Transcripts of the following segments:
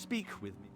speak with me.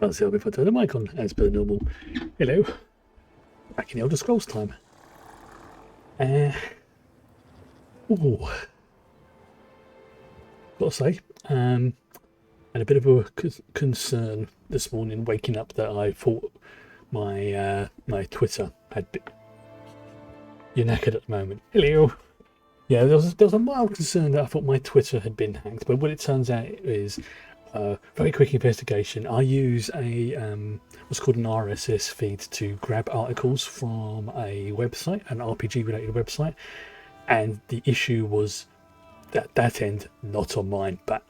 Let's see if I turn the mic on as per normal. Hello. Back in the Elder Scrolls time. Ooh. Gotta say, had a bit of a concern this morning waking up that I thought my my Twitter had been... You're knackered at the moment. Hello. Yeah, there was a mild concern that I thought my Twitter had been hacked, but what it turns out is very quick investigation. I use a what's called an RSS feed to grab articles from a website, an RPG related website, and the issue was that end, not on mine. But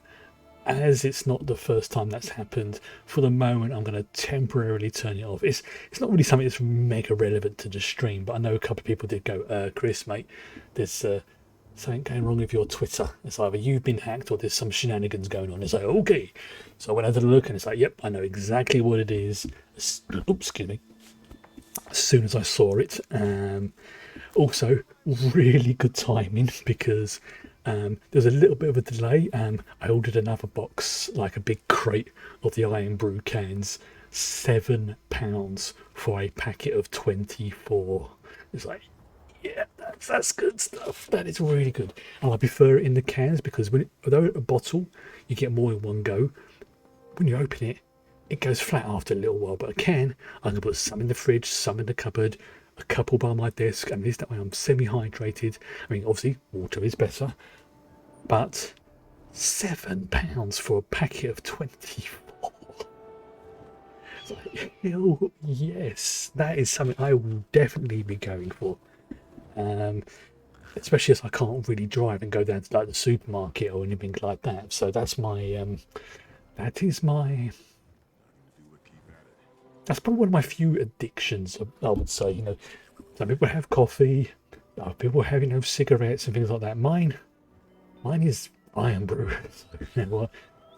as it's not the first time that's happened, for the moment I'm going to temporarily turn it off. It's not really something that's mega relevant to the stream, but I know a couple of people did go, Chris, mate, there's something going wrong with your Twitter. It's either you've been hacked or there's some shenanigans going on. It's like, okay. So I went out to look and it's like, yep, I know exactly what it is. Oops, excuse me. As soon as I saw it. Also, really good timing because there's a little bit of a delay. I ordered another box, like a big crate of the Iron Brew cans. £7 for a packet of 24. It's like, yeah, that's good stuff. That is really good. And I prefer it in the cans because although a bottle, you get more in one go. When you open it, it goes flat after a little while. But a can, I can put some in the fridge, some in the cupboard, a couple by my desk, and at least that way I'm semi-hydrated. I mean, obviously, water is better. But £7 for a packet of 24. It's like, hell yes, that is something I will definitely be going for. Especially as I can't really drive and go down to like the supermarket or anything like that. So that's my that is my That's probably one of my few addictions, I would say. You know, some people have coffee, other people have, you know, cigarettes and things like that. Mine is iron brew. So, you know, as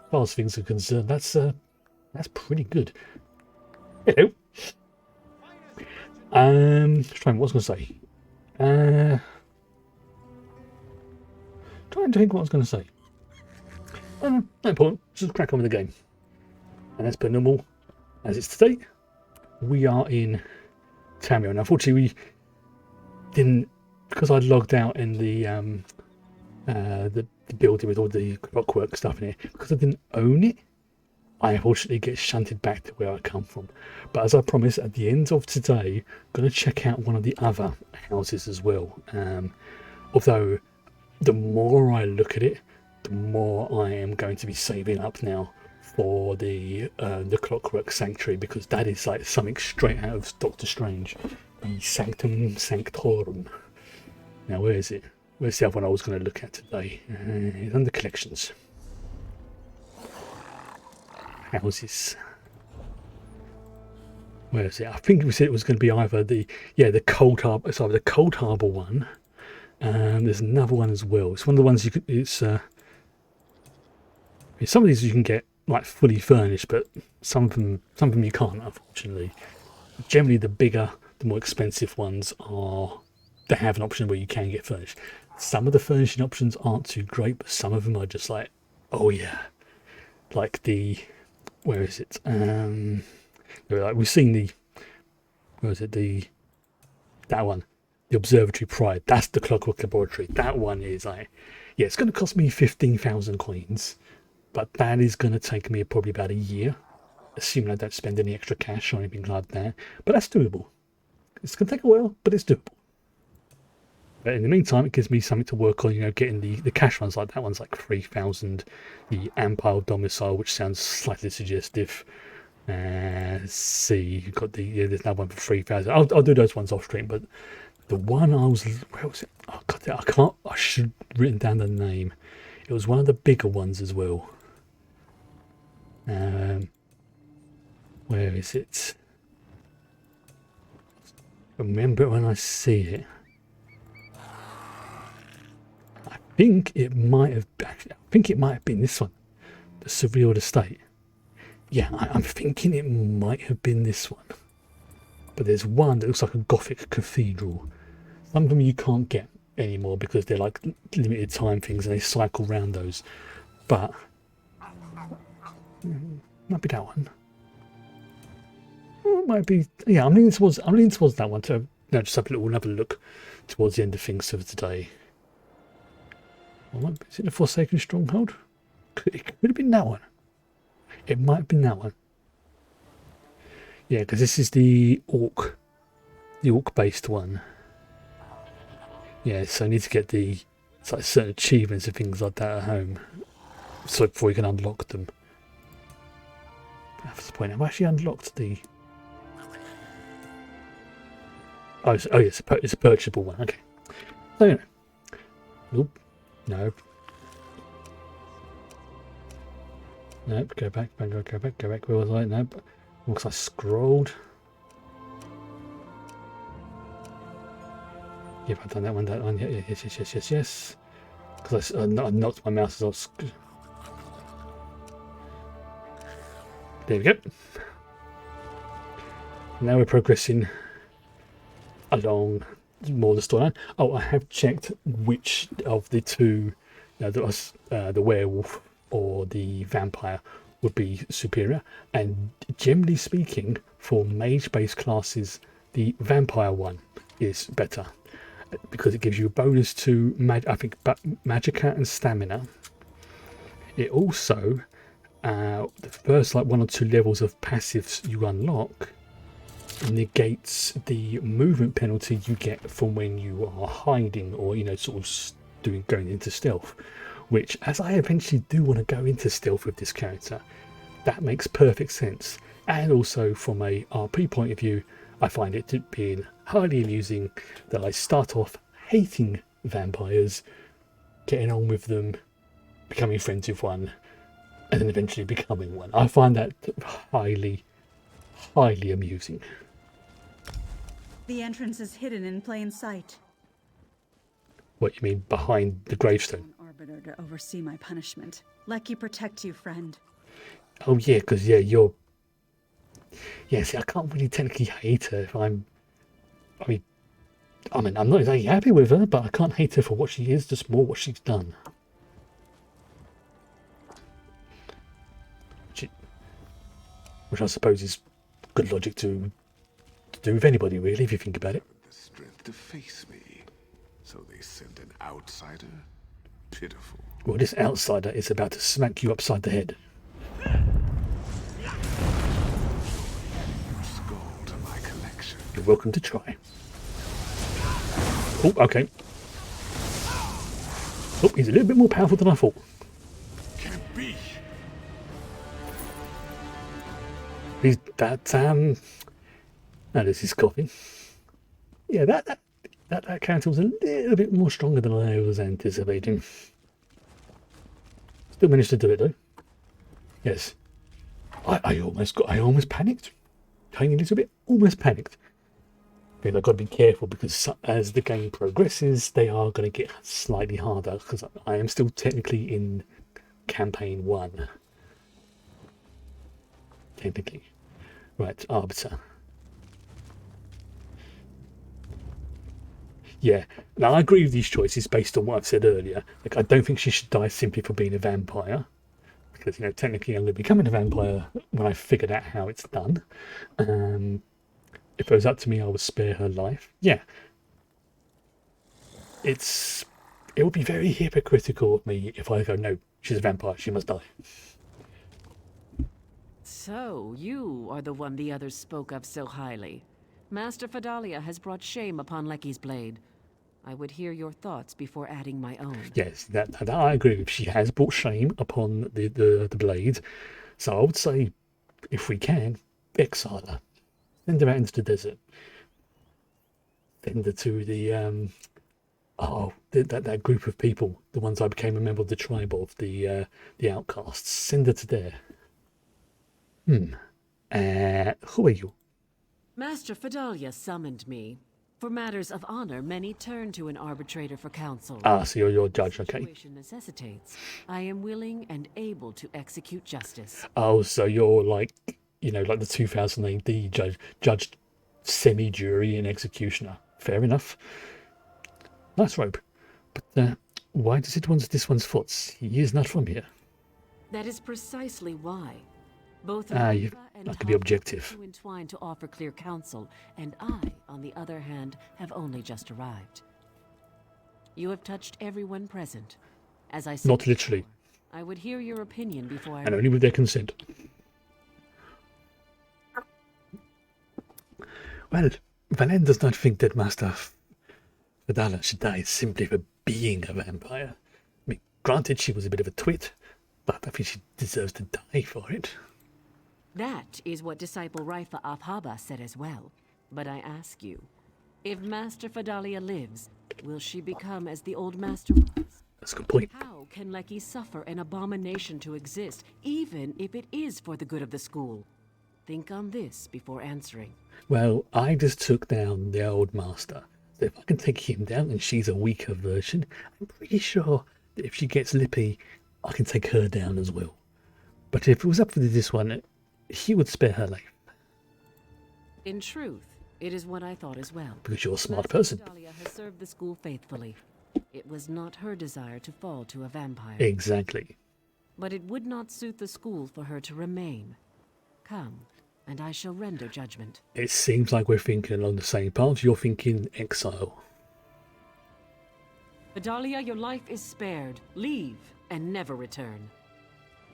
far as things are concerned, that's pretty good. Hello. Trying, what was I going to say? Trying to think what I was going to say. No important. Just crack on with the game. And as per normal, as it's today, we are in Tamriel. And unfortunately, we didn't, because I logged out in the building with all the clockwork stuff in it, because I didn't own it, I unfortunately get shunted back to where I come from. But as I promised, at the end of today, I'm going to check out one of the other houses as well. Although, the more I look at it, the more I am going to be saving up now for the Clockwork Sanctuary, because that is like something straight out of Doctor Strange. The Sanctum Sanctorum. Now, where is it? Where's the other one I was going to look at today? It's under collections. Houses. Where is it? I think we said it was going to be either the Cold Harbour. It's either the Cold Harbour one. There's another one as well. It's one of the ones you could. It's some of these you can get like fully furnished, but some of them you can't, unfortunately. Generally, the bigger, the more expensive ones they have an option where you can get furnished. Some of the furnishing options aren't too great, but some of them are just like, oh yeah, like the, where is it? Like we've seen that one, the Observatory Pride. That's the Clockwork Laboratory. That one is like, yeah, it's going to cost me 15,000 coins, but that is going to take me probably about a year, assuming I don't spend any extra cash or anything like that. But that's doable. It's going to take a while, but it's doable. But in the meantime, it gives me something to work on, you know, getting the cash ones. Like that one's like 3,000. The Ampile Domicile, which sounds slightly suggestive. Let's see, you've got there's another one for 3,000. I'll do those ones off stream, but the one where was it? Oh God, I should have written down the name. It was one of the bigger ones as well. Where is it? Remember when I see it. I think it might have been this one, the Surreal Estate. Yeah, I'm thinking it might have been this one. But there's one that looks like a Gothic cathedral. Some of them you can't get anymore because they're like limited time things and they cycle around those. But might be that one. Or it might be, yeah. I'm leaning towards that one. To just have another look towards the end of things for today. Is it the Forsaken Stronghold? It could have been that one. It might have been that one. Yeah, because this is the orc based one. Yeah, so I need to get like certain achievements and things like that at home, so before you can unlock them. That's the point. I've actually unlocked the. It's a purchasable one. Okay. So anyway. Nope. No. Nope. Go back. Go back. Where was I? Nope. Looks like I scrolled. Yep, I've done that one. Yes. Because I knocked my mouse off. There we go. Now we're progressing along more the storyline. Oh, I have checked which of the two, the werewolf or the vampire, would be superior. And generally speaking, for mage-based classes, the vampire one is better because it gives you a bonus to magicka and stamina. It also, the first like 1 or 2 levels of passives you unlock negates the movement penalty you get from when you are hiding or sort of going into stealth, which, as I eventually do want to go into stealth with this character, that makes perfect sense. And also from a RP point of view, I find it to be highly amusing that I start off hating vampires, getting on with them, becoming friends with one, and then eventually becoming one. I find that highly highly amusing. The entrance is hidden in plain sight. What you mean behind the gravestone? An arbiter to oversee my punishment. Lecky protect you, friend. Oh yeah, because yeah, you're. Yeah, see, I can't really technically hate her if I'm. I mean, I'm not exactly happy with her, but I can't hate her for what she is, just more what she's done. Which I suppose is good logic to do with anybody, really, if you think about it. The strength to face me, so they sent an outsider? Pitiful. Well, this outsider is about to smack you upside the head. Your skull to my collection. You're welcome to try. Oh, okay. Oh, he's a little bit more powerful than I thought. Can it be? He's that now this is coughing. Yeah, that character was a little bit more stronger than I was anticipating. Still managed to do it though. Yes. I almost panicked. Tiny little bit, almost panicked. But I've got to be careful because as the game progresses, they are going to get slightly harder because I am still technically in campaign 1. Technically. Right, Arbiter. Yeah, now I agree with these choices based on what I've said earlier. Like, I don't think she should die simply for being a vampire. Because, you know, technically I'm going to be becoming a vampire when I figured out how it's done. If it was up to me, I would spare her life. Yeah. It would be very hypocritical of me if I go, no, she's a vampire, she must die. So, you are the one the others spoke of so highly. Master Fidalia has brought shame upon Lecky's blade. I would hear your thoughts before adding my own. Yes, that I agree with. She has brought shame upon the blade. So I would say, if we can, exile her. Send her out into the desert. Send her to the that group of people, the ones I became a member of the tribe of, the outcasts. Send her to there. Who are you? Master Fidalia summoned me. For matters of honor, many turn to an arbitrator for counsel. Ah, so you're your judge, okay. Situation necessitates. I am willing and able to execute justice. Oh, so you're like, you know, like the 2000 AD judge, semi-jury and executioner. Fair enough. Nice robe. But why does it want this one's foots? He is not from here. That is precisely why. Both you and like to be objective. too entwined to offer clear counsel, and I, on the other hand, have only just arrived. You have touched everyone present. As I said Not literally. before, I would hear your opinion before I... And only with their consent. Well, Valen does not think that Master Fidalia should die simply for being a vampire. I mean, granted, she was a bit of a twit, but I think she deserves to die for it. That is what disciple Raifa Afhaba said as well. But I ask you, if Master Fidalia lives, will she become as the old master was? That's a good point. How can Lecky suffer an abomination to exist, even if it is for the good of the school? Think on this before answering. Well, I just took down the old master. So if I can take him down and she's a weaker version, I'm pretty sure that if she gets lippy, I can take her down as well. But if it was up for this one, he would spare her life. In truth, it is what I thought as well. Because you're a smart Master person. Fidalia has served the school faithfully. It was not her desire to fall to a vampire. Exactly. But it would not suit the school for her to remain. Come, and I shall render judgment. It seems like we're thinking along the same path. You're thinking exile. Fidalia, your life is spared. Leave and never return.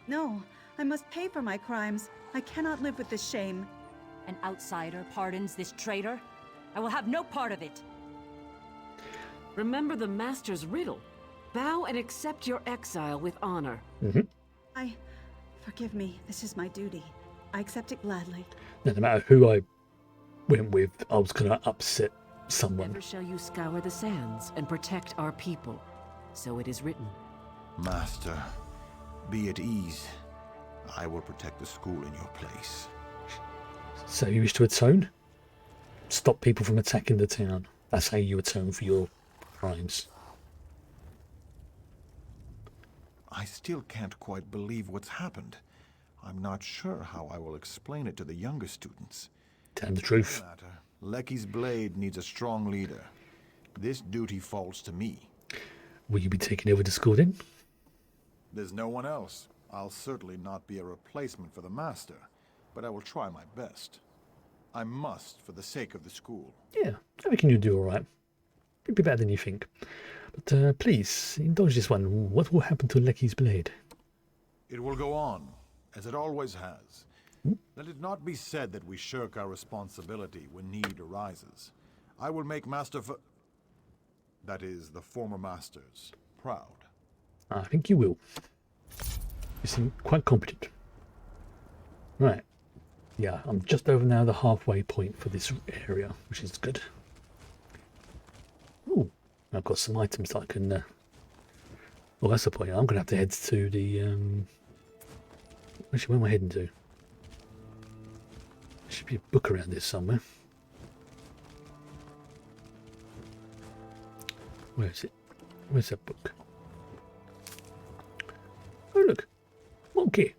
No, I must pay for my crimes. I cannot live with this shame. An outsider pardons this traitor? I will have no part of it. Remember the Master's riddle. Bow and accept your exile with honor. Forgive me. This is my duty. I accept it gladly. No matter who I went with, I was going to upset someone. Never shall you scour the sands and protect our people. So it is written. Master, be at ease. I will protect the school in your place. So you wish to atone? Stop people from attacking the town. That's how you atone for your crimes. I still can't quite believe what's happened. I'm not sure how I will explain it to the younger students. Tell them the truth. No matter. Lecky's blade needs a strong leader. This duty falls to me. Will you be taking over the school then? There's no one else. I'll certainly not be a replacement for the master, but I will try my best. I must, for the sake of the school. Yeah, I reckon you'll do all right. It'll be better than you think. But please, indulge this one. What will happen to Lecky's blade? It will go on, as it always has. Let it not be said that we shirk our responsibility when need arises. I will make that is, the former masters, proud. I think you will. You seem quite competent. Right. Yeah, I'm just over now the halfway point for this area, which is good. Ooh, I've got some items that I can... Well, that's the point. I'm going to have to head to the... Actually, where am I heading to? There should be a book around this somewhere. Where is it? Where's that book? Oh, look. Monkey.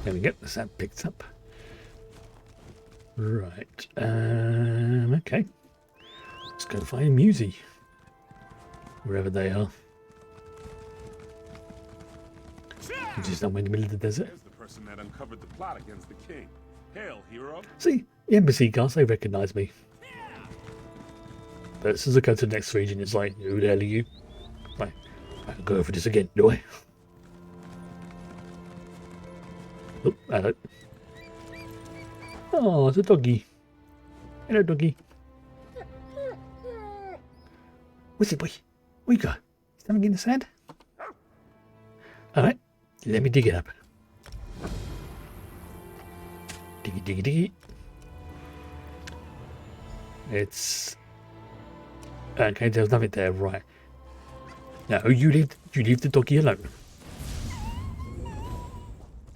There we go. That's that picked up. Right. Okay. Let's go find Musey. Wherever they are. Which is somewhere in the middle of the desert. There's the person that uncovered the plot against the king. Hail, hero. See, the embassy guards, they recognise me. But as soon as I go to the next region, it's like, who the hell are you? Right, I can go over this again, do I? Oh, hello. Oh, it's a doggy. Hello, doggy. What's it, boy? Where you go? Something in the sand? Alright, let me dig it up. Diggy, diggy, diggy. It's... Okay, there's nothing there, right. Now, you leave the doggy alone.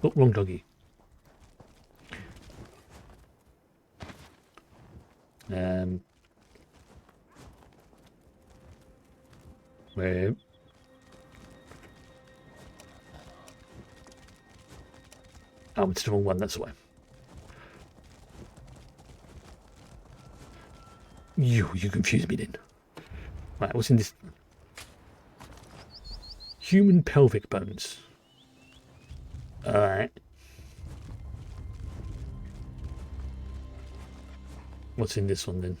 Oh, wrong doggy. Where? Oh, it's the wrong one, that's why. You confused me then. Right, what's in this? Human pelvic bones. Alright. What's in this one then?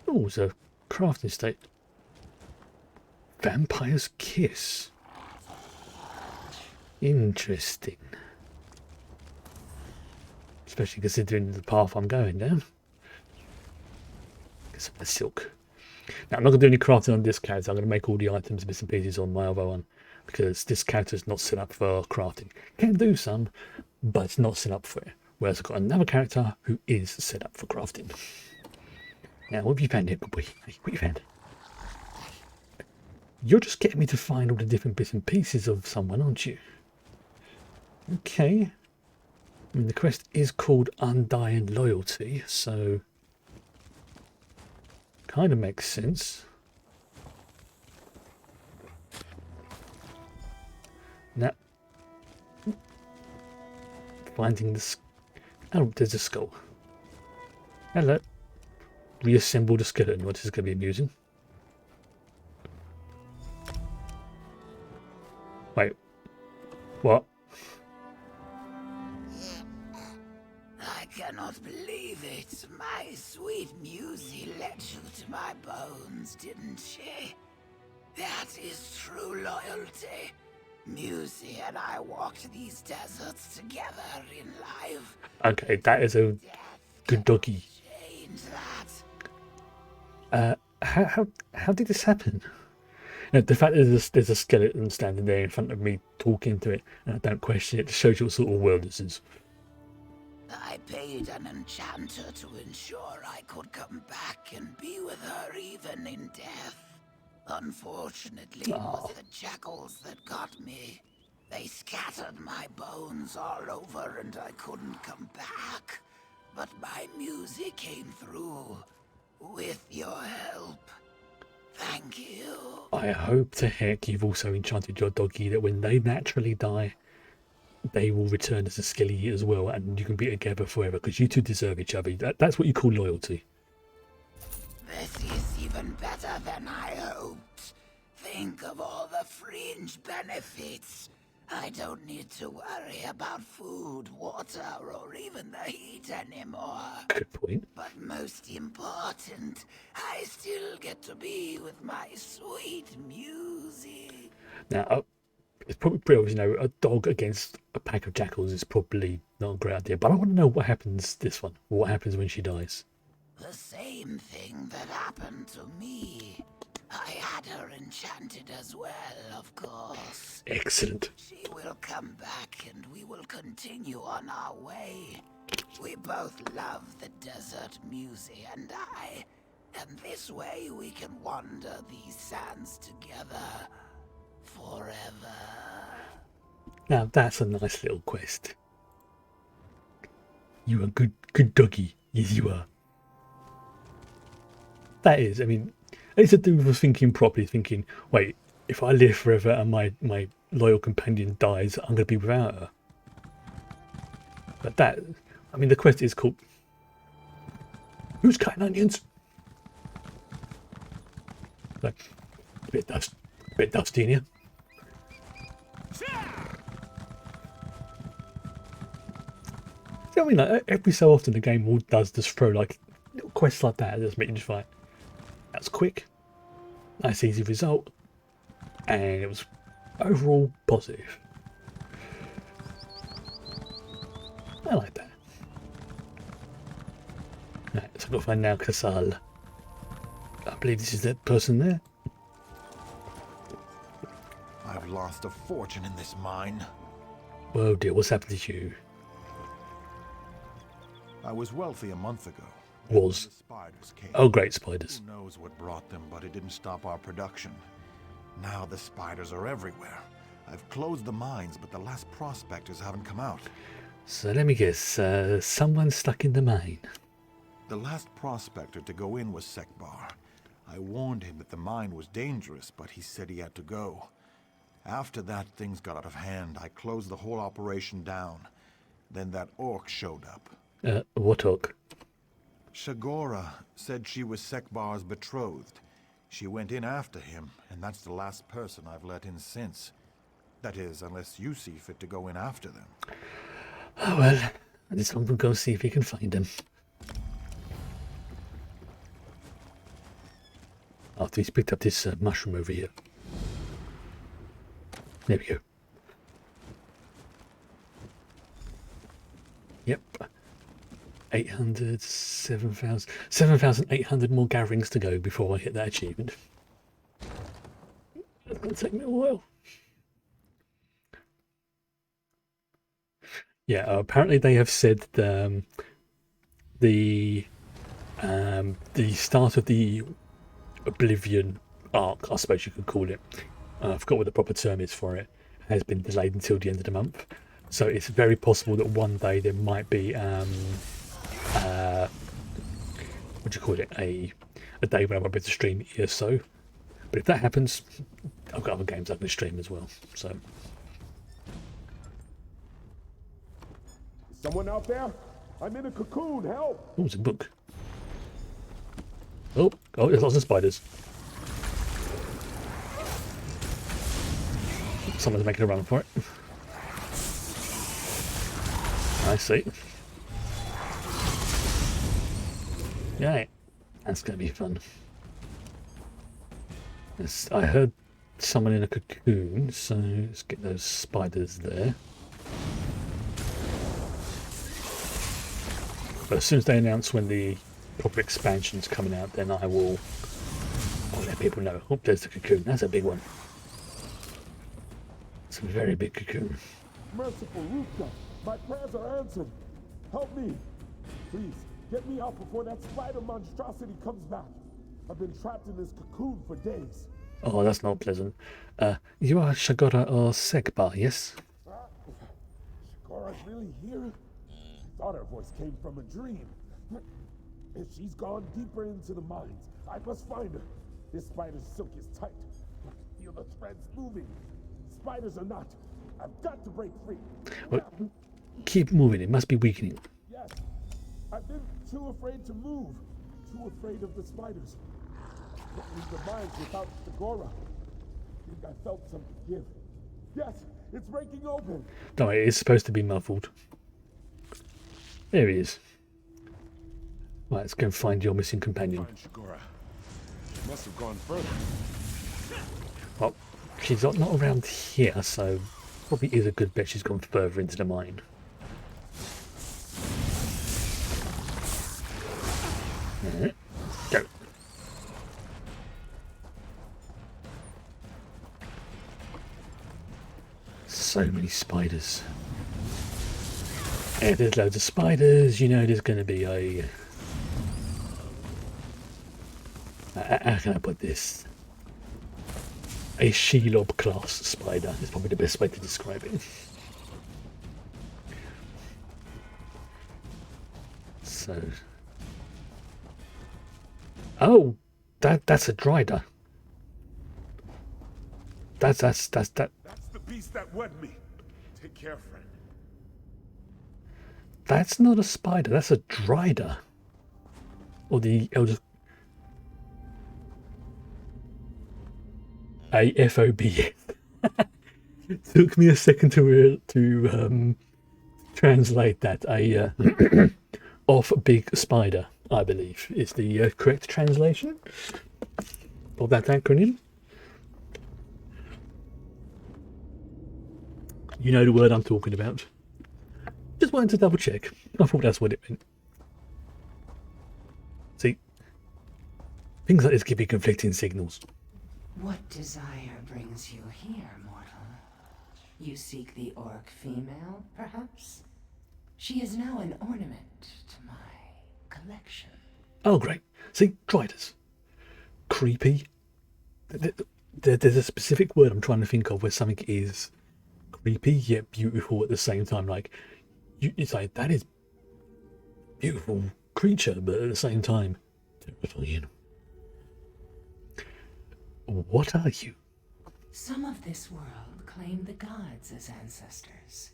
Oh, it's a crafting state. Vampire's Kiss. Interesting. Especially considering the path I'm going down. Get some of the silk. Now, I'm not going to do any crafting on this character. I'm going to make all the items, bits and pieces on my other one. Because this character is not set up for crafting. Can do some, but it's not set up for it. Whereas I've got another character who is set up for crafting. Now, what have you found here, good boy? What have you found? You're just getting me to find all the different bits and pieces of someone, aren't you? Okay. I mean, the quest is called Undying Loyalty, so... kind of makes sense. Now... finding the... oh, there's a skull. Hello. Reassemble the skeleton. What is going to be amusing? Wait. What? I cannot believe it. My sweet Musey led you to my bones, didn't she? That is true loyalty. Musey and I walked these deserts together in life. Okay, that is a good doggy. Change that. How did this happen? You know, the fact that there's a skeleton standing there in front of me talking to it, and I don't question it, just shows you what sort of world this is. I paid an enchanter to ensure I could come back and be with her even in death. Unfortunately, it was the jackals that got me. They scattered my bones all over and I couldn't come back. But my music came through. With your help. Thank you. I hope to heck you've also enchanted your doggy that when they naturally die, they will return as a skilly as well, and you can be together forever, because you two deserve each other. That's what you call loyalty. This is even better than I hoped. Think of all the fringe benefits. I don't need to worry about food, water, or even the heat anymore. Good point. But most important, I still get to be with my sweet music. Now, it's probably pretty obvious, a dog against a pack of jackals is probably not a great idea, but I want to know what happens this one. What happens when she dies? The same thing that happened to me. I had her enchanted as well, of course. Excellent. She will come back and we will continue on our way. We both love the desert, Musy and I. And this way we can wander these sands together forever. Now that's a nice little quest. You are good doggy. Yes, you are. That is, I mean, at least the dude was thinking properly, thinking, wait, if I live forever and my loyal companion dies, I'm going to be without her. But that, I mean, the quest is called... Who's cutting onions? Like, a bit dusty in here. I mean, like, every so often the game does just throw like little quests like that, just make you just like, that's quick, nice easy result, and it was overall positive. I like that. Right, so I've got to find now Casal. I believe this is that person there. I've lost a fortune in this mine. Whoa dear, what's happened to you? I was wealthy a month ago. Was? The spiders came. Oh great, spiders. Who knows what brought them, but it didn't stop our production. Now the spiders are everywhere. I've closed the mines, but the last prospectors haven't come out. So let me guess, someone stuck in the mine. The last prospector to go in was Sekbar. I warned him that the mine was dangerous, but he said he had to go. After that, things got out of hand. I closed the whole operation down. Then that orc showed up. What orc? Shagora said she was Sekbar's betrothed. She went in after him, and that's the last person I've let in since. That is, unless you see fit to go in after them. Oh well, this one will go see if we can find him. After he's picked up this mushroom over here. There we go. Yep. 800, 7,000, 7,800 more gatherings to go before I hit that achievement. It's going to take me a while. Yeah, apparently they have said the start of the Oblivion arc, I suppose you could call it. I forgot what the proper term is for it. Has been delayed until the end of the month. So it's very possible that one day there might be what do you call it, a day when I won't be able to stream ESO. But if that happens, I've got other games I can stream as well. So Someone out there? I'm in a cocoon, help! oh, it's a book. Oh, there's lots of spiders. Someone's making a run for it. I see. Yeah, that's going to be fun. I heard someone in a cocoon, so let's get those spiders there. But as soon as they announce when the proper expansion's coming out, then I'll let people know. Oh, there's the cocoon. That's a big one. It's a very big cocoon. Merciful Ruka, my prayers are answered. Help me. Please, get me out before that spider monstrosity comes back. I've been trapped in this cocoon for days. Oh, that's not pleasant. You are Shagora or Segba, yes? Shikora's really here? I thought her voice came from a dream. If she's gone deeper into the mines, I must find her. This spider's silk is tight. I can feel the threads moving. Spiders or not, I've got to break free. Well, keep moving, it must be weakening. Yes, I've been too afraid to move. Too afraid of the spiders. Can't leave the mines without Shigora. I think I felt something give. Yes, it's breaking open. No, it is supposed to be muffled. There he is. Right, let's go and find your missing companion. Find Shigora. She must have gone further. Well, she's not around here, so probably is a good bet she's gone further into the mine. Alright, go. So many spiders. If there's loads of spiders, you know there's going to be a... how can I put this? A Shelob class spider is probably the best way to describe it. So... Oh! That's a Drider. That's that. That's the beast that wed me. Take care, friend. That's not a spider, that's a Drider. Or the elder... AFOB. Took me a second to translate that. A off big spider, I believe, is the correct translation of that acronym. You know the word I'm talking about. Just wanted to double check. I thought that's what it meant. See, things like this give you conflicting signals. What desire brings you here, mortal? You seek the orc female, perhaps? She is now an ornament to my collection. Oh, great. See, Driders. Creepy. There's a specific word I'm trying to think of where something is creepy yet beautiful at the same time. Like, it's like, that is beautiful creature, but at the same time, terrifying. What are you? Some of this world claim the gods as ancestors.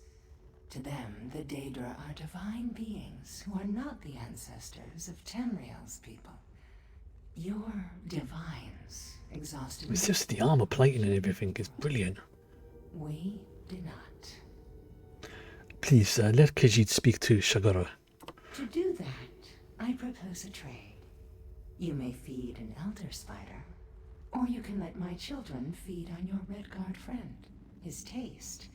To them, the Daedra are divine beings who are not the ancestors of Tamriel's people. Your divines exhausted... It's just the armor plating and everything is brilliant. We do not. Please, let Khajiit speak to Shagora. To do that, I propose a trade. You may feed an elder spider, or you can let my children feed on your Redguard friend. His taste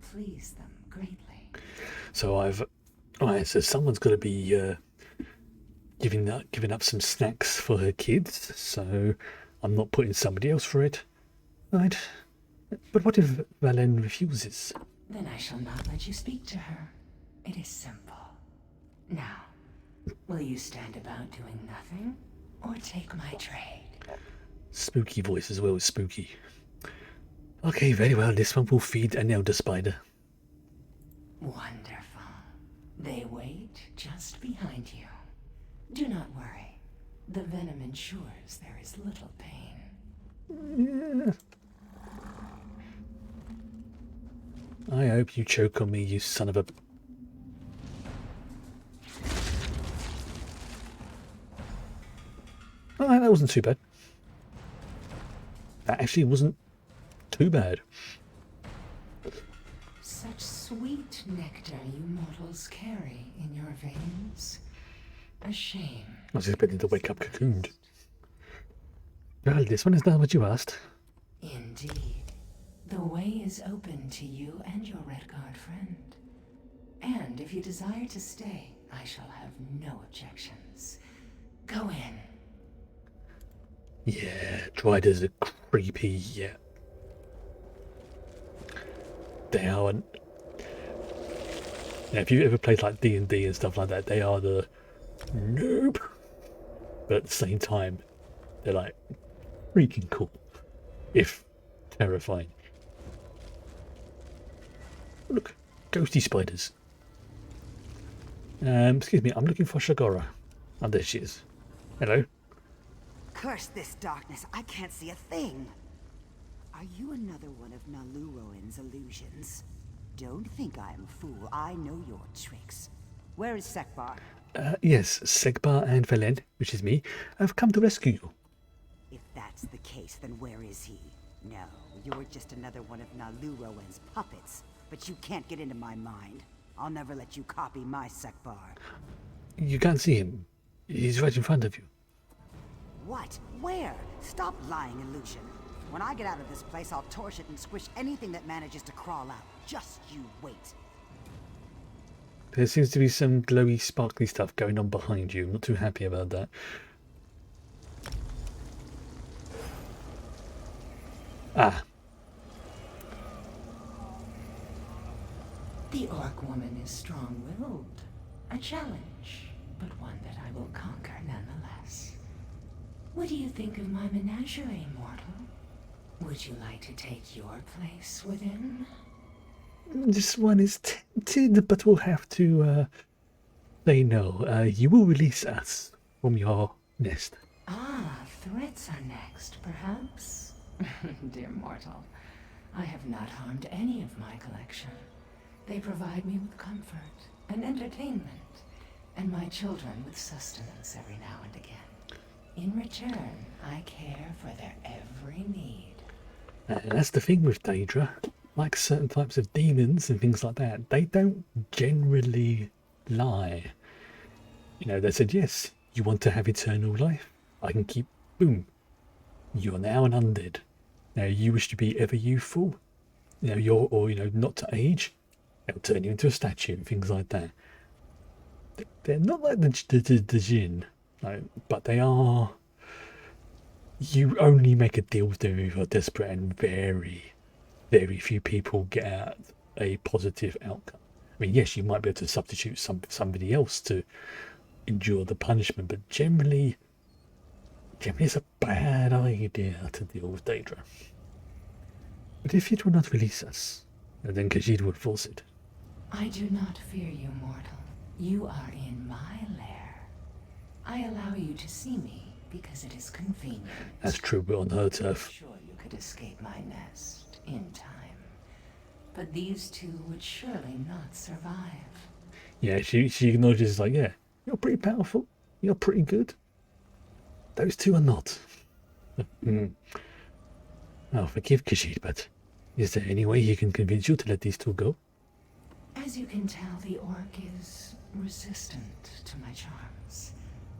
pleased them greatly. So alright, so someone's got to be giving up some snacks for her kids, so I'm not putting somebody else for it. Right. But what if Valen refuses? Then I shall not let you speak to her. It is simple. Now, will you stand about doing nothing, or take my trade? Spooky voice as well as spooky. Okay, very well, this one will feed an elder spider. Wonderful. They wait just behind you. Do not worry. The venom ensures there is little pain. Yeah. I hope you choke on me, you son of a... Alright, that wasn't too bad. That actually wasn't too bad. Such sweet nectar you mortals carry in your veins. A shame. I was expecting to wake up cocooned. Well, this one is not what you asked. Indeed. The way is open to you and your Redguard friend. And if you desire to stay, I shall have no objections. Go in. Yeah, Driders are creepy, yeah. They are... Yeah, if you ever played like D&D and stuff like that, they are the... Nope. But at the same time, they're like freaking cool. if terrifying. Oh, look, ghosty spiders. Excuse me, I'm looking for Shagora. Oh, there she is. Hello. Curse this darkness, I can't see a thing. Are you another one of Naluroan's illusions? Don't think I am a fool, I know your tricks. Where is Sekbar? Yes, Segbar and Velen, which is me, have come to rescue you. If that's the case, then where is he? No, you're just another one of Naluroan's puppets. But you can't get into my mind. I'll never let you copy my Sekbar. You can't see him. He's right in front of you. What? Where? Stop lying, illusion. When I get out of this place, I'll torch it and squish anything that manages to crawl out. Just you wait. There seems to be some glowy, sparkly stuff going on behind you. I'm not too happy about that. Ah. The Orc woman is strong-willed. A challenge, but one that I will conquer nonetheless. What do you think of my menagerie, mortal? Would you like to take your place within? This one is tempted, but we'll have to say no. You will release us from your nest. Ah, threats are next, perhaps? Dear mortal, I have not harmed any of my collection. They provide me with comfort and entertainment, and my children with sustenance every now and again. In return, I care for their every need. That's the thing with Daedra. Like certain types of demons and things like that, they don't generally lie. You know, they said, yes, you want to have eternal life? I can keep, boom. You're now an undead. Now, you wish to be ever youthful? You know, not to age? They'll turn you into a statue and things like that. They're not like the Jinn, but they are. You only make a deal with them if you're desperate, and very few people get out a positive outcome. I mean, yes, you might be able to substitute somebody else to endure the punishment, but generally it's a bad idea to deal with Daedra. But if it will not release us, then Khajiit would force it. I do not fear you, mortal. You are in my lair. I allow you to see me because it is convenient. That's true, we're on her turf. I'm sure you could escape my nest in time. But these two would surely not survive. Yeah, she acknowledges, like, yeah, you're pretty powerful. You're pretty good. Those two are not. Oh, forgive Khajiit, but is there any way he can convince you to let these two go? As you can tell, the orc is resistant to my charms.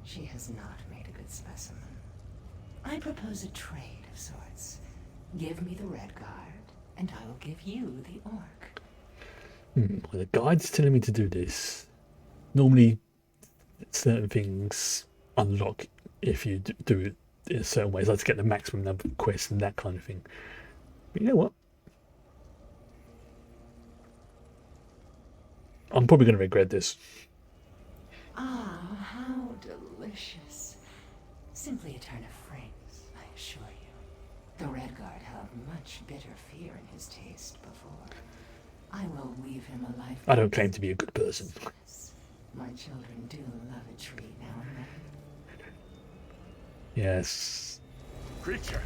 She has not made a good specimen. I propose a trade of sorts. Give me the red guard, and I will give you the orc. Well, the guide's telling me to do this. Normally, certain things unlock if you do it in certain ways, like to get the maximum number of quests and that kind of thing. But you know what? I'm probably going to regret this. Ah, how delicious. Simply a turn of phrase, I assure you. The red guard held much bitter fear in his taste before. I will weave him a life. I don't claim to be a good person. My children do love a treat now and then. Yes. Creature,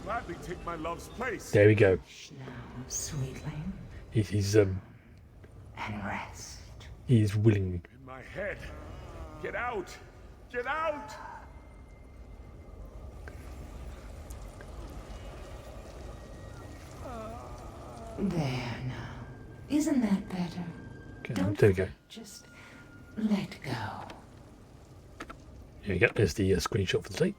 gladly take my love's place. There we go. Now, sweetling, He's and rest. he's willing. In my head. Get out! Get out! There now. Isn't that better? Okay, Don't there we go. just let go. Here we go. There's the screenshot for the tape.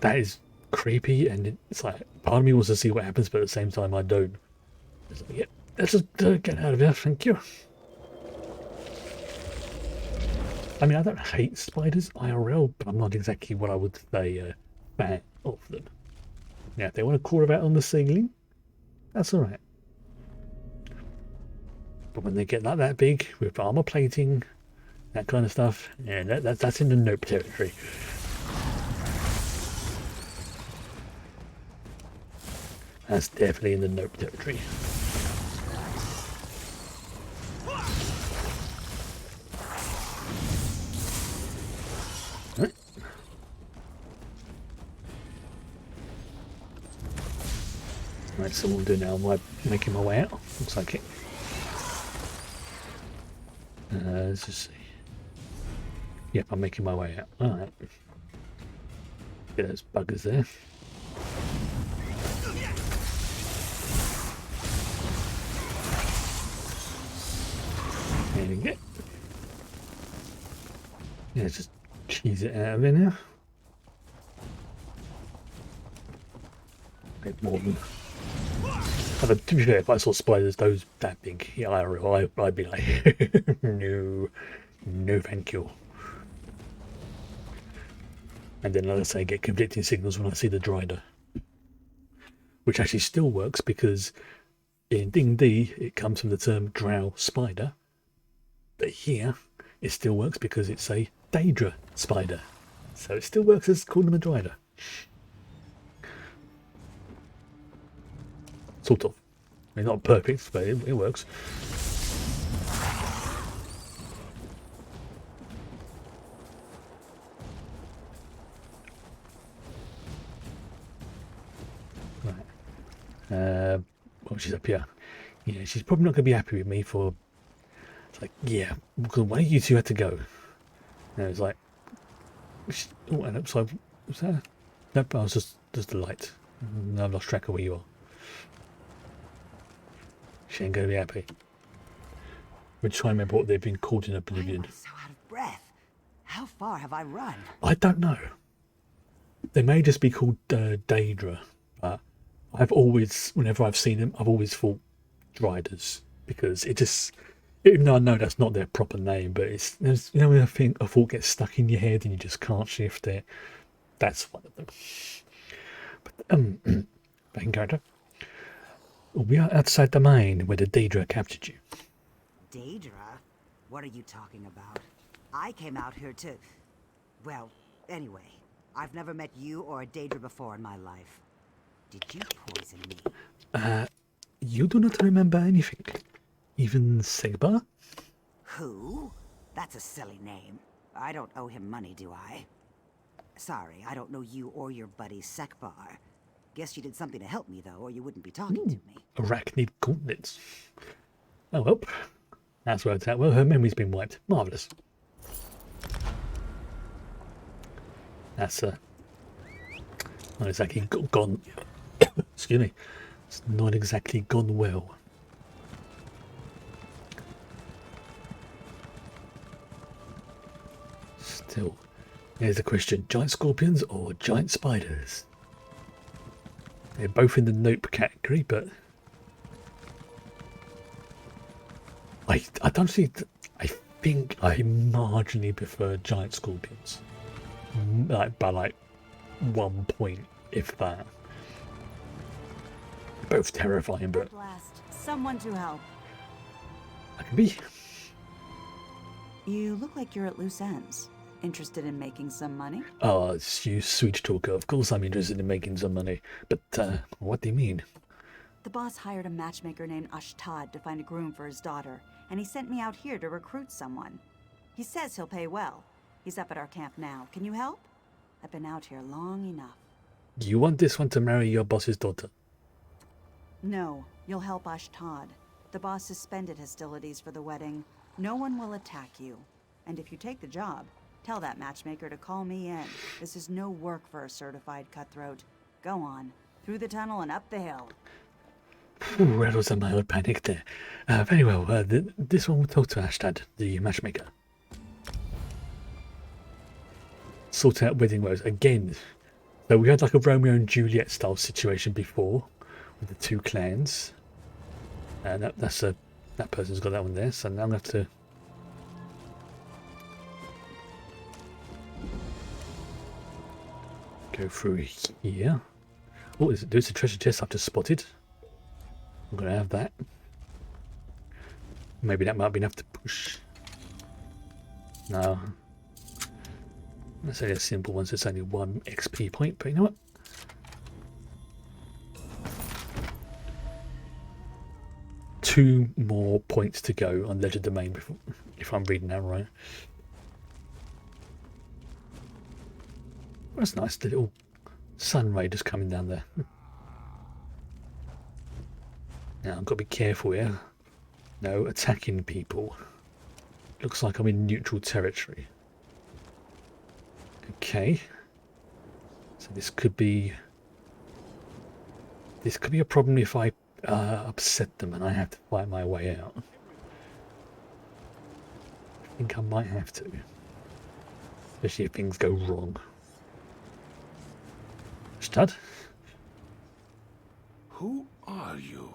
That is creepy, and it's like part of me wants to see what happens, but at the same time I don't. It's like, yeah, let's just get out of here, thank you. I mean, I don't hate spiders IRL, but I'm not exactly what I would say a fan of them. Now, if they want to crawl about on the ceiling, that's all right. But when they get like that big with armor plating, that kind of stuff, yeah, that's in the nope territory. That's definitely in the nope territory. Right. Right, so what I'm doing now, I'm making my way out. Looks like it. Let's just see. Yep, I'm making my way out. Alright. Get those buggers there. There we go. Yeah, just cheese it out of there now. A bit more than... To be fair, if I saw spiders that big, yeah, I'd be like, no, no thank you. And then, like I say, get conflicting signals when I see the Drider. Which actually still works because in D&D it comes from the term drow spider. But here it still works because it's a Daedra spider. So it still works as calling them a Drider. Sort of. I mean, not perfect, but it works. Right. Well, she's up here. Yeah, she's probably not going to be happy with me for... It's like, yeah, because one of you two had to go. And it's like... Oh, and upside... Was that? Nope, I was just the light. I've lost track of where you are. She ain't going to be happy. We're trying to remember what they've been called in Oblivion. Why am I so out of breath? How far have I run? I don't know. They may just be called Daedra, but I've always, whenever I've seen them, I've always thought Driders because it just, even though I know that's not their proper name, but it's, you know, when a thought gets stuck in your head and you just can't shift it. That's one of them. But back in character. We are outside the mine where the Daedra captured you. Daedra? What are you talking about? I came out here to... Well, anyway, I've never met you or a Daedra before in my life. Did you poison me? You do not remember anything. Even Segbar? Who? That's a silly name. I don't owe him money, do I? Sorry, I don't know you or your buddy Sekbar. Guess you did something to help me, though, or you wouldn't be talking to me. Arachnid gauntlets. Oh, well. That's worked out well. Her memory's been wiped. Marvellous. That's not exactly gone... Excuse me. It's not exactly gone well. Still, here's the question. Giant scorpions or giant spiders? They're both in the nope category, but I don't see. I think I marginally prefer giant scorpions, by like 1 point, if that. They're both terrifying, but At last, someone to help. I can be. You look like you're at loose ends. Interested in making some money? Oh, it's you, sweet talker. Of course, I'm interested in making some money. But what do you mean? The boss hired a matchmaker named Ashtad to find a groom for his daughter, and he sent me out here to recruit someone. He says he'll pay well. He's up at our camp now. Can you help? I've been out here long enough. Do you want this one to marry your boss's daughter? No, you'll help Ashtad. The boss suspended hostilities for the wedding. No one will attack you. And if you take the job, tell that matchmaker to call me in. This is no work for a certified cutthroat. Go on, through the tunnel and up the hill. Ooh, that was a mild panic there. Very well, this one will talk to Ashtad, the matchmaker. Sort out wedding woes again. So we had like a Romeo and Juliet style situation before with the two clans. And that person's got that one there, so now I'm going to have to go through here. Oh, there's a treasure chest I've just spotted. I'm going to have that. Maybe that might be enough to push. No. Let's say a simple one, so it's only 1 XP point, but you know what? 2 more points to go on Ledger Domain, before, if I'm reading that right. That's nice, the little sun ray just coming down there. Now I've got to be careful here. No attacking people. Looks like I'm in neutral territory. Okay. So this could be a problem if I upset them and I have to fight my way out. I think I might have to. Especially if things go wrong. Stud? Who are you?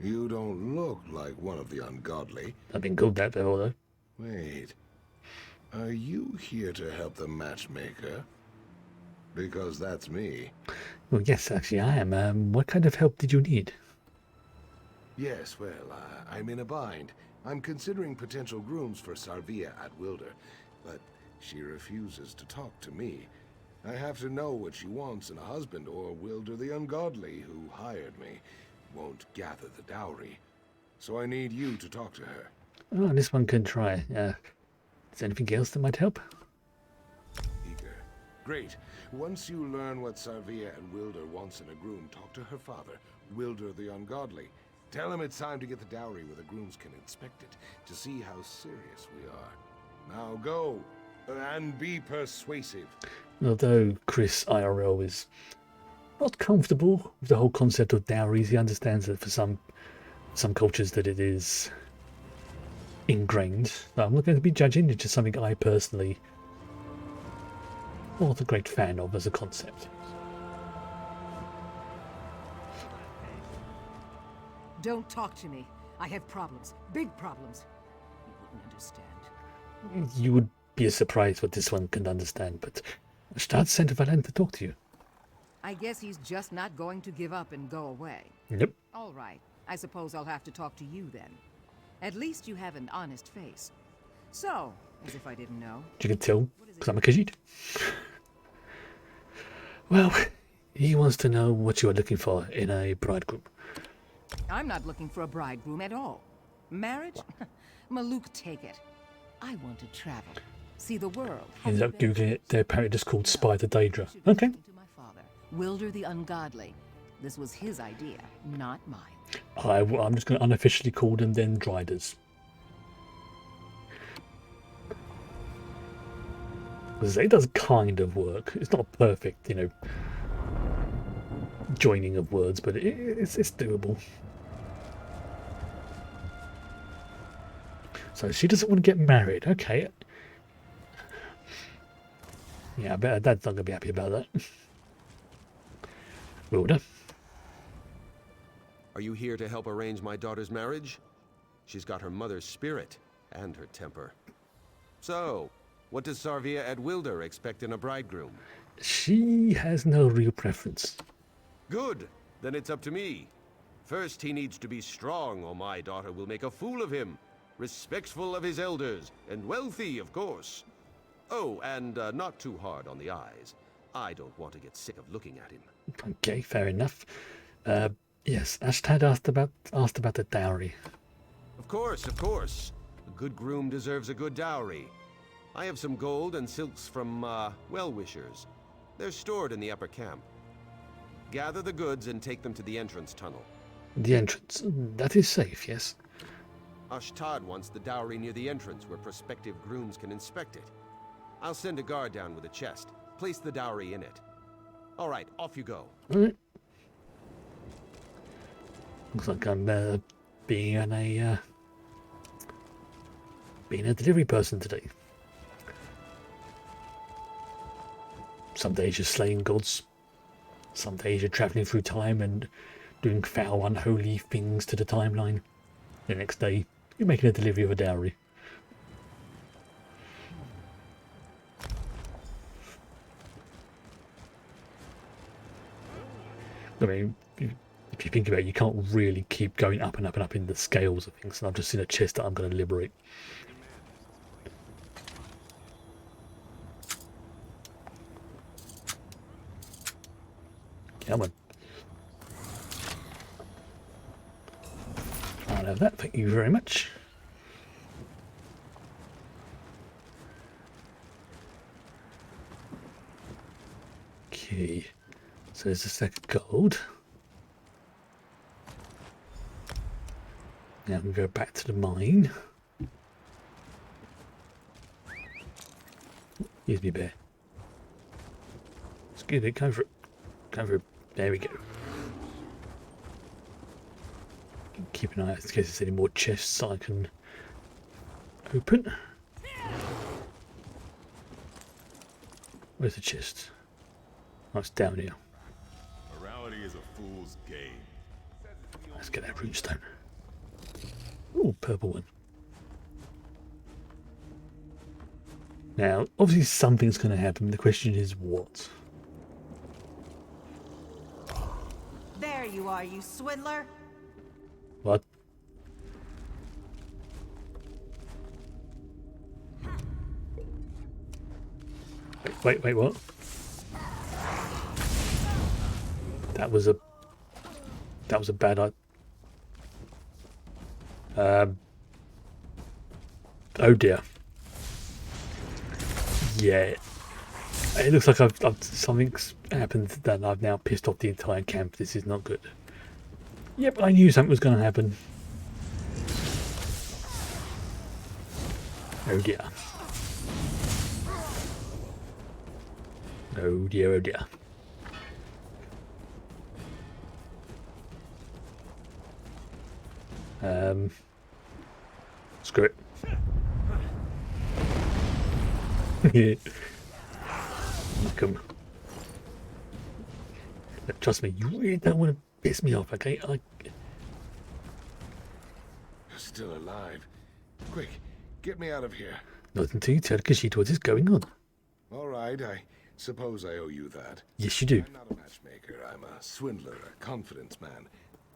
You don't look like one of the ungodly. I've been called that before, though. Wait. Are you here to help the matchmaker? Because that's me. Well, yes, actually I am. What kind of help did you need? Yes, well, I'm in a bind. I'm considering potential grooms for Sarvia at Wilder, but she refuses to talk to me. I have to know what she wants in a husband, or Wilder the Ungodly, who hired me, won't gather the dowry. So I need you to talk to her. Oh, this one can try. Is there anything else that might help? Eager. Great. Once you learn what Sarvia and Wilder wants in a groom, talk to her father, Wilder the Ungodly. Tell him it's time to get the dowry where the grooms can inspect it, to see how serious we are. Now go, and be persuasive. Although Chris IRL is not comfortable with the whole concept of dowries, he understands that for some cultures that it is ingrained. No, I'm not going to be judging, it's just something I personally not a great fan of as a concept. Don't talk to me. I have problems. Big problems. You wouldn't understand. You would be surprised what this one can understand, but Stad sent Valen to talk to you. I guess he's just not going to give up and go away. Yep. All right. I suppose I'll have to talk to you then. At least you have an honest face. So, as if I didn't know. You can tell, because I'm a Khajiit. Well, he wants to know what you are looking for in a bridegroom. I'm not looking for a bridegroom at all. Marriage? Maluk, take it. I want to travel. See the world. Ends up googling it. They're apparently just called Spider Daedra. Okay. To my father, Wilder the Ungodly. This was his idea, not mine. I'm just going to unofficially call them then Driders. Because it does kind of work. It's not perfect, you know, joining of words, but it's doable. So she doesn't want to get married. Okay. Yeah, I bet Dad's not going to be happy about that. Wilder. Are you here to help arrange my daughter's marriage? She's got her mother's spirit and her temper. So, what does Sarvia at Wilder expect in a bridegroom? She has no real preference. Good. Then it's up to me. First, he needs to be strong, or my daughter will make a fool of him. Respectful of his elders, and wealthy, of course. Oh, and not too hard on the eyes. I don't want to get sick of looking at him. Okay, fair enough. Yes, Ashtad asked about the dowry. Of course, of course. A good groom deserves a good dowry. I have some gold and silks from, well-wishers. They're stored in the upper camp. Gather the goods and take them to the entrance tunnel. The entrance? That is safe, yes. Ashtad wants the dowry near the entrance where prospective grooms can inspect it. I'll send a guard down with a chest. Place the dowry in it. All right, off you go. All right. Looks like I'm being a delivery person today. Some days you're slaying gods. Some days you're travelling through time and doing foul, unholy things to the timeline. The next day, you're making a delivery of a dowry. I mean, if you think about it, you can't really keep going up and up and up in the scales of things. And I've just seen a chest that I'm going to liberate. Come on. I'll have that. Thank you very much. Okay, so there's a stack of gold. Now we go back to the mine. Excuse me, bear. Excuse me, go for it. Go for it. There we go. Keep an eye out in case there's any more chests I can open. Where's the chest? Oh, it's down here. Morality is a fool's game. Let's get that runestone. Oh, purple one. Now, obviously something's going to happen. The question is what? There you are, you swindler. What? Wait, what? That was a bad idea. Oh dear. Yeah. It looks like something's happened that I've now pissed off the entire camp. This is not good. Yep, I knew something was going to happen. Oh dear. Oh dear, oh dear. Screw it. Yeah. Come. Trust me, you really don't want to piss me off, okay? You're still alive. Quick, get me out of here. Not until you tell Kashito what is going on. All right, I suppose I owe you that. Yes, you do. I'm not a matchmaker. I'm a swindler, a confidence man.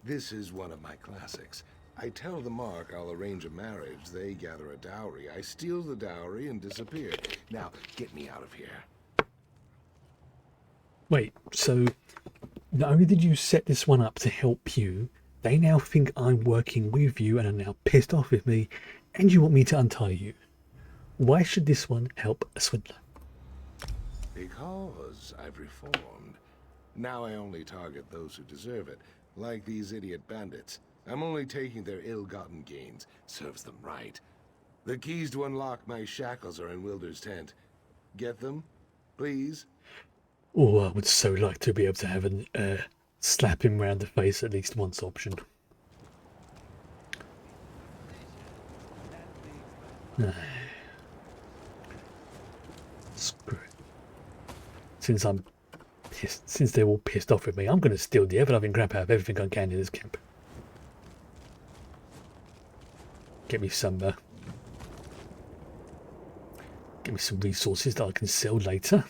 This is one of my classics. I tell the Mark I'll arrange a marriage. They gather a dowry. I steal the dowry and disappear. Now, get me out of here. Wait, so not only did you set this one up to help you, they now think I'm working with you and are now pissed off with me, and you want me to untie you. Why should this one help a swindler? Because I've reformed. Now I only target those who deserve it, like these idiot bandits. I'm only taking their ill-gotten gains. Serves them right. The keys to unlock my shackles are in Wilder's tent. Get them, please? Oh, I would so like to be able to have a slap him round the face at least once option. Screw it. Since they're all pissed off with me, I'm going to steal the ever-loving crap out of everything I can in this camp. Get me some resources that I can sell later.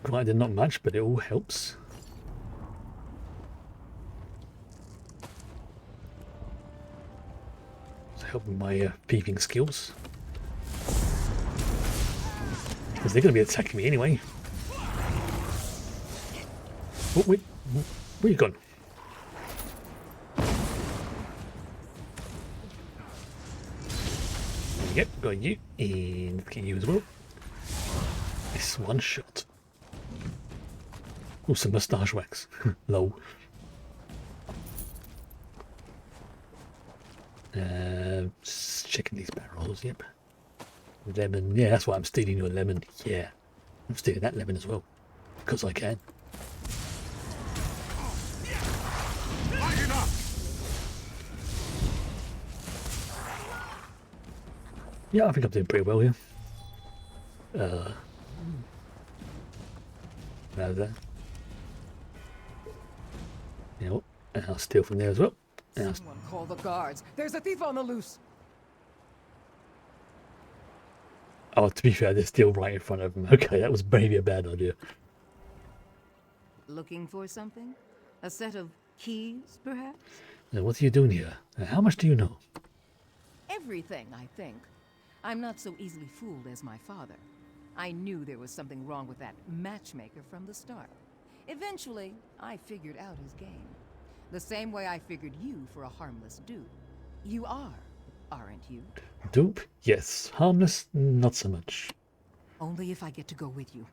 Granted, not much, but it all helps. It's helping my thieving skills. Because they're going to be attacking me anyway. Oh, wait, where you gone? Yep, got you, and get you as well. This one shot. Oh, some moustache wax. Lol. Checking these barrels, yep. Lemon, yeah, that's why I'm stealing your lemon. Yeah, I'm stealing that lemon as well. Because I can. Yeah, I think I'm doing pretty well here. How's that? You know what? And I'll steal from there as well. Someone call the guards. There's a thief on the loose. Oh, to be fair, they're still right in front of them. Okay, that was maybe a bad idea. Looking for something? A set of keys, perhaps? Now, what are you doing here? How much do you know? Everything, I think. I'm not so easily fooled as my father. I knew there was something wrong with that matchmaker from the start. Eventually, I figured out his game. The same way I figured you for a harmless dupe. You are, aren't you? Dupe? Yes. Harmless? Not so much. Only if I get to go with you.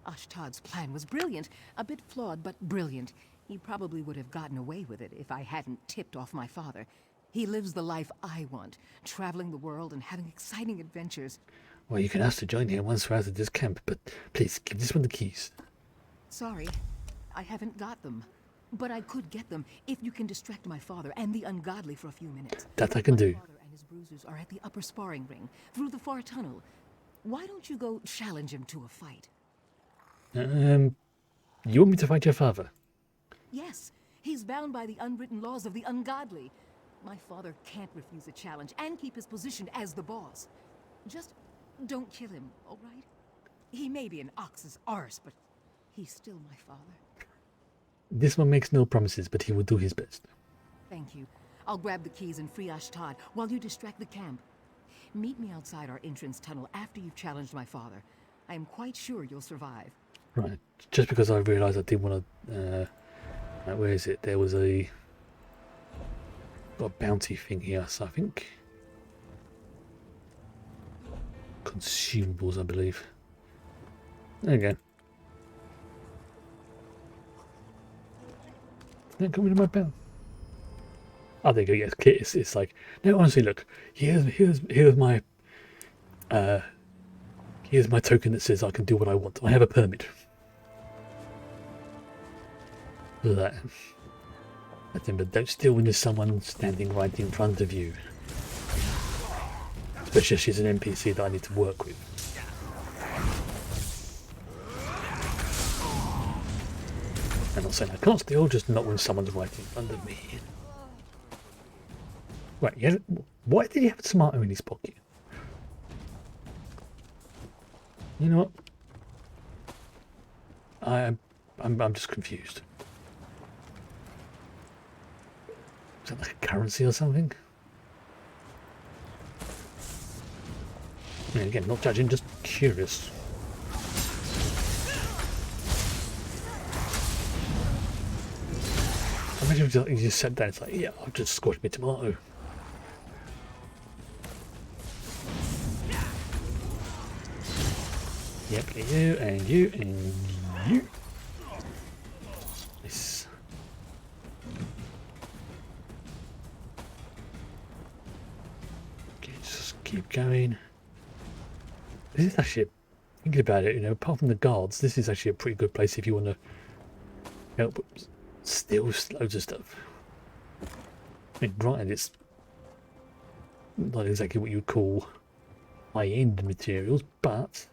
Ashtad's plan was brilliant. A bit flawed, but brilliant. He probably would have gotten away with it if I hadn't tipped off my father. He lives the life I want, traveling the world and having exciting adventures. Well, you can ask to join here once we're out of this camp, but please, give this one the keys. Sorry, I haven't got them. But I could get them if you can distract my father and the ungodly for a few minutes. That I can do. My father and his bruisers are at the upper sparring ring, through the far tunnel. Why don't you go challenge him to a fight? You want me to fight your father? Yes, he's bound by the unwritten laws of the ungodly. My father can't refuse a challenge and keep his position as the boss. Just don't kill him, all right? He may be an ox's arse, but he's still my father. This one makes no promises, but he will do his best. Thank you. I'll grab the keys and free Ashtad while you distract the camp. Meet me outside our entrance tunnel after you've challenged my father. I am quite sure you'll survive. Right. Just because I realised I didn't want to... where is it? There was a... got a bounty thing here, so I think... consumables, I believe. There you go. Did that come into my belt? Oh, there you go. Yes, it's like... No, honestly, look. Here's my... here's my token that says I can do what I want. I have a permit. That. But don't steal when there's someone standing right in front of you. Especially if she's an NPC that I need to work with. I'm not saying I can't steal, just not when someone's right in front of me. Right, yeah. Why did he have a tomato in his pocket? You know what? I'm just confused. Is that like a currency or something? Yeah, again, not judging, just curious. Imagine if you just said that, it's like, yeah, I've just squashed my tomato. Yep, you, and you, and you. Nice. Okay, just keep going. This is actually, thinking about it, you know, apart from the guards, this is actually a pretty good place if you want to help steal loads of stuff. I mean, granted, it's not exactly what you would call high-end materials, but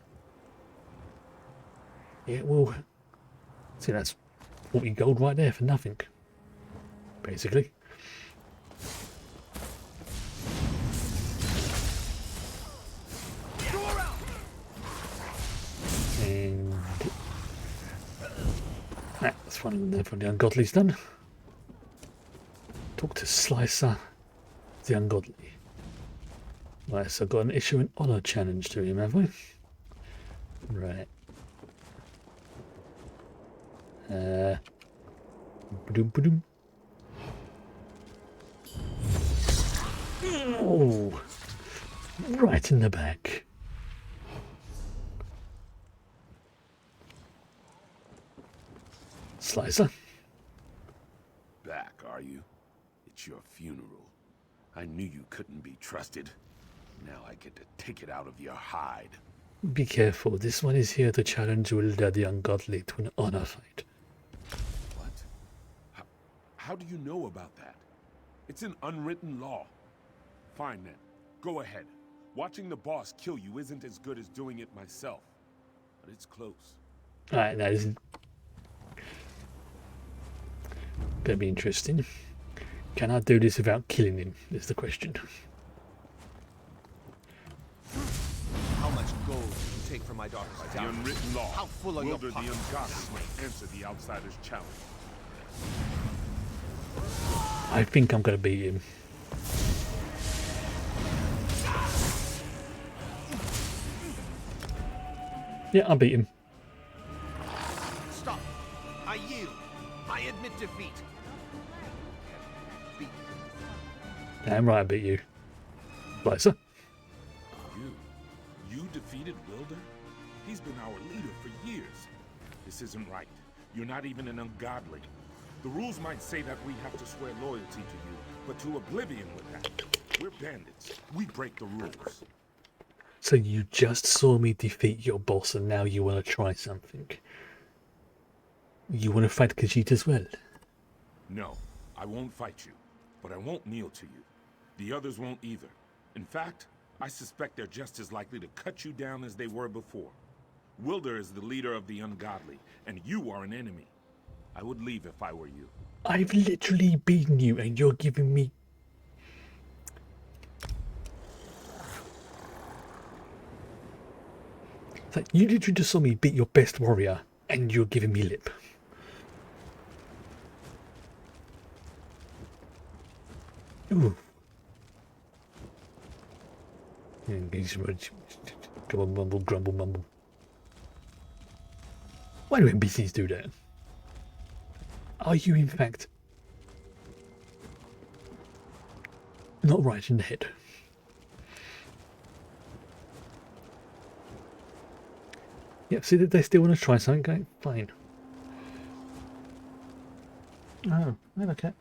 yeah, well, see, that's 40 gold right there for nothing, basically. And that's one from the Ungodly's done. Talk to Slicer, the Ungodly. Right, so I've got an issue an honour challenge to him, have we? Right. Ba-doom. Oh, right in the back. Slicer. Back, are you? It's your funeral. I knew you couldn't be trusted. Now I get to take it out of your hide. Be careful, this one is here to challenge Wilder the Ungodly to an honor fight. What? How do you know about that? It's an unwritten law. Fine then, go ahead. Watching the boss kill you isn't as good as doing it myself. But it's close. Alright, that is gonna be interesting. Can I do this without killing him, is the question. How much gold did you take from my daughter's By the dowry? unwritten law, How full are your Wilder the pockets? Ungodly must answer the outsider's challenge. I think I'm gonna beat him. Yeah, I'll beat him. Stop! I yield. I admit defeat. Damn right I beat you. Slicer. You defeated Wilder? He's been our leader for years. This isn't right. You're not even an ungodly. The rules might say that we have to swear loyalty to you, but to oblivion with that. We're bandits. We break the rules. So you just saw me defeat your boss and now you want to try something. You want to fight Khajiit as well? No, I won't fight you, but I won't kneel to you. The others won't either. In fact, I suspect they're just as likely to cut you down as they were before. Wilder is the leader of the ungodly, and you are an enemy. I would leave if I were you. I've literally beaten you and you're giving me... It's like, you literally just saw me beat your best warrior and you're giving me lip. Ooh. Grumble, mumble, grumble, mumble. Why do NPCs do that? Are you, in fact, not right in the head? Yep, see that they still want to try something, going, fine. Oh, okay.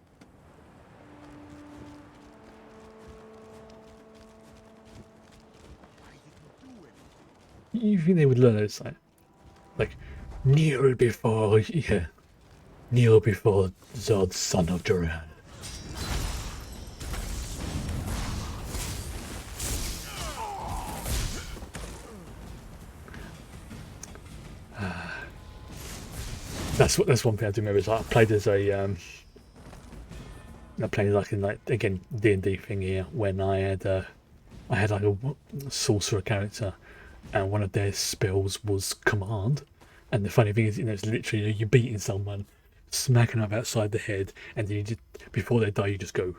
You think they would learn it? Like kneel before, yeah, kneel before Zod, son of Duran. That's one thing I do remember. Is I played as a I played like in like again D&D thing here when I had like a sorcerer character. And one of their spells was command. And the funny thing is, it's literally you're beating someone, smacking them outside the head, and then you just, before they die, you just go,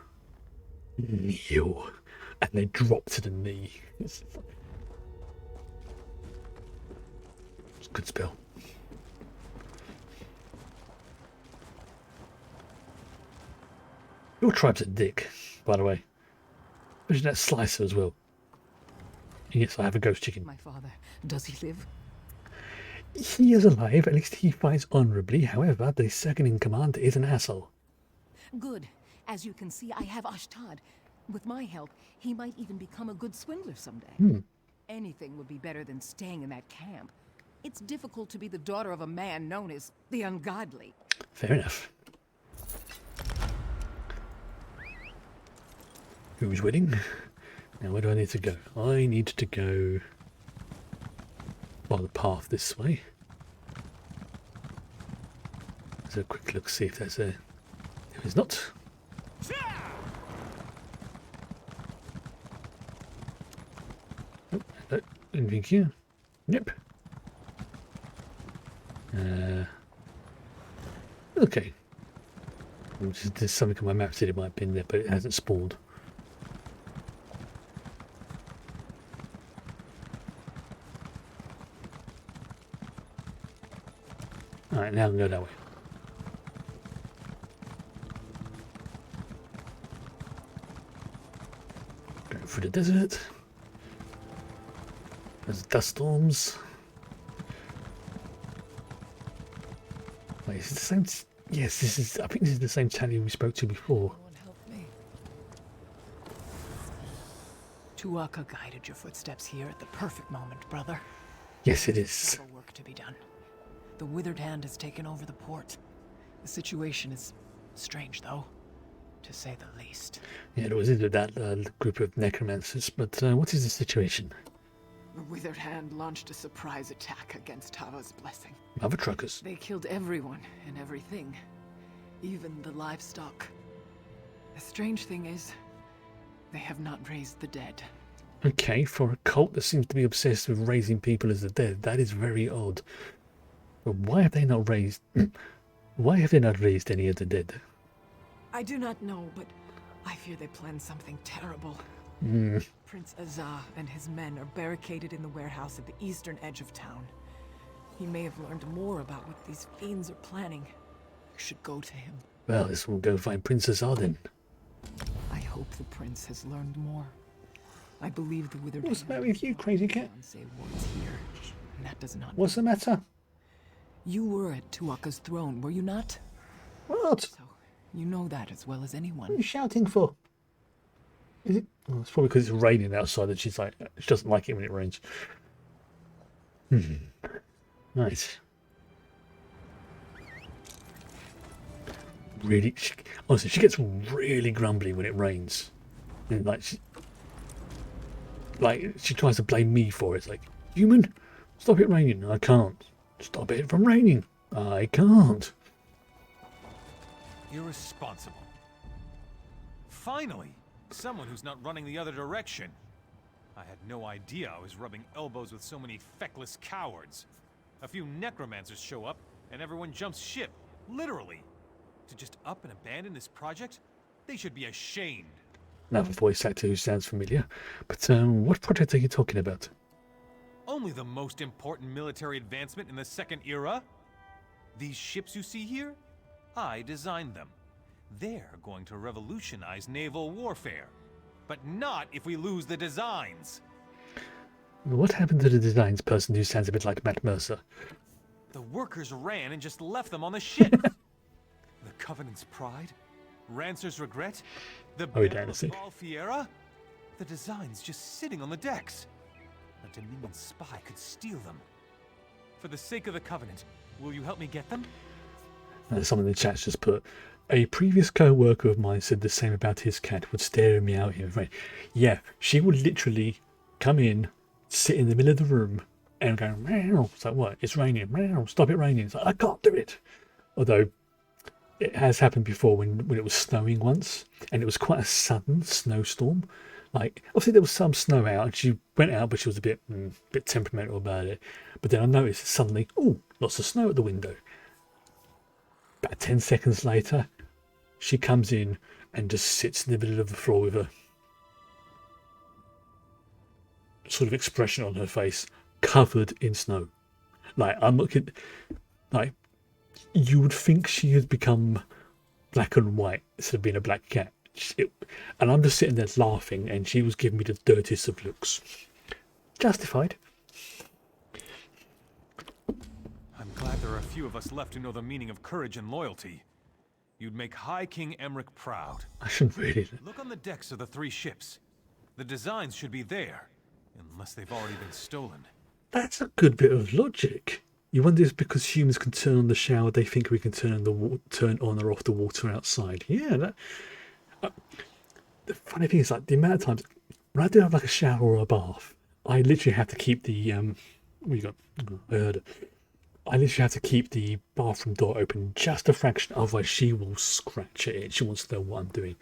kneel. And they drop to the knee. It's a good spell. Your tribe's a dick, by the way. Especially that slicer as well. Yes, I have a ghost chicken. My father, does he live? He is alive, at least he fights honourably. However, the second in command is an asshole. Good. As you can see, I have Ashtad. With my help, he might even become a good swindler someday. Anything would be better than staying in that camp. It's difficult to be the daughter of a man known as the Ungodly. Fair enough. Who's winning? Now, where do I need to go? I need to go on the path this way. Let's have a quick look, see if there's a... There is not. Oh, hello. Anything here? Yep. Okay. There's something on my map said it might have been there, but it hasn't spawned. Alright, now I can go that way. Going through the desert. There's dust storms. Wait, is it the same? Yes, this is. I think this is the same Tally we spoke to before. Help me. Tuaka guided your footsteps here at the perfect moment, brother. Yes, it is. There's work to be done. The Withered Hand has taken over the port. The situation is strange, though, to say the least. Yeah, it was either that group of necromancers, but what is the situation? The Withered Hand launched a surprise attack against Tava's blessing. Other truckers. They killed everyone and everything, even the livestock. The strange thing is, they have not raised the dead. Okay, for a cult that seems to be obsessed with raising people as the dead, that is very odd. But why have they not raised... Why have they not raised any of the dead? I do not know, but I fear they plan something terrible. Prince Azah and his men are barricaded in the warehouse at the eastern edge of town. He may have learned more about what these fiends are planning. should go to him. Well, this will go find Princess Arden. I hope the prince has learned more. I believe the withered. What's the matter with you, crazy cat? Was here, and that does not. What's the matter? You were at Tuaka's throne, were you not? What? So, you know that as well as anyone. What are you shouting for? Is it? Oh, it's probably because it's raining outside and she's like, she doesn't like it when it rains. Nice. Really, honestly, she gets really grumbly when it rains. And like she tries to blame me for it. It's like, human, stop it raining. I can't. Stop it from raining. I can't. Irresponsible. Finally, someone who's not running the other direction. I had no idea I was rubbing elbows with so many feckless cowards. A few necromancers show up, and everyone jumps ship. Literally. To just up and abandon this project? They should be ashamed. Another voice actor who sounds familiar. But what project are you talking about? Only the most important military advancement in the Second Era? These ships you see here? I designed them. They're going to revolutionize naval warfare. But not if we lose the designs. What happened to the designs person who sounds a bit like Matt Mercer? The workers ran and just left them on the ship. The Covenant's pride? Rancer's regret? The Battle of Valfiera? The designs just sitting on the decks. A Dominion spy could steal them. For the sake of the Covenant, will you help me get them? Someone in the chat's just put, a previous co-worker of mine said the same about his cat, would stare me out here. Right. Yeah, she would literally come in, sit in the middle of the room, and go, meow. It's like, what? It's raining. Meow. Stop it raining. It's like, I can't do it. Although, it has happened before when it was snowing once, and it was quite a sudden snowstorm. Like, obviously there was some snow out, and she went out, but she was a bit temperamental about it. But then I noticed suddenly, oh, lots of snow at the window. About 10 seconds later, she comes in and just sits in the middle of the floor with a sort of expression on her face, covered in snow. Like, I'm looking, like, you would think she had become black and white instead of being a black cat. And I'm just sitting there laughing, and she was giving me the dirtiest of looks. Justified. I'm glad there are a few of us left who know the meaning of courage and loyalty. You'd make High King Emmerich proud. I shouldn't really. Look on the decks of the 3 ships. The designs should be there, unless they've already been stolen. That's a good bit of logic. You wonder if because humans can turn on the shower, they think we can turn on or off the water outside. Yeah, that. The funny thing is, like, the amount of times when I do have like a shower or a bath, I literally have to keep the what you got? I heard it. I literally have to keep the bathroom door open just a fraction, otherwise she will scratch at it. She wants to know what I'm doing,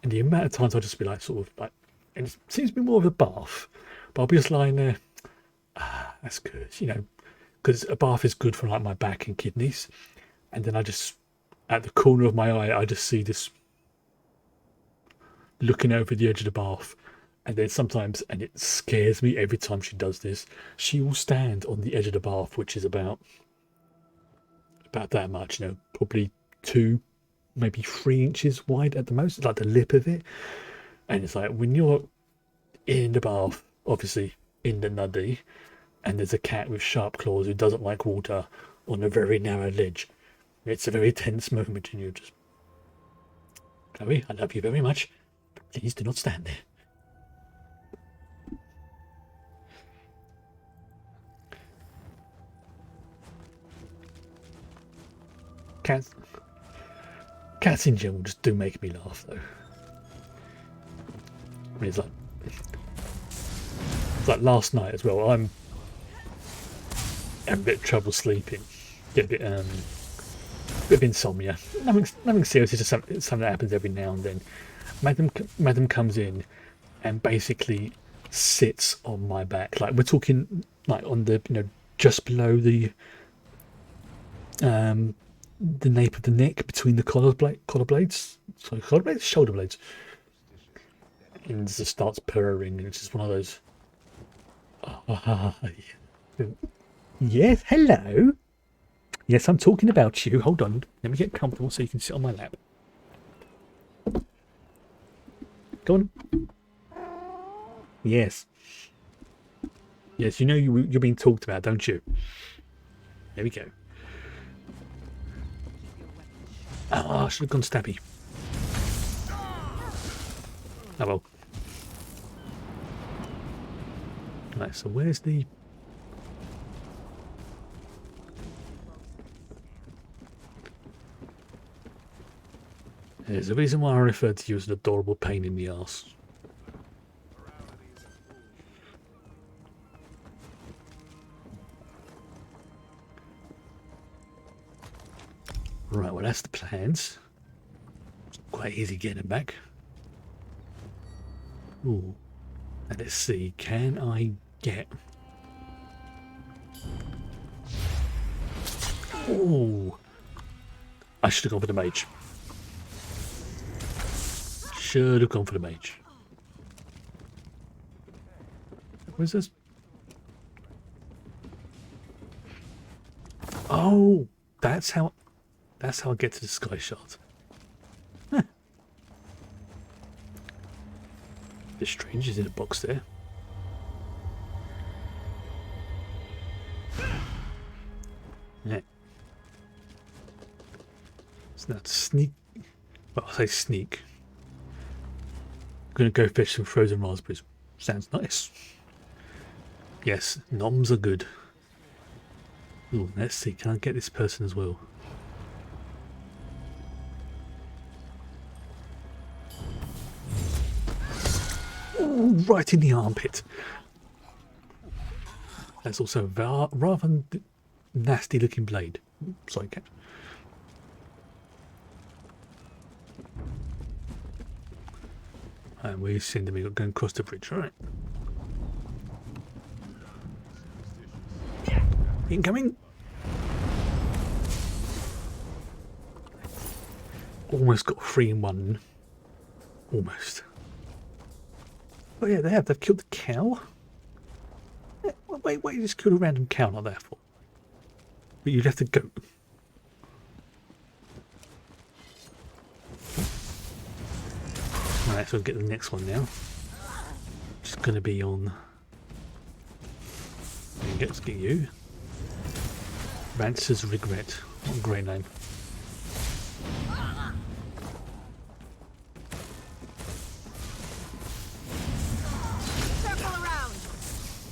and the amount of times I'll just be like, sort of like, and it seems to be more of a bath, but I'll be just lying there. That's good, you know, because a bath is good for like my back and kidneys, and then I just, at the corner of my eye, I just see this looking over the edge of the bath, and then sometimes, and it scares me every time she does this, she will stand on the edge of the bath, which is about that much, you know, probably 2, maybe 3 inches wide at the most. It's like the lip of it, and it's like when you're in the bath, obviously in the nuddy, and there's a cat with sharp claws who doesn't like water on a very narrow ledge. It's a very tense moment, and you're just, Chloe, I love you very much. Please do not stand there. Cats in general just do make me laugh, though. I mean, it's like last night as well. I'm having a bit of trouble sleeping. Get a bit of insomnia. Nothing serious. It's just something that happens every now and then. Madam comes in and basically sits on my back. Like, we're talking like on the, you know, just below the nape of the neck, between the shoulder blades, and just starts purring, and it's just one of those. Yes, hello. Yes, I'm talking about you. Hold on. Let me get comfortable so you can sit on my lap. Go on. Yes. Yes, you know you're being talked about, don't you? There we go. Oh, I should have gone stabby. Oh well. Right, so where's the... There's a reason why I referred to you as an adorable pain in the arse. Right, well that's the plans. It's quite easy getting back. Ooh. Now let's see, can I get... Ooh. I should have gone for the mage. Should have gone for the mage. Where's this? Oh, that's how I get to the sky shard. Huh. The strange is in a box there. Yeah. So now to sneak. Well, I say sneak. I'm gonna go fetch some frozen raspberries. Sounds nice. Yes, noms are good. Ooh, let's see, can I get this person as well? Ooh, right in the armpit. That's also a rather nasty looking blade. Sorry, cat. And we're sending me going across the bridge, alright. Incoming! Almost got 3 in 1. Almost. Oh yeah, they have. They've killed the cow. Wait, you just killed a random cow, not there for. But you left the goat. Alright, so we'll get the next one now. Just going to be on... Let's get you. Rancer's Regret. What a great name. Circle around.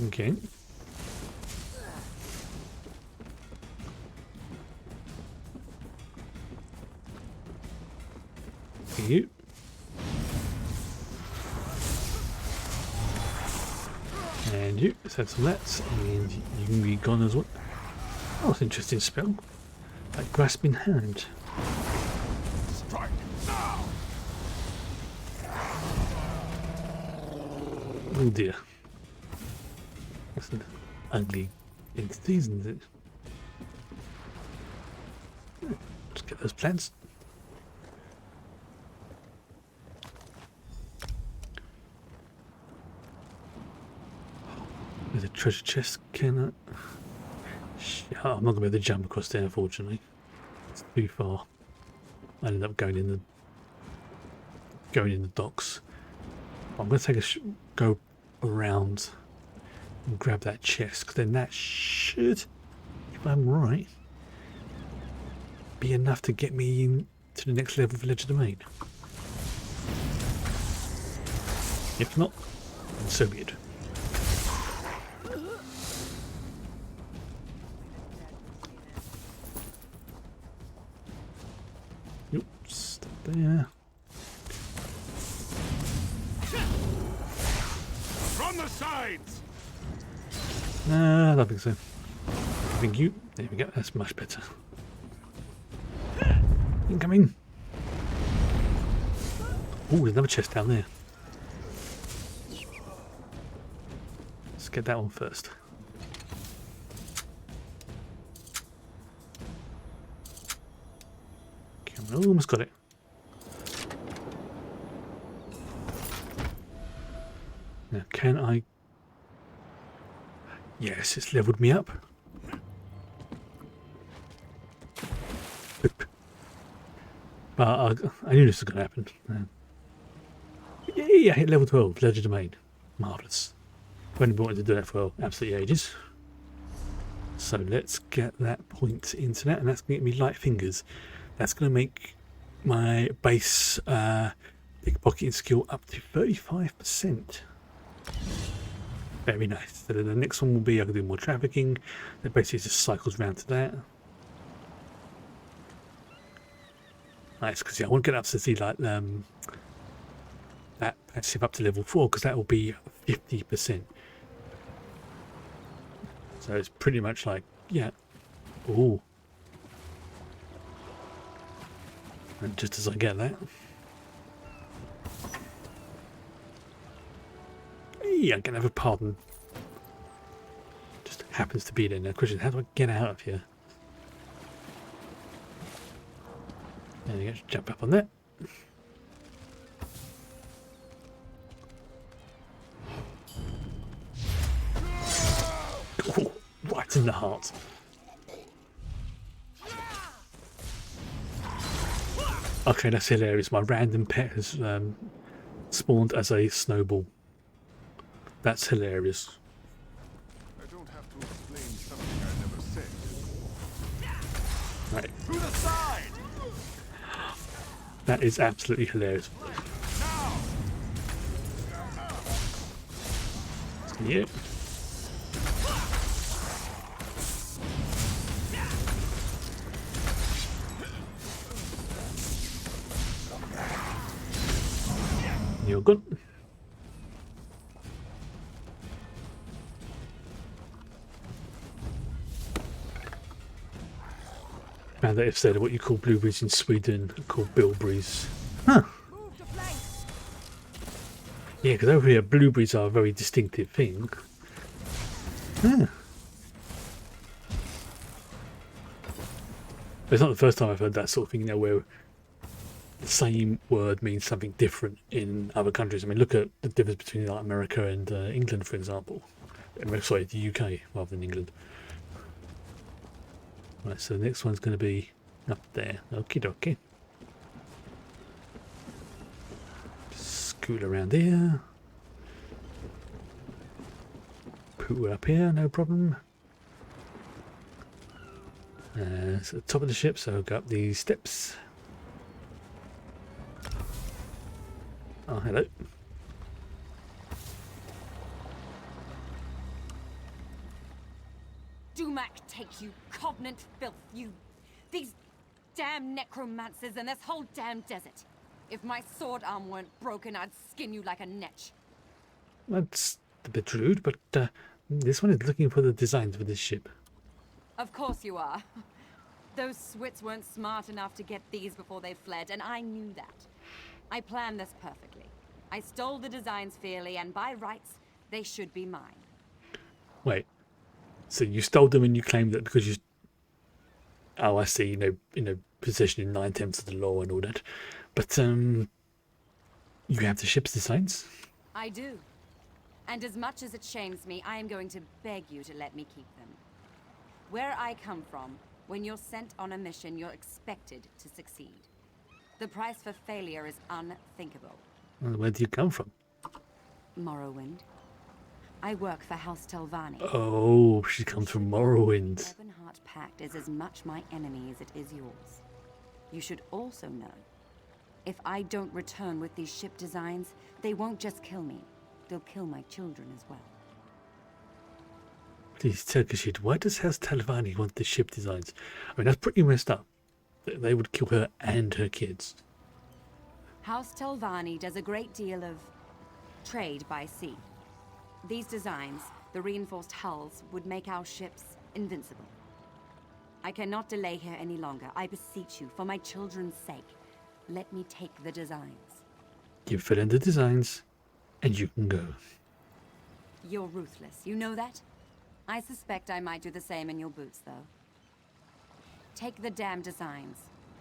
Okay. You. And you. Let's have some lets. And you can be gone as well. Oh, that's an interesting spell. Like Grasping Hand. Strike now. Oh dear. That's an ugly entity, isn't it? Let's get those plants. There's a treasure chest, can I? I'm not going to be able to jump across there, unfortunately. It's too far. I ended up going in the docks. I'm going to take a go around and grab that chest, because then that should, if I'm right, be enough to get me in to the next level of Village Domain. If not, then so be it. Stop there. From the sides. I don't think so. I think you. There we go. That's much better. Incoming. Oh, there's another chest down there. Let's get that one first. Okay, almost got it. Now, can I... Yes, it's leveled me up. I knew this was going to happen. Yeah, I hit level 12, Legend Domain. Marvellous. I've only been wanting to do that for absolutely ages. So let's get that point into that, and that's going to get me light fingers. That's going to make my base pickpocketing skill up to 35%. Very nice. So the next one will be I can do more trafficking. That basically just cycles round to that. Nice, because yeah, I want to get up to see like that passive up to level 4, because that will be 50%. So it's pretty much like, yeah. Ooh. And just as I get that. Yeah, I can have a pardon. Just happens to be there now. Question, how do I get out of here? There you go, jump up on that. Ooh, right in the heart. Okay, that's hilarious. My random pet has spawned as a snowball. That's hilarious. I don't have to explain something I never said. Right. To the side! That is absolutely hilarious. Yeah. You're good. Found that instead of what you call blueberries in Sweden are called bilberries. Huh. Yeah, because over here blueberries are a very distinctive thing. Huh. It's not the first time I've heard that sort of thing, you know, where the same word means something different in other countries. I mean, look at the difference between like America and England, for example. Sorry, the UK rather than England. Right, so the next one's going to be up there. Okie dokie. Scoot around here. Put it up here, no problem. So the top of the ship, so I'll go up these steps. Oh, hello. Dumac take you, Covenant filth, you. These damn necromancers and this whole damn desert. If my sword arm weren't broken, I'd skin you like a netch. That's a bit rude, but this one is looking for the designs for this ship. Of course you are. Those Swits weren't smart enough to get these before they fled, and I knew that. I planned this perfectly. I stole the designs fairly, and by rights, they should be mine. Wait. So you stole them and you claimed that because you... Oh, I see, possession in 9/10 of the law and all that. But, you have the ship's designs? I do. And as much as it shames me, I am going to beg you to let me keep them. Where I come from, when you're sent on a mission, you're expected to succeed. The price for failure is unthinkable. Well, where do you come from? Morrowind. I work for House Telvanni. Oh, she comes from Morrowind. The Ebonheart Pact is as much my enemy as it is yours. You should also know, if I don't return with these ship designs, they won't just kill me. They'll kill my children as well. Please take a shit. Why does House Telvanni want the ship designs? I mean, that's pretty messed up. They would kill her and her kids. House Telvanni does a great deal of trade by sea. These designs, the reinforced hulls, would make our ships invincible. I cannot delay here any longer. I beseech you, for my children's sake, let me take the designs. Give Philin the designs, and you can go. You're ruthless, you know that? I suspect I might do the same in your boots, though. Take the damn designs.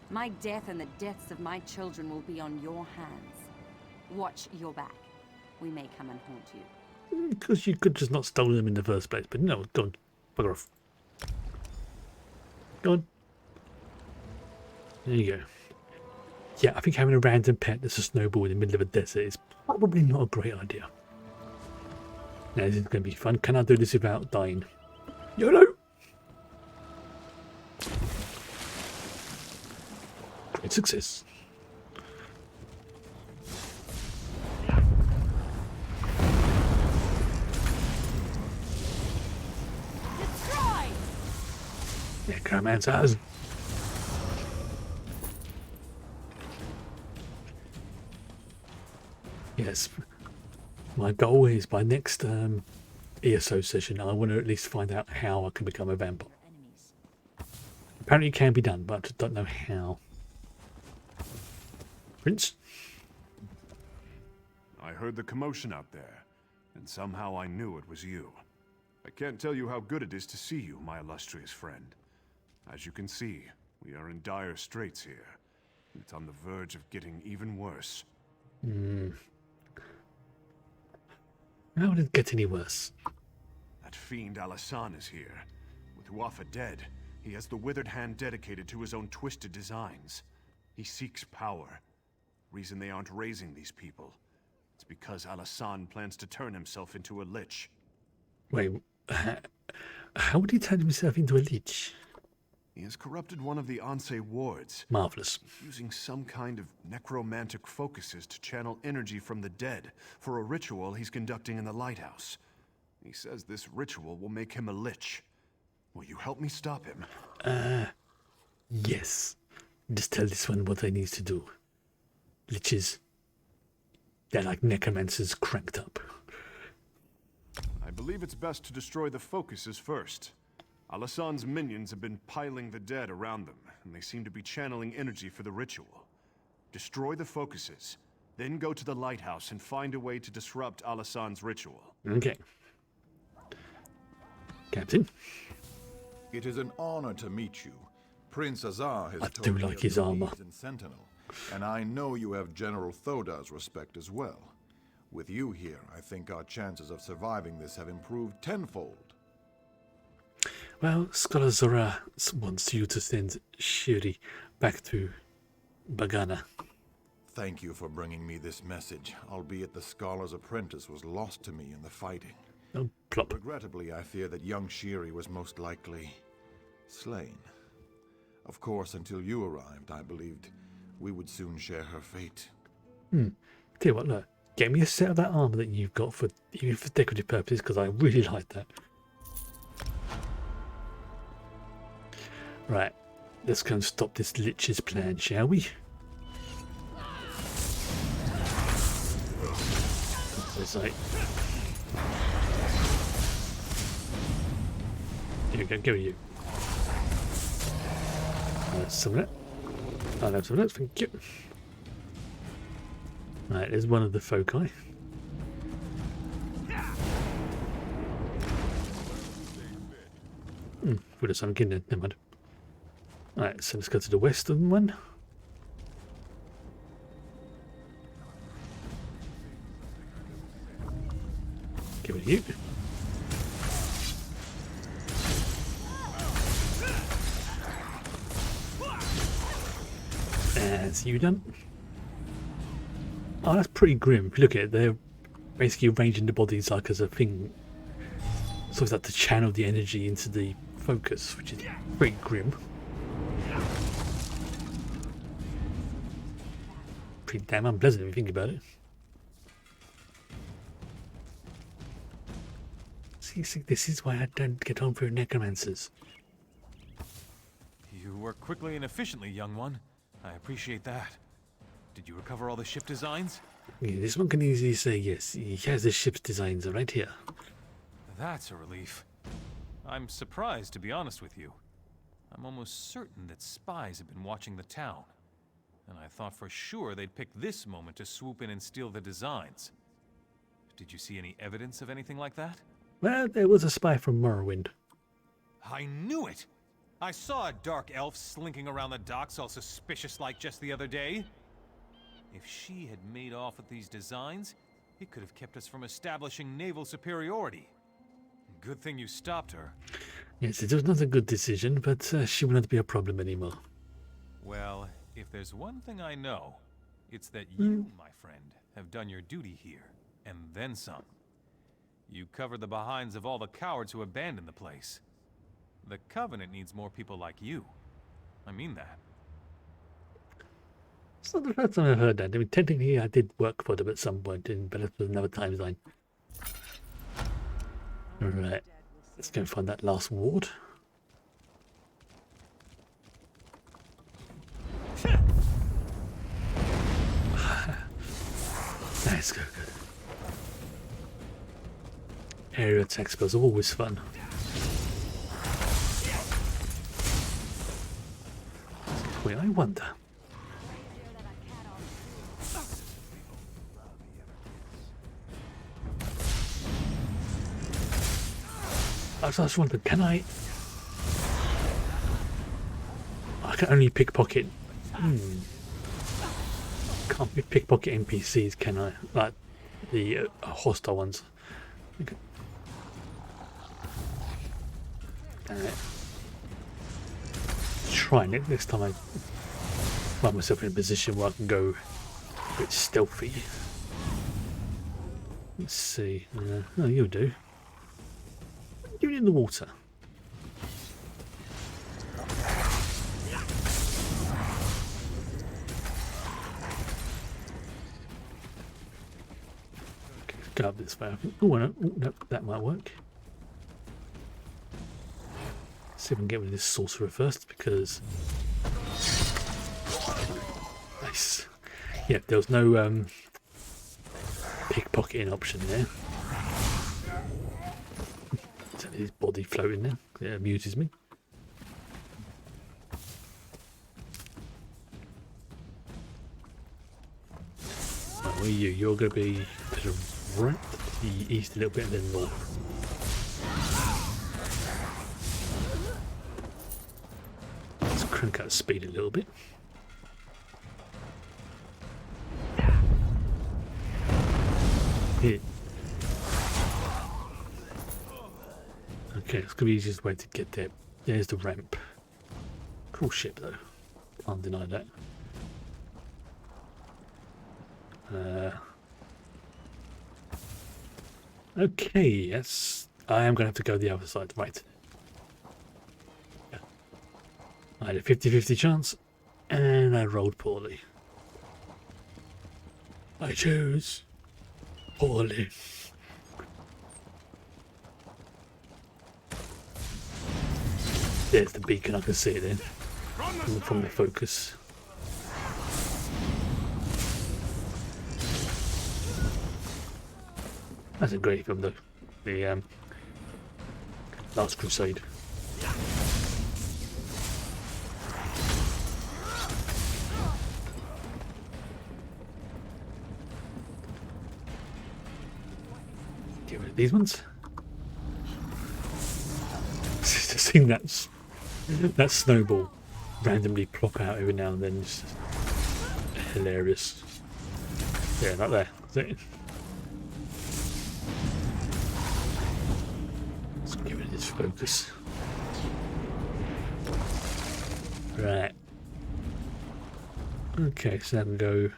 My death and the deaths of my children will be on your hands. Watch your back. We may come and haunt you. Because you could just not stolen them in the first place, but no, go on. Bugger off. Go on. There you go. Yeah, I think having a random pet that's a snowball in the middle of a desert is probably not a great idea. Now, this is going to be fun. Can I do this without dying? YOLO! Great success. Necromancers. Yes, my goal is by next ESO session, I want to at least find out how I can become a vampire. Apparently it can be done, but I just don't know how. Prince? I heard the commotion out there, and somehow I knew it was you. I can't tell you how good it is to see you, my illustrious friend. As you can see, we are in dire straits here. It's on the verge of getting even worse. How would it get any worse? That fiend Alasan is here. With Wafa dead, he has the withered hand dedicated to his own twisted designs. He seeks power. Reason they aren't raising these people. It's because Alasan plans to turn himself into a lich. Wait, how would he turn himself into a lich? He has corrupted one of the Ansei wards. Marvelous. Using some kind of necromantic focuses to channel energy from the dead for a ritual he's conducting in the lighthouse. He says this ritual will make him a lich. Will you help me stop him? Yes. Just tell this one what I need to do. Liches. They're like necromancers cranked up. I believe it's best to destroy the focuses first. Alasan's minions have been piling the dead around them, and they seem to be channeling energy for the ritual. Destroy the focuses, then go to the lighthouse and find a way to disrupt Alasan's ritual. Okay. Captain? It is an honor to meet you. Prince Azar has I told do me like of his your armor. deeds in Sentinel, and I know you have General Thoda's respect as well. With you here, I think our chances of surviving this have improved tenfold. Well, Scholar Zora wants you to send Shiri back to Bagana. Thank you for bringing me this message, albeit the Scholar's apprentice was lost to me in the fighting. Oh, plop. Regrettably, I fear that young Shiri was most likely slain. Of course, until you arrived, I believed we would soon share her fate. Tell you what, look, get me a set of that armor that you've got for even for decorative purposes, because I really like that. Right, let's go and stop this Lich's plan, shall we? It's like, here we go, give it you. Some of it. I'll have some of that, thank you. Right, there's one of the foci. Would have sunk in there, never mind. Alright, so let's go to the western one. Give it to you. That's you done. Oh, that's pretty grim. If you look at it, they're basically arranging the bodies like as a thing. So it's like to channel the energy into the focus, which is pretty grim. Pretty damn unpleasant if you think about it. See, this is why I don't get on for necromancers. You work quickly and efficiently, young one. I appreciate that. Did you recover all the ship designs? Yeah, this one can easily say yes. He has the ship's designs right here. That's a relief. I'm surprised, to be honest with you. I'm almost certain that spies have been watching the town. And I thought for sure they'd pick this moment to swoop in and steal the designs. Did you see any evidence of anything like that? Well, there was a spy from Morrowind. I knew it! I saw a dark elf slinking around the docks all suspicious-like just the other day. If she had made off with these designs, it could have kept us from establishing naval superiority. Good thing you stopped her. Yes, it was not a good decision, but she will not be a problem anymore. Well, If there's one thing I know, it's that you, my friend, have done your duty here, and then some. You covered the behinds of all the cowards who abandoned the place. The Covenant needs more people like you. I mean that. It's not the first time I've heard that. I mean, technically I did work for them at some point, but it was another time zone. Alright, let's go find that last ward. Let's go, good. Area attack spells are always fun. Wait, I wonder. I just wondered, can I can only pickpocket. Can't be pickpocket NPCs, can I? Like the hostile ones. Okay. Try it next time I find myself in a position where I can go a bit stealthy. Let's see. Oh, you'll do. What are you doing in the water? Okay, go up this way. Oh, no, that might work. See if we can get rid of this sorcerer first, because nice. Yeah, there was no pickpocketing option there. So his body floating there. It amuses me. Oh, where are you? You're going to be to the right, the east a little bit, and then north. Crank up speed a little bit. Here. Okay, it's gonna be the easiest way to get there. There's the ramp. Cool ship though. Can't deny that. Okay, yes. I am gonna have to go the other side, right. I had a 50-50 chance, and I rolled poorly. I chose poorly. There's the beacon, I can see it there from the focus. That's a great film though, the Last Crusade. Get rid of these ones. Just seeing that snowball randomly plop out every now and then is just hilarious. Yeah, not there. Is it? Let's get rid of this focus. Right. Okay, so I can go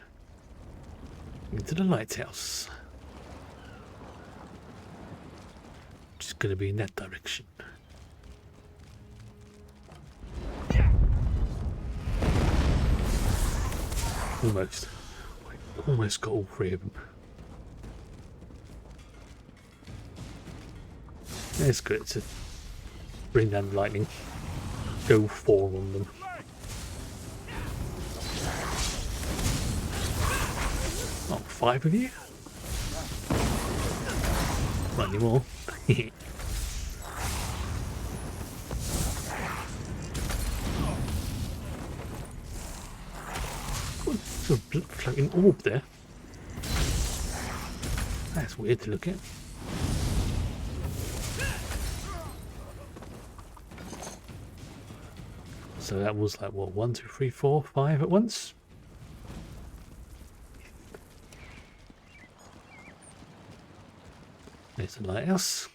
into the lighthouse. Just going to be in that direction. Almost. Almost got all three of them. That's good to bring down the lightning. Go 4 on them. Oh, 5 of you? Not anymore. There's a floating orb there. That's weird to look at. So that was like what, 1, 2, 3, 4, 5 at once? There's the lighthouse.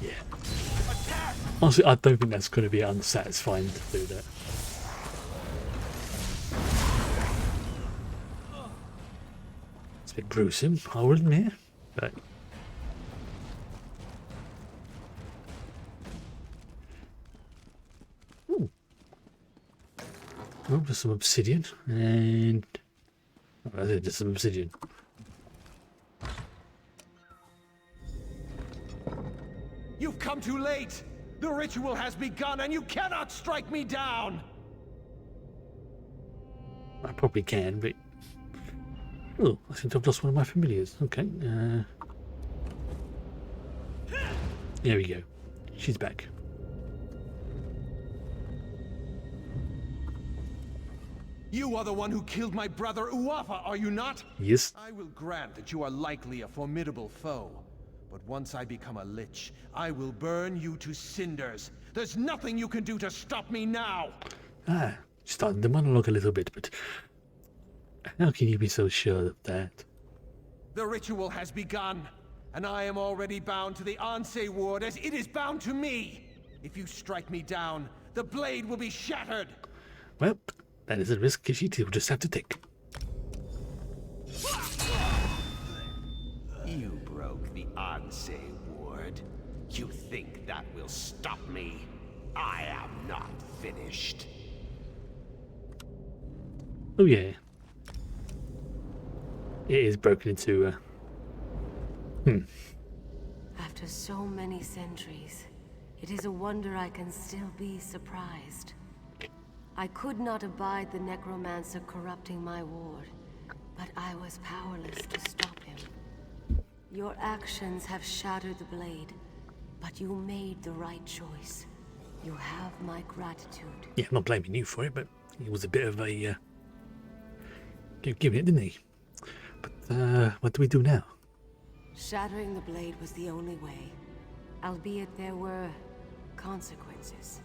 Yeah. Honestly, I don't think that's going to be unsatisfying to do that. It's a bit gruesome, I will admit, but... Ooh. Oh, there's some obsidian, and... Oh, I think there's some obsidian. You've come too late! The ritual has begun and you cannot strike me down! I probably can, but... Oh, I think I've lost one of my familiars. Okay. There we go. She's back. You are the one who killed my brother Uafa, are you not? Yes. I will grant that you are likely a formidable foe. But once I become a lich, I will burn you to cinders. There's nothing you can do to stop me now! Ah, starting the monologue a little bit, but... How can you be so sure of that? The ritual has begun, and I am already bound to the Anse ward as it is bound to me! If you strike me down, the blade will be shattered! Well, that is a risk you will just have to take. You broke the Anse ward. You think that will stop me? I am not finished. Oh yeah. It is broken into After so many centuries, it is a wonder I can still be surprised. I could not abide the necromancer corrupting my ward, but I was powerless to stop him. Your actions have shattered the blade, but you made the right choice. You have my gratitude. Yeah, I'm not blaming you for it, but he was a bit of a giving it, didn't he? But what do we do now? Shattering the blade was the only way, albeit there were consequences.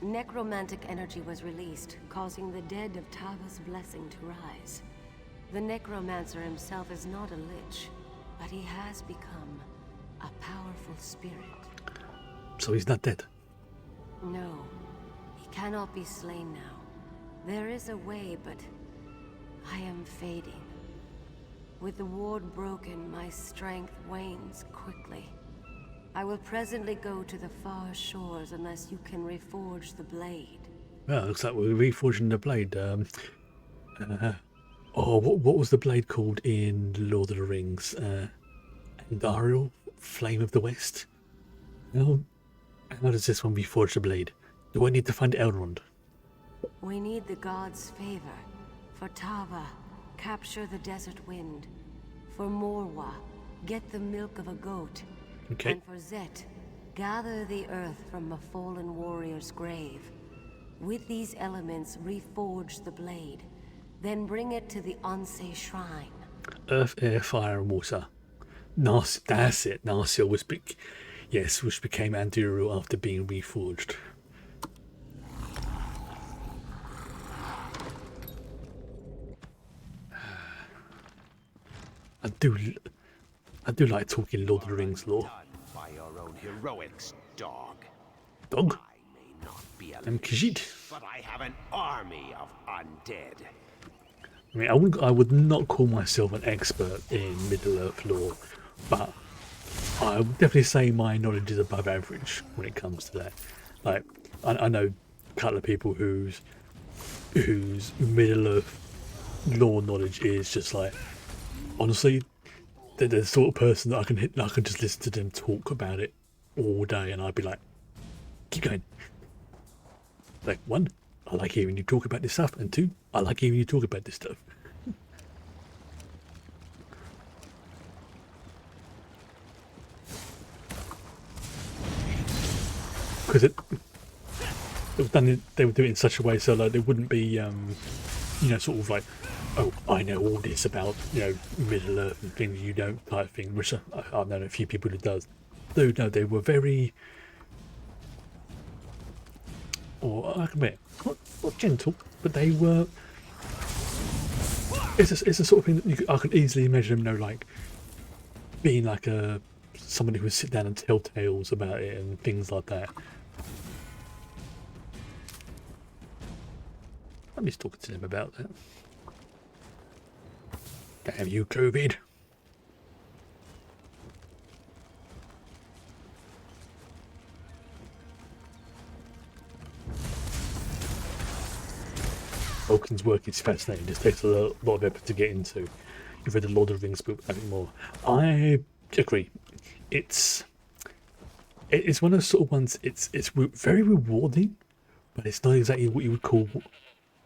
Necromantic energy was released, causing the dead of Tava's blessing to rise. The necromancer himself is not a lich, but he has become a powerful spirit. So he's not dead? No, he cannot be slain now. There is a way, but I am fading. With the ward broken, my strength wanes quickly. I will presently go to the far shores unless you can reforge the blade. Well, looks like we're reforging the blade. What was the blade called in Lord of the Rings? Andariel? Flame of the West? Well, how does this one reforge the blade? Do I need to find Elrond? We need the god's favor. For Tava, capture the desert wind. For Morwa, get the milk of a goat. Okay. And for Zet, gather the earth from a fallen warrior's grave. With these elements, reforge the blade. Then bring it to the Anse shrine. Earth, air, fire, and water. Narsil, that's it. Narsil was yes, which became Andariel after being reforged. I do like talking Lord of the Rings lore. By your own heroics, dog. Dog? I may not be a I'm Khajiit. but I have an army of undead. I mean, I would not call myself an expert in Middle-earth lore, but I would definitely say my knowledge is above average when it comes to that. Like, I know a couple of people whose Middle-earth lore knowledge is just like, honestly, they're the sort of person that I can just listen to them talk about it all day, and I'd be like, keep going. Like, one, I like hearing you talk about this stuff, and two, I like hearing you talk about this stuff. Because they would do it in such a way so like there wouldn't be sort of like, oh, I know all this about Middle Earth and things you don't type thing, which I've known a few people who does. Though no, they were very, or I can admit, not gentle, but they were it's a sort of thing that I could easily imagine them, like being like somebody who would sit down and tell tales about it and things like that. I'm just talking to them about that. Damn you, COVID. Tolkien's work is fascinating. It just takes a lot of effort to get into. You've read the Lord of the Rings book, nothing more. I agree. It's one of those sort of ones. It's very rewarding, but it's not exactly what you would call.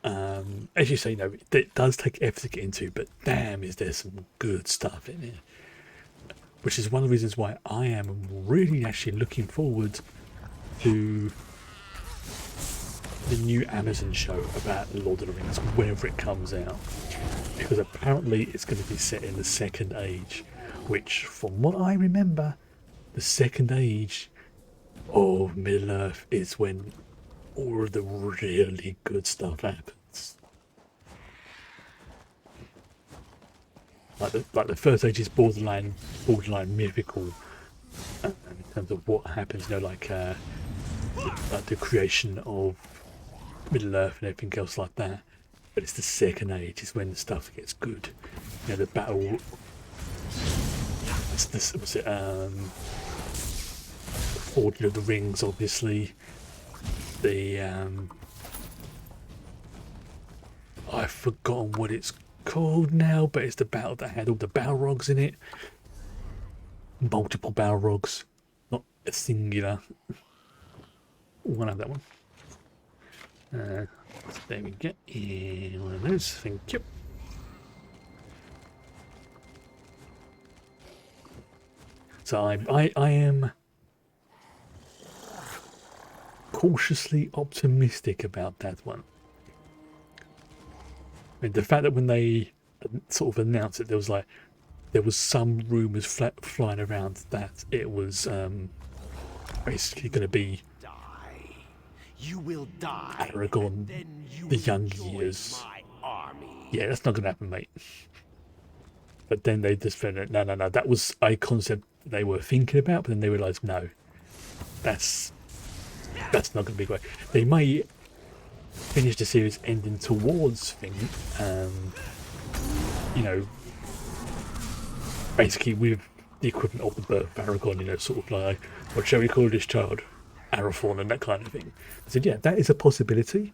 As you say, no, it does take effort to get into. But damn, is there some good stuff in it? Which is one of the reasons why I am really actually looking forward to the new Amazon show about Lord of the Rings, whenever it comes out, because apparently it's going to be set in the Second Age, which, from what I remember, the Second Age of Middle Earth is when all of the really good stuff happens. Like the First Age is borderline mythical in terms of what happens. Like the creation of Middle Earth and everything else like that, but it's the Second Age is when the stuff gets good. The battle. Was it Forging of the Rings? Obviously, the I've forgotten what it's called now, but it's the battle that had all the Balrogs in it. Multiple Balrogs, not a singular. We'll have that one. There we go. One of those. Thank you. So I am cautiously optimistic about that one. I mean, the fact that when they sort of announced it, there was some rumours flying around that it was basically going to be You will die. Aragorn, the young years. Yeah, that's not going to happen, mate. But then they just found no. That was a concept they were thinking about, but then they realised no, that's not going to be great. They may finish the series ending towards basically with the equivalent of the birth of Aragorn. Sort of like, what shall we call this child? Arathorn and that kind of thing. I said, yeah, that is a possibility.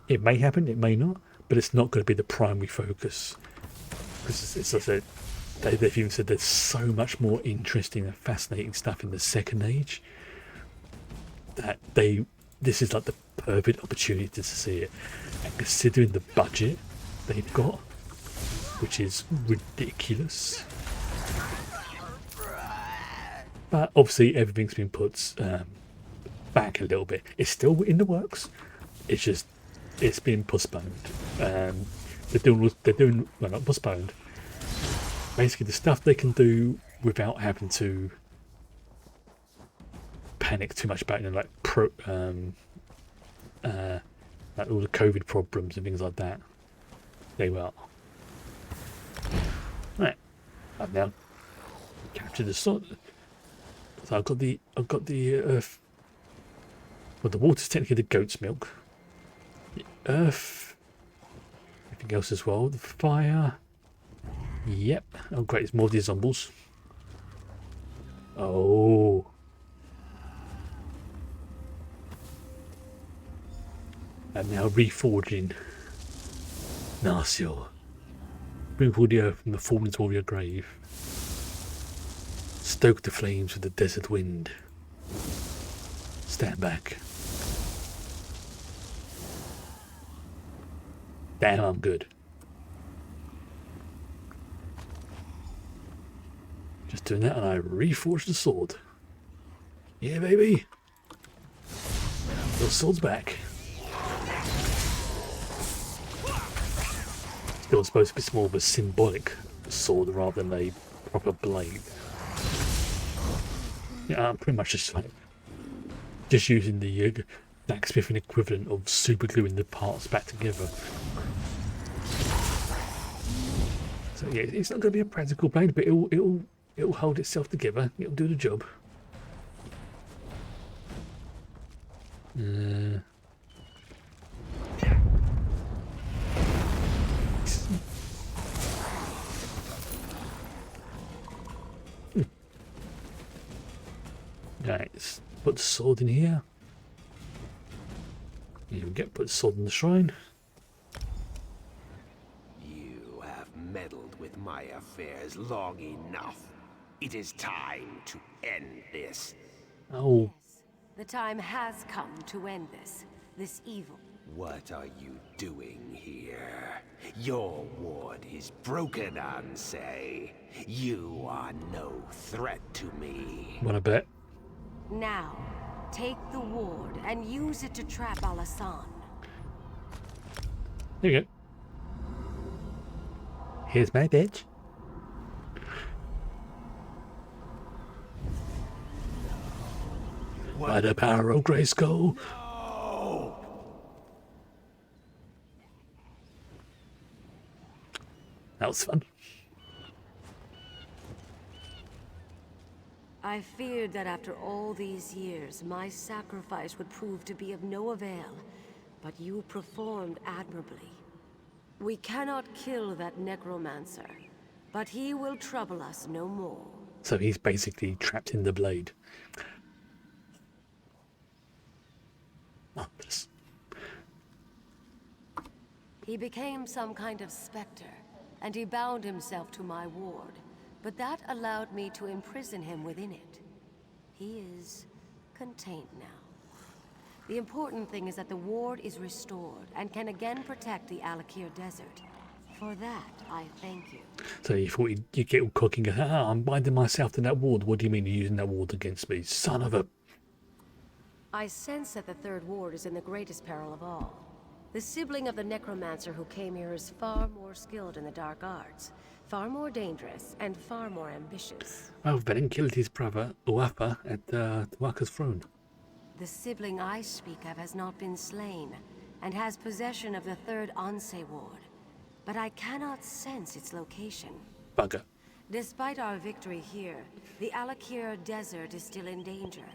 It may happen, it may not, but it's not going to be the primary focus. Because as I said, they've even said there's so much more interesting and fascinating stuff in the Second Age that this is like the perfect opportunity to see it. And considering the budget they've got, which is ridiculous. But obviously everything's been put back a little bit. It's still in the works. It's just it's been postponed. They're doing well, not postponed. Basically, the stuff they can do without having to panic too much about like all the COVID problems and things like that. They will. Right, I've now captured the sword. So I've got the earth. Well, the water's technically the goat's milk. The earth. Everything else as well. The fire. Yep. Oh, great. It's more of these zombies. Oh. And now reforging. Narsil. Bring forward the earth from the fallen to your grave. Stoke the flames with the desert wind. Stand back. Damn, I'm good. Just doing that and I reforged the sword. Yeah, baby. Your sword's back. Still supposed to be more of a symbolic sword rather than a proper blade. Yeah, I'm pretty much just using the blacksmithing equivalent of super gluing the parts back together. So yeah, it's not going to be a practical blade, but it'll hold itself together. It'll do the job. Right, let's put the sword in here. Here we go, put the sword in the shrine. You have meddled with my affairs long enough. It is time to end this. Oh. Yes, the time has come to end this evil. What are you doing here? Your ward is broken, Ansei. You are no threat to me. Wanna bet? Now, take the ward and use it to trap Alasan. There you go. Here's my bitch. By the power of Grayskull. No! That was fun. I feared that after all these years, my sacrifice would prove to be of no avail, but you performed admirably. We cannot kill that necromancer, but he will trouble us no more. So he's basically trapped in the blade. Marvelous. He became some kind of specter, and he bound himself to my ward. But that allowed me to imprison him within it. He is contained now. The important thing is that the ward is restored and can again protect the Alakir Desert. For that, I thank you. So you thought you'd get all cocky and go, I'm binding myself to that ward. What do you mean you're using that ward against me? Son of a... I sense that the third ward is in the greatest peril of all. The sibling of the necromancer who came here is far more skilled in the dark arts, far more dangerous, and far more ambitious. Well, Velen killed his brother, Uapa, at Tuaka's throne. The sibling I speak of has not been slain, and has possession of the third Ansei ward. But I cannot sense its location. Bugger. Despite our victory here, the Alakir Desert is still in danger.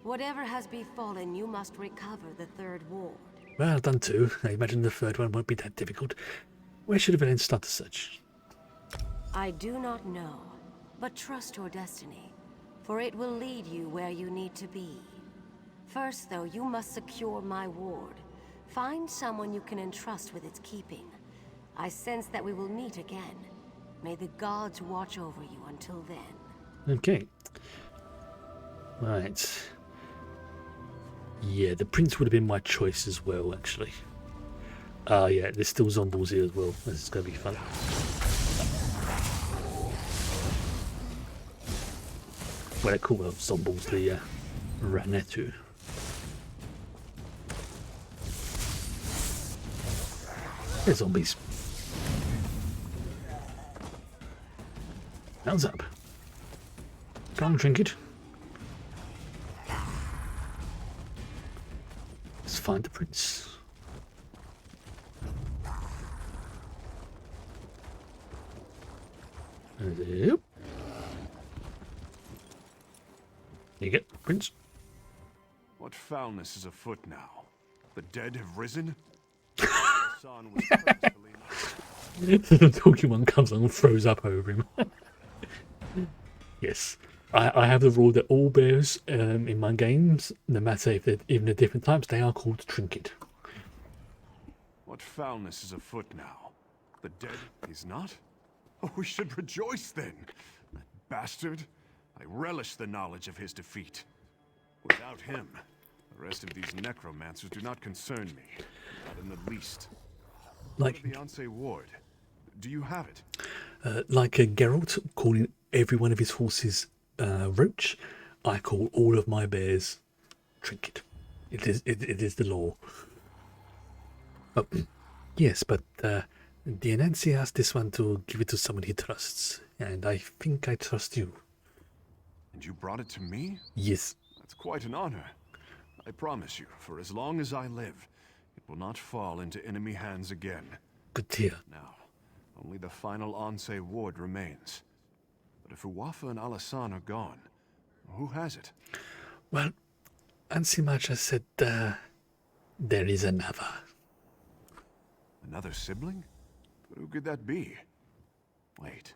Whatever has befallen, you must recover the third ward. Well, I've done two. I imagine the third one won't be that difficult. Where should Velen start the search? I do not know, but trust your destiny, for it will lead you where you need to be. First, though, you must secure my ward. Find someone you can entrust with its keeping. I sense that we will meet again. May the gods watch over you until then. Okay. Right. Yeah, the prince would have been my choice as well, actually. Yeah, there's still zombies here as well. This is going to be fun. Well, they're called zombies, the Ranetu. They're zombies. Hands up. Come on, trinket. Let's find the prince. Yep. You get prince. What foulness is afoot now? The dead have risen? Son was purposefully The talking one comes on and throws up over him. Yes. I have the rule that all bears in my games, no matter if they're even at different types, they are called trinket. What foulness is afoot now? The dead is not? Oh, we should rejoice then. That bastard. I relish the knowledge of his defeat. Without him, the rest of these necromancers do not concern me. Not in the least. Like the Ansei ward. Do you have it? Like Geralt calling every one of his horses Roach, I call all of my bears Trinket. It is the law. Oh, yes, but the Anansi asked this one to give it to someone he trusts, and I think I trust you. And you brought it to me? Yes. That's quite an honor. I promise you, for as long as I live, it will not fall into enemy hands again. Good to hear. Now, Only the final Anse ward remains. But if Uwafa and Alasan are gone, who has it? Well, Ansimacha said there is another. Another sibling? But who could that be? Wait,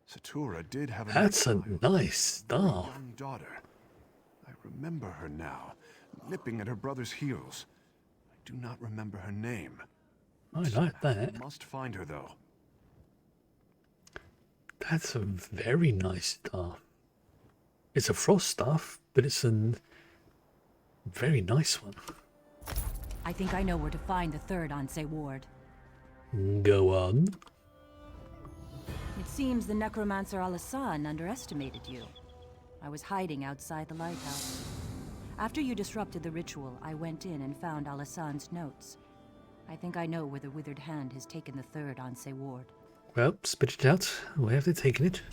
Satura did have That's a nice staff. young daughter. I remember her now, nipping at her brother's heels. I do not remember her name. I like that. I must find her, though. That's a very nice staff. It's a frost staff, but it's a very nice one. I think I know where to find the third Anse ward. Go on. It seems the necromancer Alasan underestimated you. I was hiding outside the lighthouse. After you disrupted the ritual, I went in and found Alasan's notes. I think I know where the Withered Hand has taken the third Anse ward. Well, spit it out. Where have they taken it?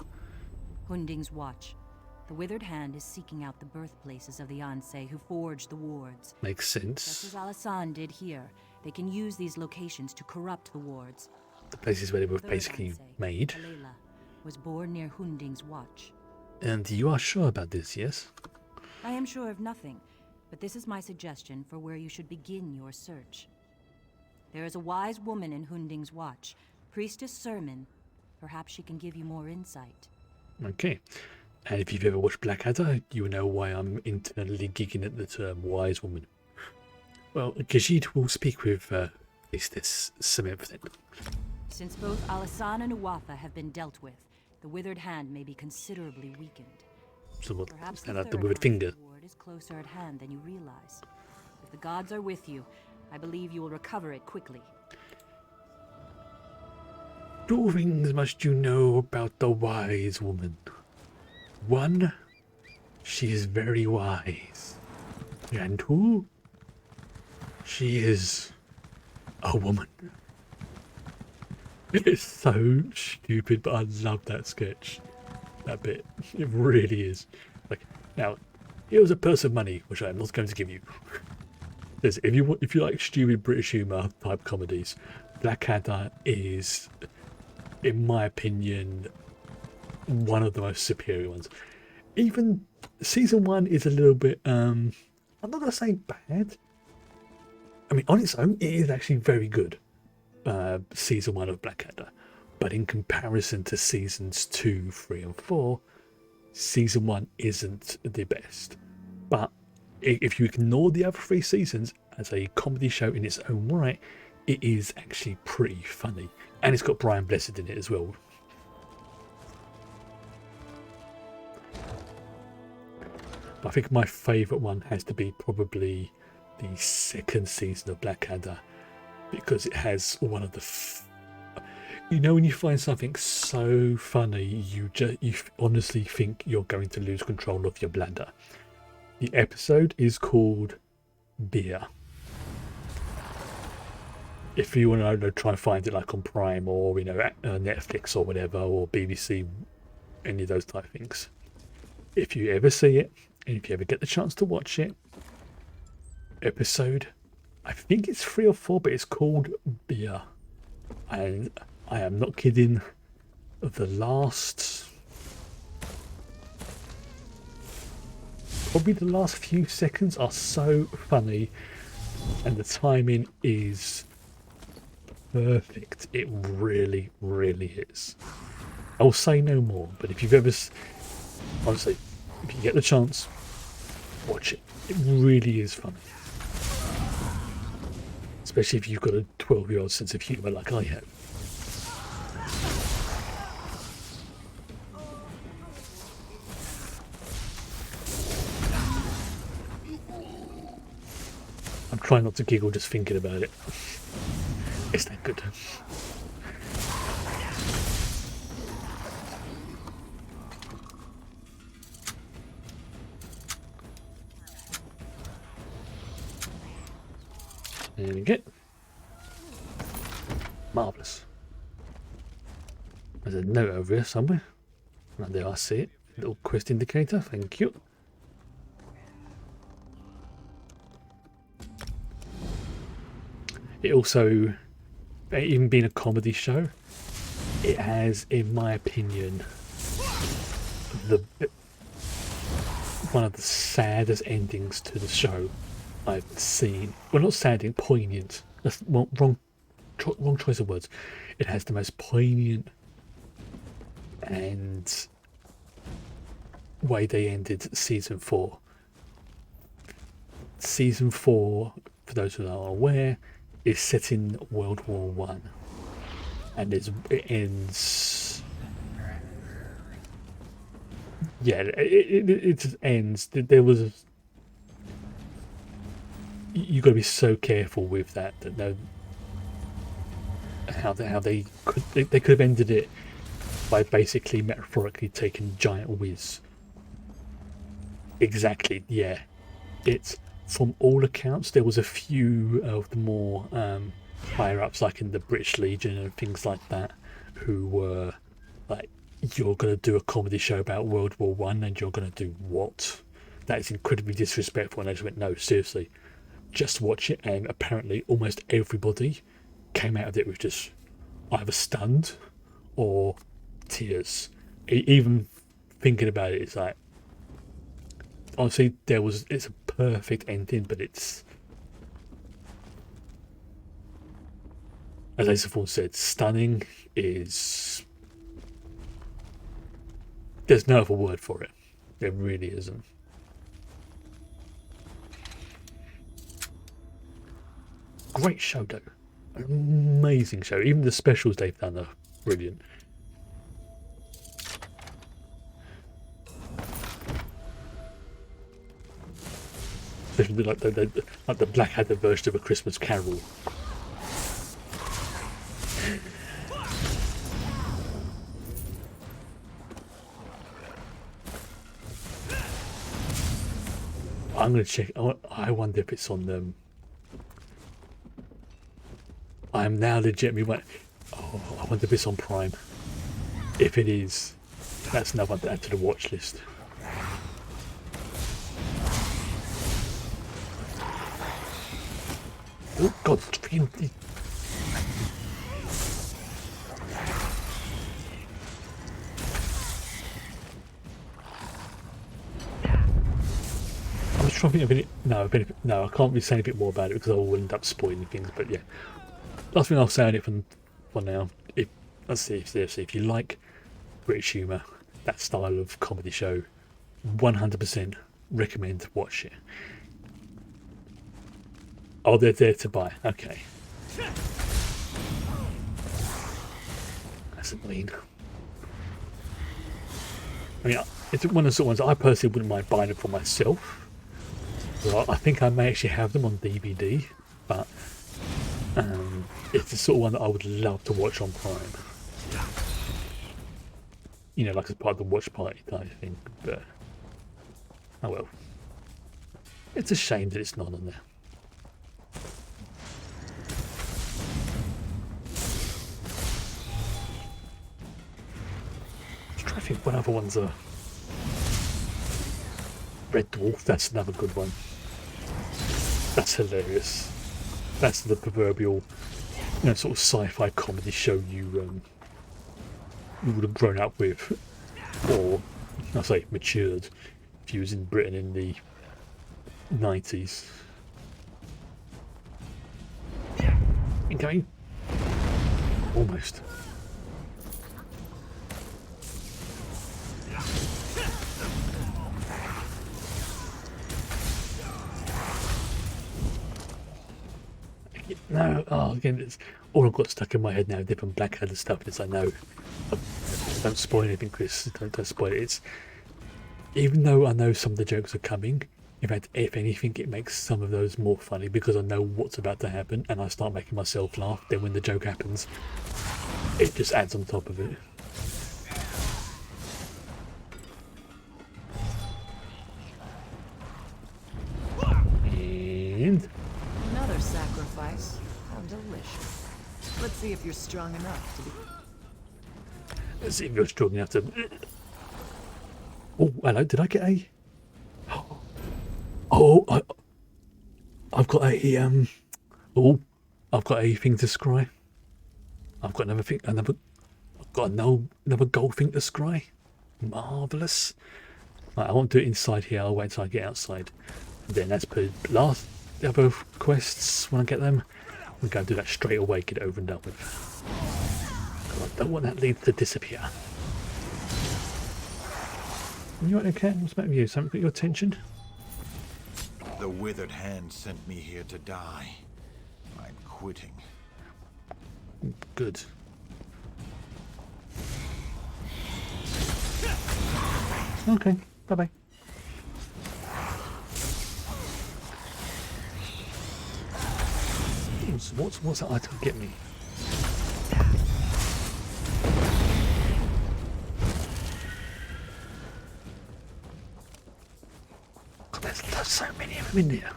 Hunding's Watch. The Withered Hand is seeking out the birthplaces of the Anse who forged the wards. Makes sense. Just as Alasan did here, they can use these locations to corrupt the wards. The places where they were Third basically Anse, made. Alela, was born near Hunding's Watch. And you are sure about this, yes? I am sure of nothing, but this is my suggestion for where you should begin your search. There is a wise woman in Hunding's Watch, Priestess Sermon. Perhaps she can give you more insight. Okay. And if you've ever watched Blackadder, you know why I'm internally gigging at the term wise woman. Well, Gajit will speak with Priestess Sermon then. Since both Alasan and Uwafa have been dealt with, the Withered Hand may be considerably weakened. So what, Perhaps is that the like the third withered finger? Anse ward is closer at hand than you realize. If the gods are with you, I believe you will recover it quickly. Two things must you know about the wise woman. One, she is very wise. And two, she is a woman. It's so stupid, but I love that sketch. That bit. It really is. Like, now, here's a purse of money, which I am not going to give you. If you like stupid British humour type comedies, Blackadder is, in my opinion, one of the most superior ones. Even season 1 is a little bit, I'm not going to say bad. I mean, on its own, it is actually very good. Season 1 of Blackadder. But in comparison to seasons 2, 3 and 4, season 1 isn't the best. But if you ignore the other 3 seasons as a comedy show in its own right, it is actually pretty funny. And it's got Brian Blessed in it as well. But I think my favourite one has to be probably the 2nd season of Blackadder, because it has one of the you know, when you find something so funny, you honestly think you're going to lose control of your bladder. The episode is called Beer. If you want to try and find it like on Prime or Netflix or whatever, or BBC, any of those type of things. If you ever see it, and if you ever get the chance to watch it, episode, I think it's 3 or 4, but it's called Beer. And I am not kidding. The last, probably the last few seconds are so funny, and the timing is perfect. It really, really is. I'll say no more, but if you've ever, honestly, if you get the chance, watch it. It really is funny. Especially if you've got a 12-year-old sense of humour like I have. I'm trying not to giggle just thinking about it. It's that good. There we go. Marvellous. There's a note over here somewhere. Right there, I see it. Little quest indicator, thank you. It also, even being a comedy show, it has, in my opinion, the one of the saddest endings to the show I've seen. Well, not sad, poignant. That's wrong choice of words. It has the most poignant and way they ended season 4. Season 4, for those who are aware, is set in World War One, and it ends. Yeah, it just ends. There was. You got to be so careful with that. That no. How they could have ended it by basically metaphorically taking giant whiz. Exactly. Yeah, it's. From all accounts, there was a few of the more higher ups, like in the British Legion and things like that, who were like, "You're going to do a comedy show about World War One, and you're going to do what? That is incredibly disrespectful." And I just went, "No, seriously, just watch it." And apparently, almost everybody came out of it with just either stunned or tears. Even thinking about it, it's like. Honestly, it's a perfect ending, but it's, as Asaphon said, stunning is, there's no other word for it. There really isn't. Great show though. Amazing show. Even the specials they've done are brilliant. Especially like the Blackadder version of A Christmas Carol. I'm going to check. I wonder if it's on them. I'm now legitimately went. Oh, I wonder if it's on Prime. If it is, that's another one to add to the watch list. Oh God! I'm just trying to think of it. No, I can't really say a bit more about it because I will end up spoiling things. But yeah, last thing I'll say on it for now. Let's see if you like British humour, that style of comedy show, 100% recommend watch it. Oh, they're there to buy. Okay. That's annoying. I mean, it's one of the ones I personally wouldn't mind buying it for myself. Well, I think I may actually have them on DVD, but it's the sort of one that I would love to watch on Prime. You know, like as part of the watch party type thing. But oh well. It's a shame that it's not on there. I think what other ones are. Red Dwarf, that's another good one. That's hilarious. That's the proverbial, sort of sci-fi comedy show you would have grown up with, or I say matured, if you was in Britain in the 90s. Incoming. Almost. No, again, it's all I've got stuck in my head now, different Blackadder stuff. It's like, no, don't spoil anything, Chris. Don't spoil it. It's, even though I know some of the jokes are coming, in fact, if anything, it makes some of those more funny because I know what's about to happen and I start making myself laugh. Then when the joke happens, it just adds on top of it. And another sacrifice. How delicious. Let's see if you're strong enough to be. Let's see if you're strong enough to. Oh, hello. Did I get a? Oh, I've got a Oh, I've got a thing to scry. I've got another thing. Got another gold thing to scry. Marvellous. Right, I won't do it inside here. I'll wait until I get outside. And then as per the other quests, when I get them, we're going to do that straight away, get it over and done with. I don't want that lead to disappear. You right, okay? What's the matter with you? Something got your attention? The withered hand sent me here to die. I'm quitting. Good. Okay, bye-bye. What's that item get me? God, there's so many of them in there.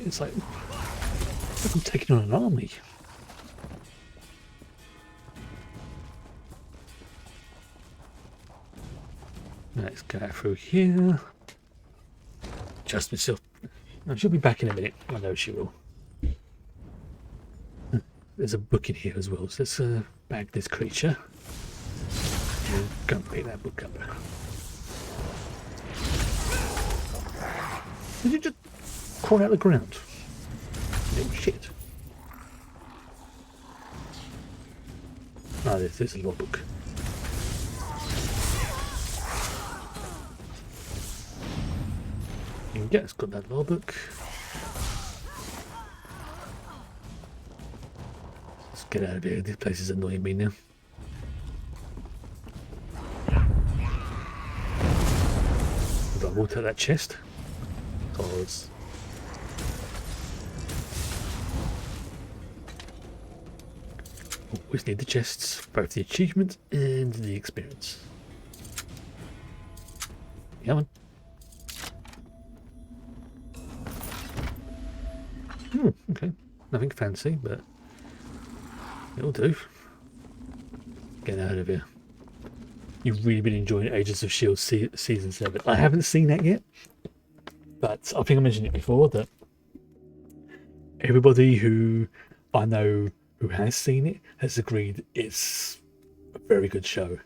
It's like I'm taking on an army. Let's go through here. Adjust myself. Oh, she'll be back in a minute. I know she will. There's a book in here as well. So let's bag this creature. And go and pick that book up. Did you just crawl out of the ground? Little shit. Ah, there's a logbook. Yeah, it's got that logbook. Let's get out of here. This place is annoying me now. But I will take that chest. Because always need the chests, both the achievement and the experience. Come on. Okay, nothing fancy, but it'll do. Get out of here. You've really been enjoying Agents of S.H.I.E.L.D. Season 7. I haven't seen that yet, but I think I mentioned it before that everybody who I know who has seen it has agreed it's a very good show.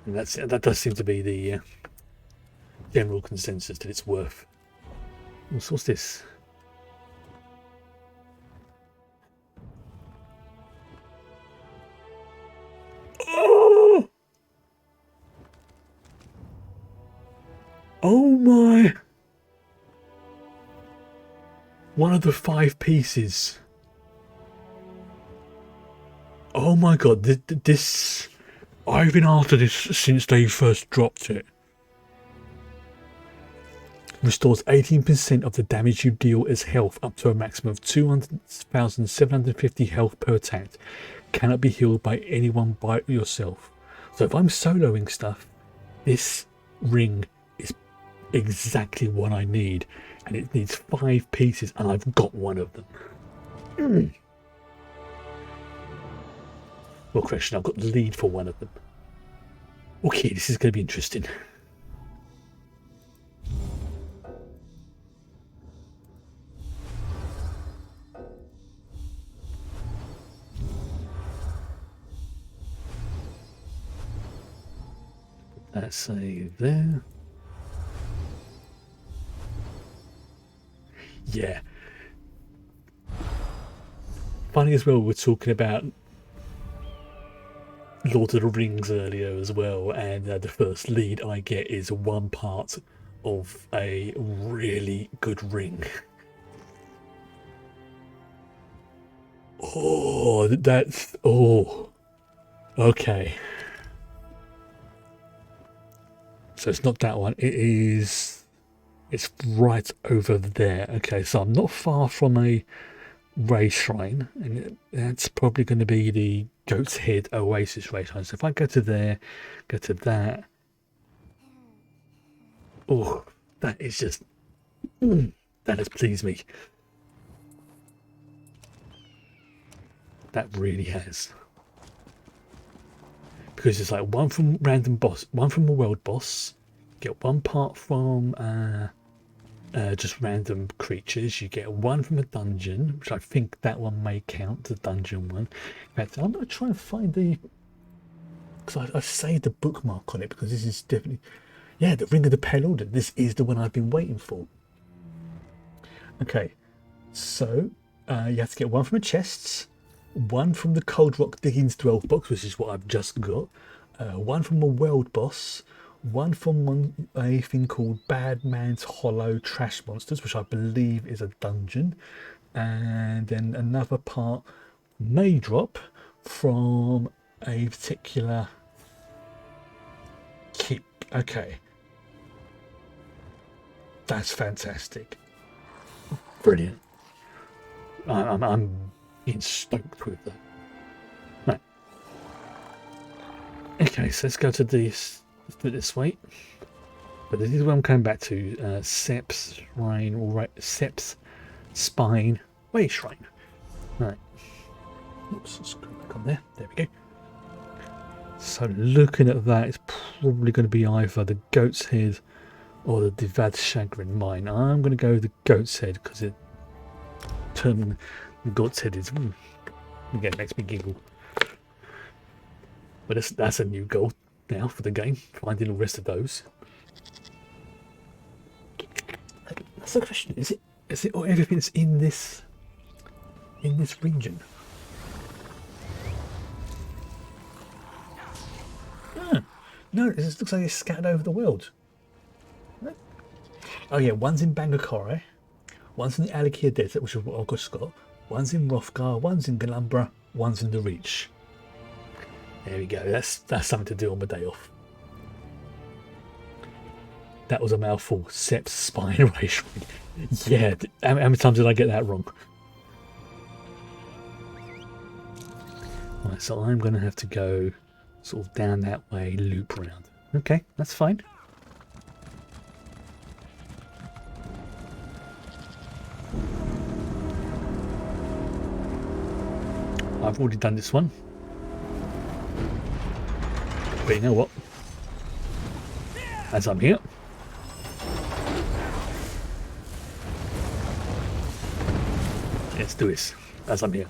And that does seem to be the general consensus that it's worth. What's this? Oh! Oh my! One of the 5 pieces. Oh my god, this... I've been after this since they first dropped it. Restores 18% of the damage you deal as health up to a maximum of 200,750 health per attack. Cannot be healed by anyone by yourself. So if I'm soloing stuff, this ring is exactly what I need. And it needs 5 pieces and I've got one of them. Well, question, I've got the lead for one of them. Okay, this is going to be interesting. Let's say there. Yeah. Funny as well, we're talking about Lord of the Rings earlier as well, and the first lead I get is one part of a really good ring. Oh, that's... Oh. Okay. So it's not that one, it is... It's right over there. Okay, so I'm not far from a Ray Shrine, and that's probably going to be the Goat's Head Oasis Ray Shrine. So if I go to there, go to that. Oh, that is just... that has pleased me. That really has. Because it's like one from random boss, one from a world boss, get 1 part from just random creatures. You get 1 from a dungeon, which I think that one may count, the dungeon one. In fact, I'm going to try and find the... because I saved a bookmark on it, because this is definitely... yeah, the Ring of the Pale Order. This is the one I've been waiting for. Okay, so you have to get 1 from the chests, 1 from the Cold Rock Diggings Dwell box, which is what I've just got, 1 from a world boss, 1 from a thing called Bad Man's Hollow Trash Monsters, which I believe is a dungeon, and then another part may drop from a particular keep. Okay, that's fantastic, brilliant. I'm getting stoked with that. Right. Okay, so let's go to this. Let's do it this way. But this is what I'm coming back to. Sep's Shrine, or Sep's Spine Way Shrine. Right. Oops, let's go back on there. There we go. So looking at that, it's probably going to be either the Goat's Head or the Divad Chagrin Mine. I'm going to go with the Goat's Head because it turning the Goat's Head is again makes me giggle. But that's a new goal now for the game, finding the rest of those. That's the question. Is it or everything's in this region? No, it just looks like it's scattered over the world. Oh yeah, one's in Bangakore, one's in the Alakia Desert, which is what I've just got, one's in Rothgar, one's in Galumbra, one's in the Reach. There we go, that's something to do on my day off. That was a mouthful. Sep's Spine Way Shrine. Yeah, how many times did I get that wrong? Right, so I'm going to have to go sort of down that way, loop around. Okay, that's fine. I've already done this one. But you know what? As I'm here, let's do this. As I'm here.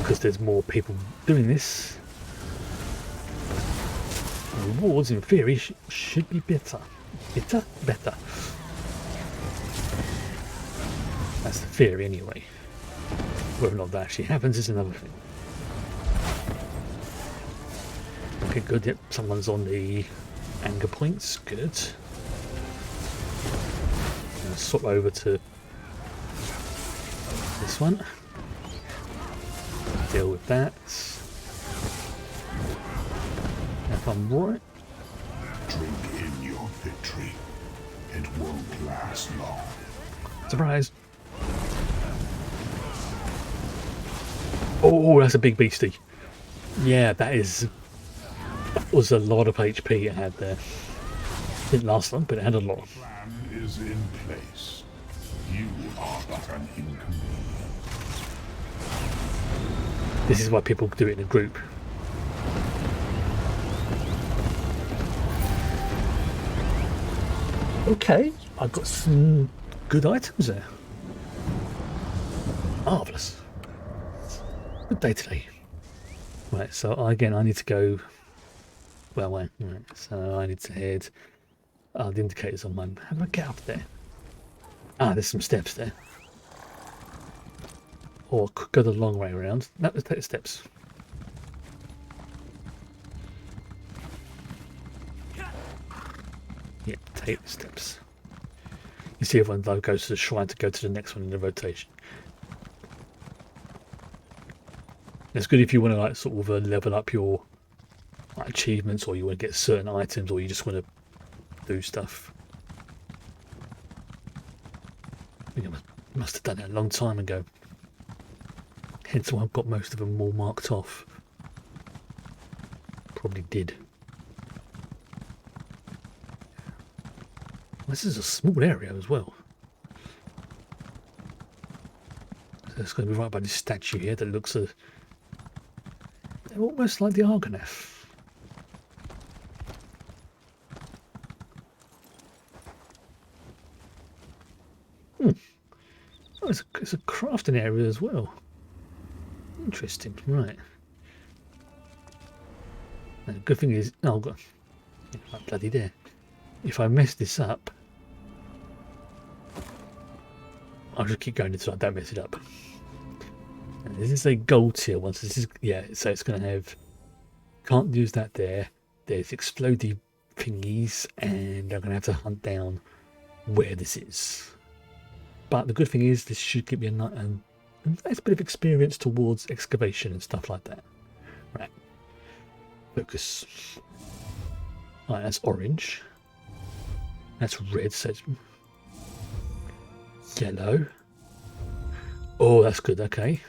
Because there's more people doing this, the rewards in theory should be better. Better. That's the theory anyway. Whether or not that actually happens is another thing. Okay, good. Yep, someone's on the anger points. Good. I'm going to swap over to this one. Deal with that. If I'm right. Drink in your victory. It won't last long. Surprise! Oh, that's a big beastie. Yeah, that was a lot of HP it had there. Didn't last long, but it had a lot. The plan is in place. You are but an inconvenience. This is why people do it in a group. Okay, I've got some good items there. Marvellous. Good day today. Right, so again I need to go well way. Right, so I need to head. The indicators on mine. How do I get up there? Ah, there's some steps there. Or I could go the long way around. No, let's take the steps. Yeah, take the steps. You see everyone though goes to the shrine to go to the next one in the rotation. It's good if you want to like sort of level up your like, achievements, or you want to get certain items, or you just want to do stuff. I think I must have done that a long time ago. Hence why I've got most of them all marked off. Probably did. This is a small area as well. So it's going to be right by this statue here that looks They're almost like the Argonian. Oh, it's a crafting area as well. Interesting, right. And the good thing is, oh, God, I'm bloody there. If I mess this up, I'll just keep going until I don't mess it up. And this is a gold tier one, so this is, yeah, so it's going to have, can't use that there. There's explodey thingies, and I'm going to have to hunt down where this is. But the good thing is, this should give me a nice bit of experience towards excavation and stuff like that. Right. Focus. Right, that's orange. That's red, so it's yellow. Oh, that's good, okay.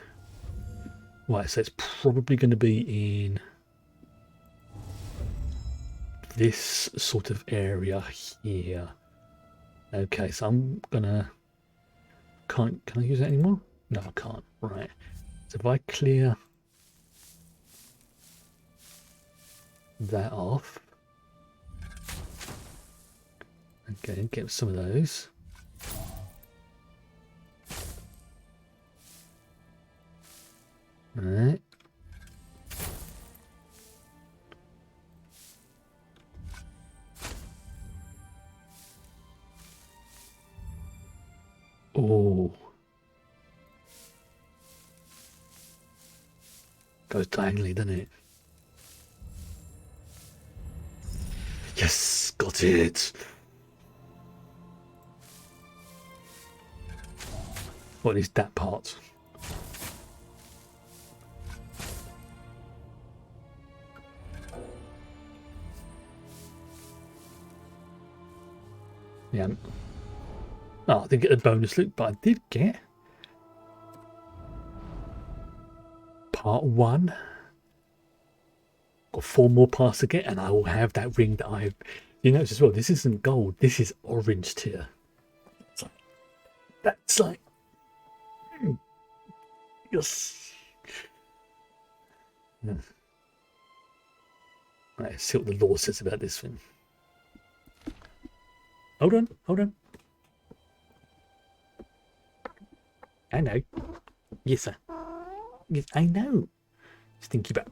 Right, so it's probably going to be in this sort of area here. Okay, so I'm gonna... Can I use that anymore? No, I can't. Right. So if I clear that off. Okay, get some of those. Right. Oh. Goes diagonally, doesn't it? Yes, got it. What is that part? Yeah. Oh, I didn't get a bonus loot, but I did get part 1. Got 4 more parts to get, and I will have that ring that I've... You notice as well, this isn't gold, this is orange tier. That's like... Yes. Yeah. Right, let's see what the law says about this thing. Hold on, hold on. I know. Yes, sir. Yes, I know. Stinky bat.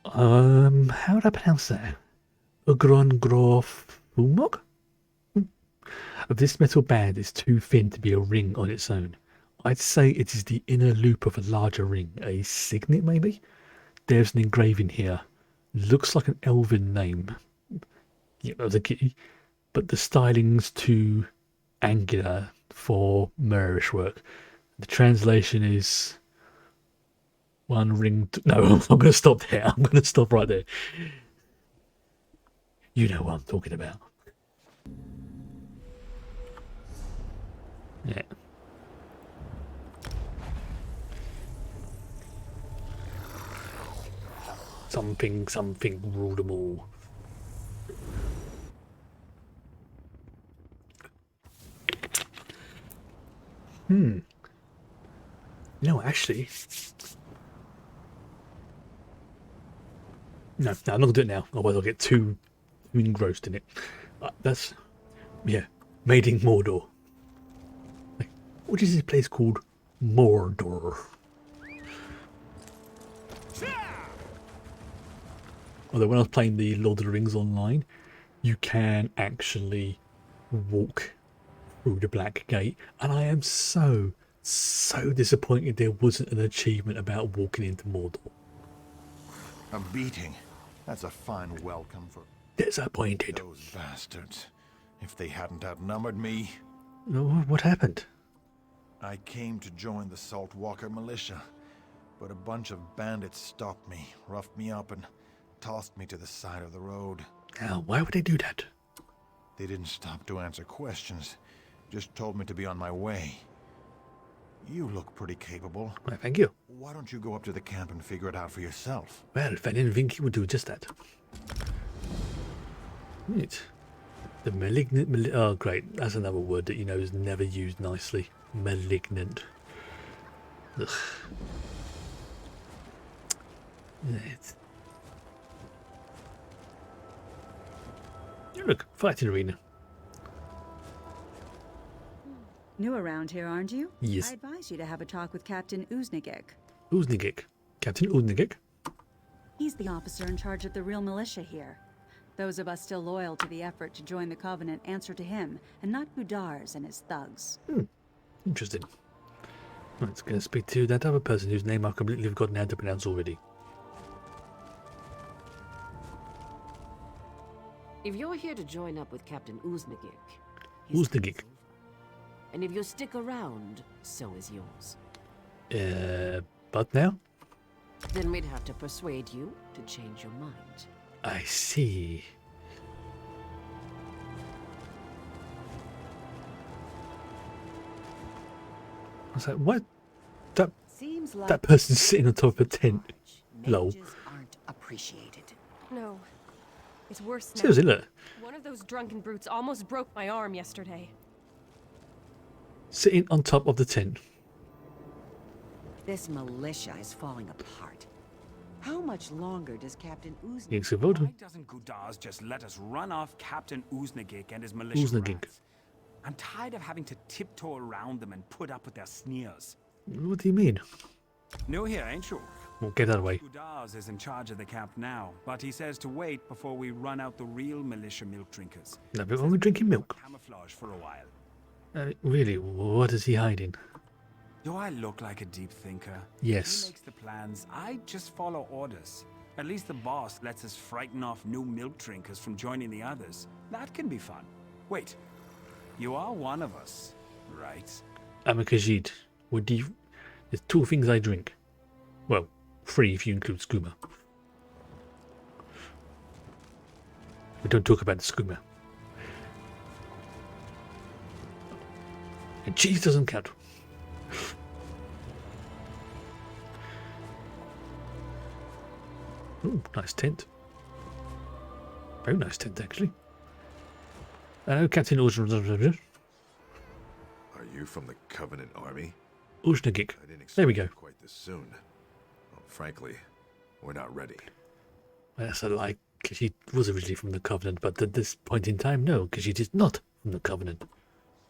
How would I pronounce that? Ugron Grof Umog? This metal band is too thin to be a ring on its own. I'd say it is the inner loop of a larger ring. A signet, maybe? There's an engraving here. Looks like an elven name. Yeah, that was a kitty. But the styling's too angular for Moorish work. The translation is one ring. No, I'm going to stop there. I'm going to stop right there. You know what I'm talking about. Yeah. Something rule them all. No, actually. No, I'm not going to do it now. Otherwise I'll get too engrossed in it. That's, yeah, made in Mordor. Like, what is this place called? Mordor. Although when I was playing the Lord of the Rings online, you can actually walk through the Black Gate, and I am so disappointed there wasn't an achievement about walking into Mordor. A beating. That's a fine welcome for... Disappointed. Those bastards. If they hadn't outnumbered me... What happened? I came to join the Saltwalker militia, but a bunch of bandits stopped me, roughed me up, and tossed me to the side of the road. Now, why would they do that? They didn't stop to answer questions, just told me to be on my way. You look pretty capable. Well, thank you. Why don't you go up to the camp and figure it out for yourself? Well, if I didn't think he would do just that. Right. The malignant... oh, great. That's another word that you know is never used nicely. Malignant. Ugh. Right. Look, fighting arena. New around here, aren't you? Yes. I advise you to have a talk with Captain Uznigik. Uznigik. Captain Uznigik. He's the officer in charge of the real militia here. Those of us still loyal to the effort to join the Covenant answer to him, and not Gudars and his thugs. Interesting. Let's go speak to that other person whose name I've completely forgotten how to pronounce already. If you're here to join up with Captain Uznigik, Uznigik. and if you'll stick around, so is yours. But now? Then we'd have to persuade you to change your mind. I see. I was like, what? Seems like That person's sitting on top of a tent. Lol. aren't appreciated. No. It's worse now. Seriously, look. One of those drunken brutes almost broke my arm yesterday. Sitting on top of the tent. This militia is falling apart. How much longer does Captain Uznigik... Yes, gewollt. Why doesn't Gudars just let us run off Captain Uznigik and his militia Uznigik. rats? I'm tired of having to tiptoe around them and put up with their sneers. What do you mean? New here, ain't you? Well, get that away. Gudars is in charge of the camp now, but he says to wait before we run out the real militia milk drinkers. No, but when we're drinking milk. Camouflage for a while. Really, what is he hiding? Do I look like a deep thinker? Yes. He makes the plans. I just follow orders. At least the boss lets us frighten off new milk drinkers from joining the others. That can be fun. Wait, you are one of us, right? I'm a Khajiit. What do you... There's two things I drink. Well, three if you include skooma. We don't talk about the skooma. And cheese doesn't count. Ooh, nice tent. Very nice tent, actually. Captain Uznigik. Are you from the Covenant Army? Uznigik. I didn't expect There we go. it quite this soon. Well, frankly, we're not ready. Well, that's a lie, because she was originally from the Covenant, but at this point in time, no, because she is not from the Covenant.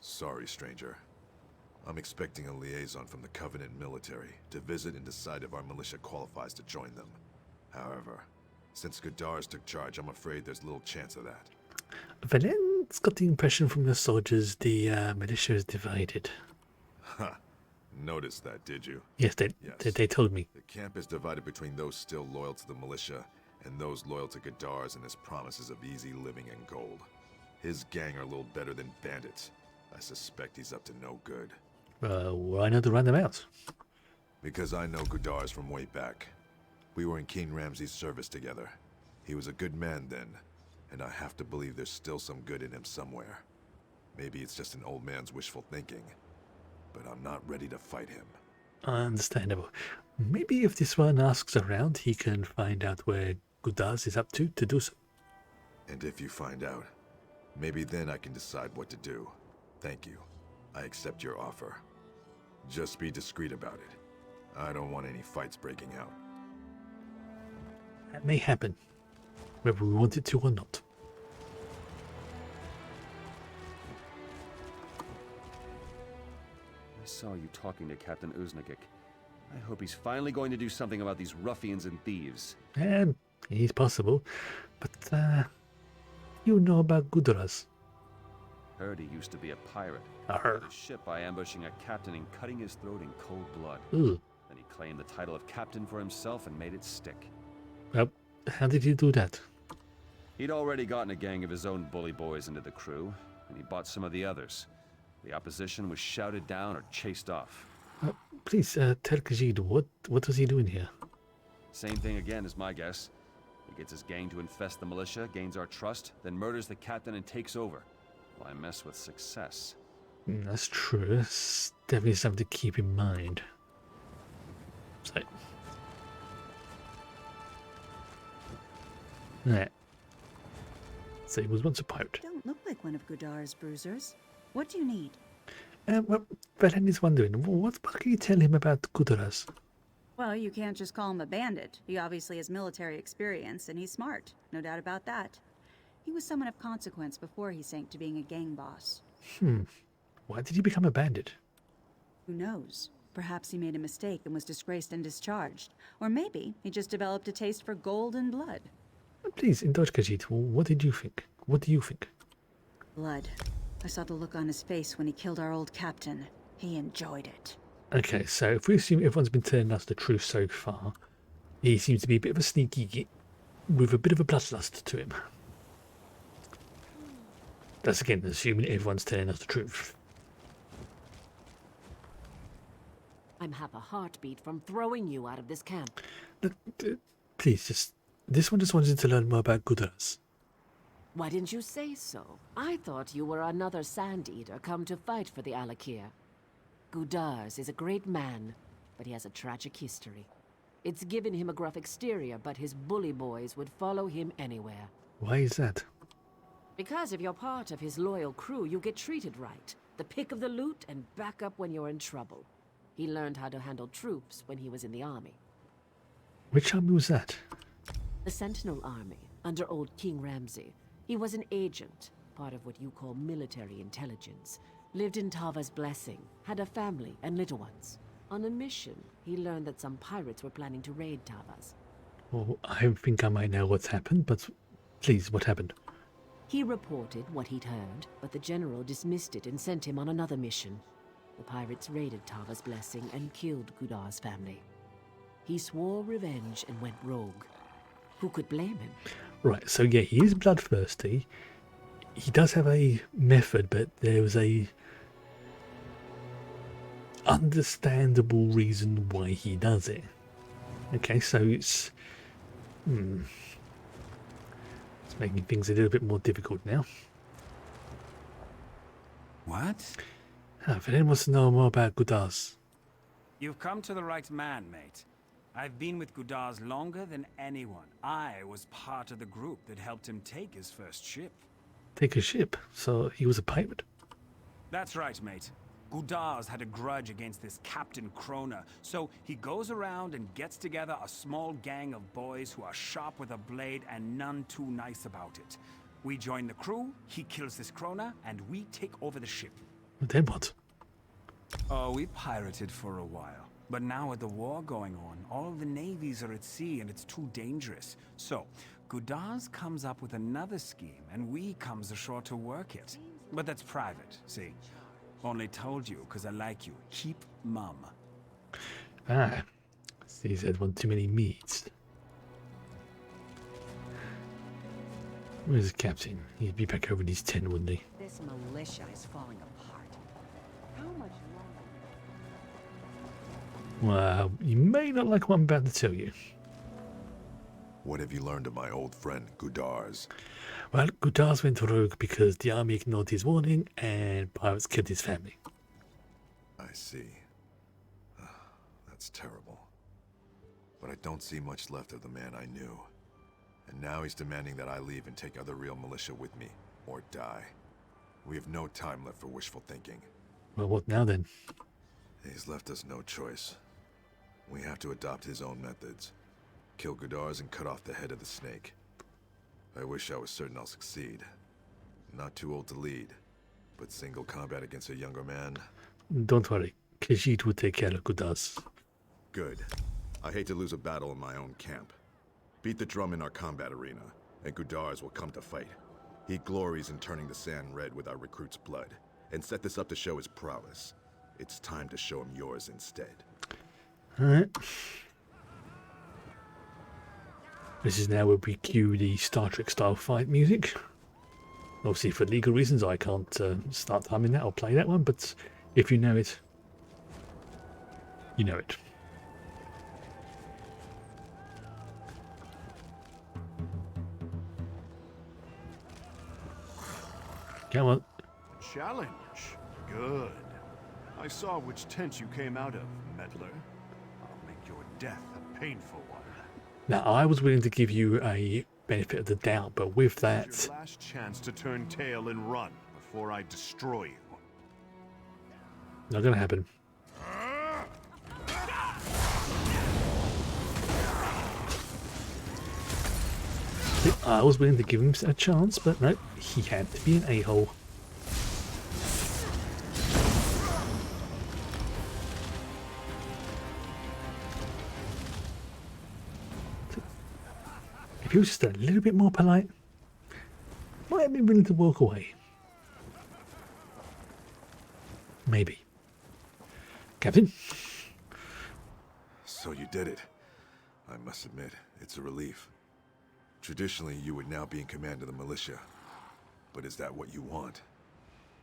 Sorry, stranger. I'm expecting a liaison from the Covenant military to visit and decide if our militia qualifies to join them. However, since Gudars took charge, I'm afraid there's little chance of that. Valen's got the impression from the soldiers the militia is divided. Ha! Noticed that, did you? Yes, they told me. The camp is divided between those still loyal to the militia and those loyal to Gudars and his promises of easy living and gold. His gang are little better than bandits. I suspect he's up to no good. Why not to run them out? Because I know Gudars from way back. We were in King Ramses' service together. He was a good man then, and I have to believe there's still some good in him somewhere. Maybe it's just an old man's wishful thinking, but I'm not ready to fight him. Understandable. Maybe if this one asks around, he can find out where Gudars is up to do so. And if you find out, maybe then I can decide what to do. Thank you. I accept your offer. Just be discreet about it. I don't want any fights breaking out. That may happen, whether we want it to or not. I saw you talking to Captain Uznigik. I hope he's finally going to do something about these ruffians and thieves. It's possible, but you know about Gudras. Heard he used to be a pirate. Arr. Got his ship by ambushing a captain and cutting his throat in cold blood. Ugh. Then he claimed the title of captain for himself and made it stick. Well, how did he do that? He'd already gotten a gang of his own bully boys into the crew, and he bought some of the others. The opposition was shouted down or chased off. Please tell Khajiit, what was he doing here? Same thing again is my guess. He gets his gang to infest the militia, gains our trust, then murders the captain and takes over. Why mess with success? That's true. That's definitely something to keep in mind. So. Right. So he was once a pirate. Don't look like one of Gudar's bruisers. What do you need? Well, Valen is wondering, what can you tell him about Gudras? Well, you can't just call him a bandit. He obviously has military experience, and he's smart. No doubt about that. He was someone of consequence before he sank to being a gang boss. Why did he become a bandit? Who knows? Perhaps he made a mistake and was disgraced and discharged. Or maybe he just developed a taste for gold and blood. Please, indulge, Khajiit. What did you think? What do you think? Blood. I saw the look on his face when he killed our old captain. He enjoyed it. Okay, so if we assume everyone's been telling us the truth so far, he seems to be a bit of a sneaky git with a bit of a bloodlust to him. That's again assuming everyone's telling us the truth. I'm half a heartbeat from throwing you out of this camp. Please, this one just wanted to learn more about Gudars. Why didn't you say so? I thought you were another Sand Eater come to fight for the Alakir. Gudars is a great man, but he has a tragic history. It's given him a gruff exterior, but his bully boys would follow him anywhere. Why is that? Because if you're part of his loyal crew, you get treated right. The pick of the loot and back up when you're in trouble. He learned how to handle troops when he was in the army. Which army was that? The Sentinel Army, under old King Ramsay. He was an agent, part of what you call military intelligence. Lived in Tava's Blessing, had a family and little ones. On a mission, he learned that some pirates were planning to raid Tava's. Well, I think I might know what's happened, but please, what happened? He reported what he'd heard, but the general dismissed it and sent him on another mission. The pirates raided Tava's Blessing and killed Gudar's family. He swore revenge and went rogue. Who could blame him? Right, so yeah, he is bloodthirsty. He does have a method, but there was a understandable reason why he does it. Okay, so it's making things a little bit more difficult now. What? If anyone wants to know more about Gudars. You've come to the right man, mate. I've been with Gudars longer than anyone. I was part of the group that helped him take his first ship. Take a ship? So he was a pirate? That's right, mate. Gudars had a grudge against this Captain Krona, so he goes around and gets together a small gang of boys who are sharp with a blade and none too nice about it. We join the crew, he kills this Krona, and we take over the ship. Then what? Oh, we pirated for a while. But now with the war going on, all of the navies are at sea and it's too dangerous. So, Gudars comes up with another scheme and we comes ashore to work it. But that's private, see? Only told you because I like you. Keep mum. Ah, he said one too many meats. Where's the captain? He'd be back over in his tent, wouldn't he? This militia is falling apart. How much longer? Well, you may not like what I'm about to tell you. What have you learned of my old friend, Gudars? Well, Gudars went rogue because the army ignored his warning and pirates killed his family. I see. That's terrible. But I don't see much left of the man I knew. And now he's demanding that I leave and take other real militia with me, or die. We have no time left for wishful thinking. Well, what now then? He's left us no choice. We have to adopt his own methods. Kill Gudars and cut off the head of the snake. I wish I was certain I'll succeed. Not too old to lead, but single combat against a younger man? Don't worry, Khajiit will take care of Gudars. Good. I hate to lose a battle in my own camp. Beat the drum in our combat arena, and Gudars will come to fight. He glories in turning the sand red with our recruits' blood, and set this up to show his prowess. It's time to show him yours instead. Alright. This is now where we cue the Star Trek style fight music. Obviously for legal reasons I can't start humming that or play that one, but if you know it, you know it. Come on. Challenge. Good. I saw which tent you came out of, meddler. I'll make your death a painful one. Now, I was willing to give you a benefit of the doubt, but with that... It's your last chance to turn tail and run before I destroy you. Not gonna happen. I was willing to give him a chance, but no, he had to be an a-hole. If he was just a little bit more polite, might have been willing to walk away. Maybe. Captain? So you did it. I must admit, it's a relief. Traditionally, you would now be in command of the militia. But is that what you want?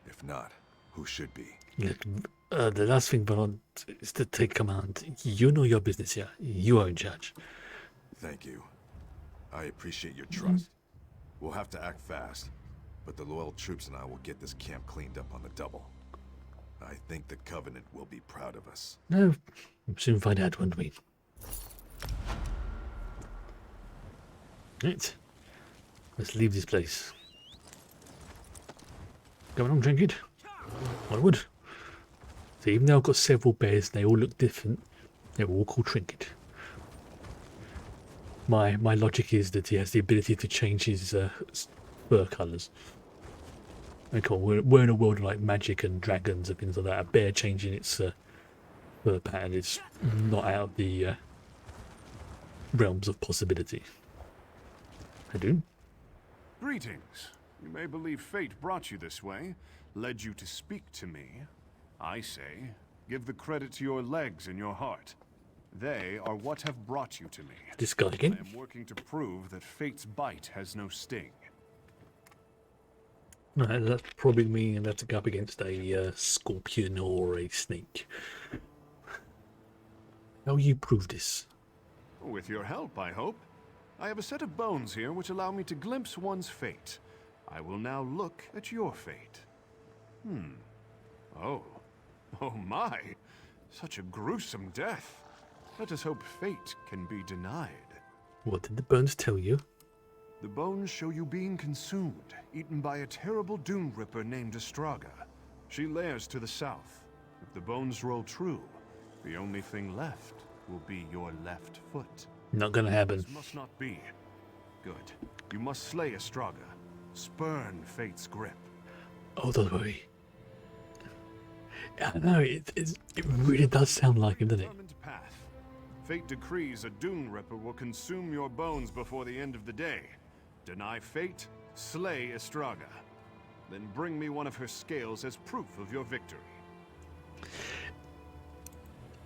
If not, who should be? Look, the last thing I want is to take command. You know your business here. You are in charge. Thank you. I appreciate your trust. We'll have to act fast, but the loyal troops and I will get this camp cleaned up on the double. I think the Covenant will be proud of us. No, we'll soon find out, won't we? Right. Let's leave this place. Come on, Trinket. Onward. So even though I've got several bears, they all look different. They're all called Trinket. My logic is that he has the ability to change his fur colours. Okay, we're in a world of like magic and dragons and things like that. A bear changing its fur pattern is not out of the realms of possibility. I do. Greetings. You may believe fate brought you this way, led you to speak to me. I say, give the credit to your legs and your heart. They are what have brought you to me. This guy again? I am working to prove that fate's bite has no sting. No, that's probably meaning that to go up against a scorpion or a snake. How will you prove this? With your help, I hope. I have a set of bones here which allow me to glimpse one's fate. I will now look at your fate. Oh. Oh my! Such a gruesome death. Let us hope fate can be denied. What did the bones tell you? The bones show you being consumed, eaten by a terrible Dune Ripper named Astraga. She lairs to the south. If the bones roll true, the only thing left will be your left foot. Not gonna happen. This must not be. Good. You must slay Astraga. Spurn fate's grip. Oh, don't worry. I know, it really does sound like him, doesn't it? Path. Fate decrees a Dune Ripper will consume your bones before the end of the day. Deny fate, slay Astraga. Then bring me one of her scales as proof of your victory.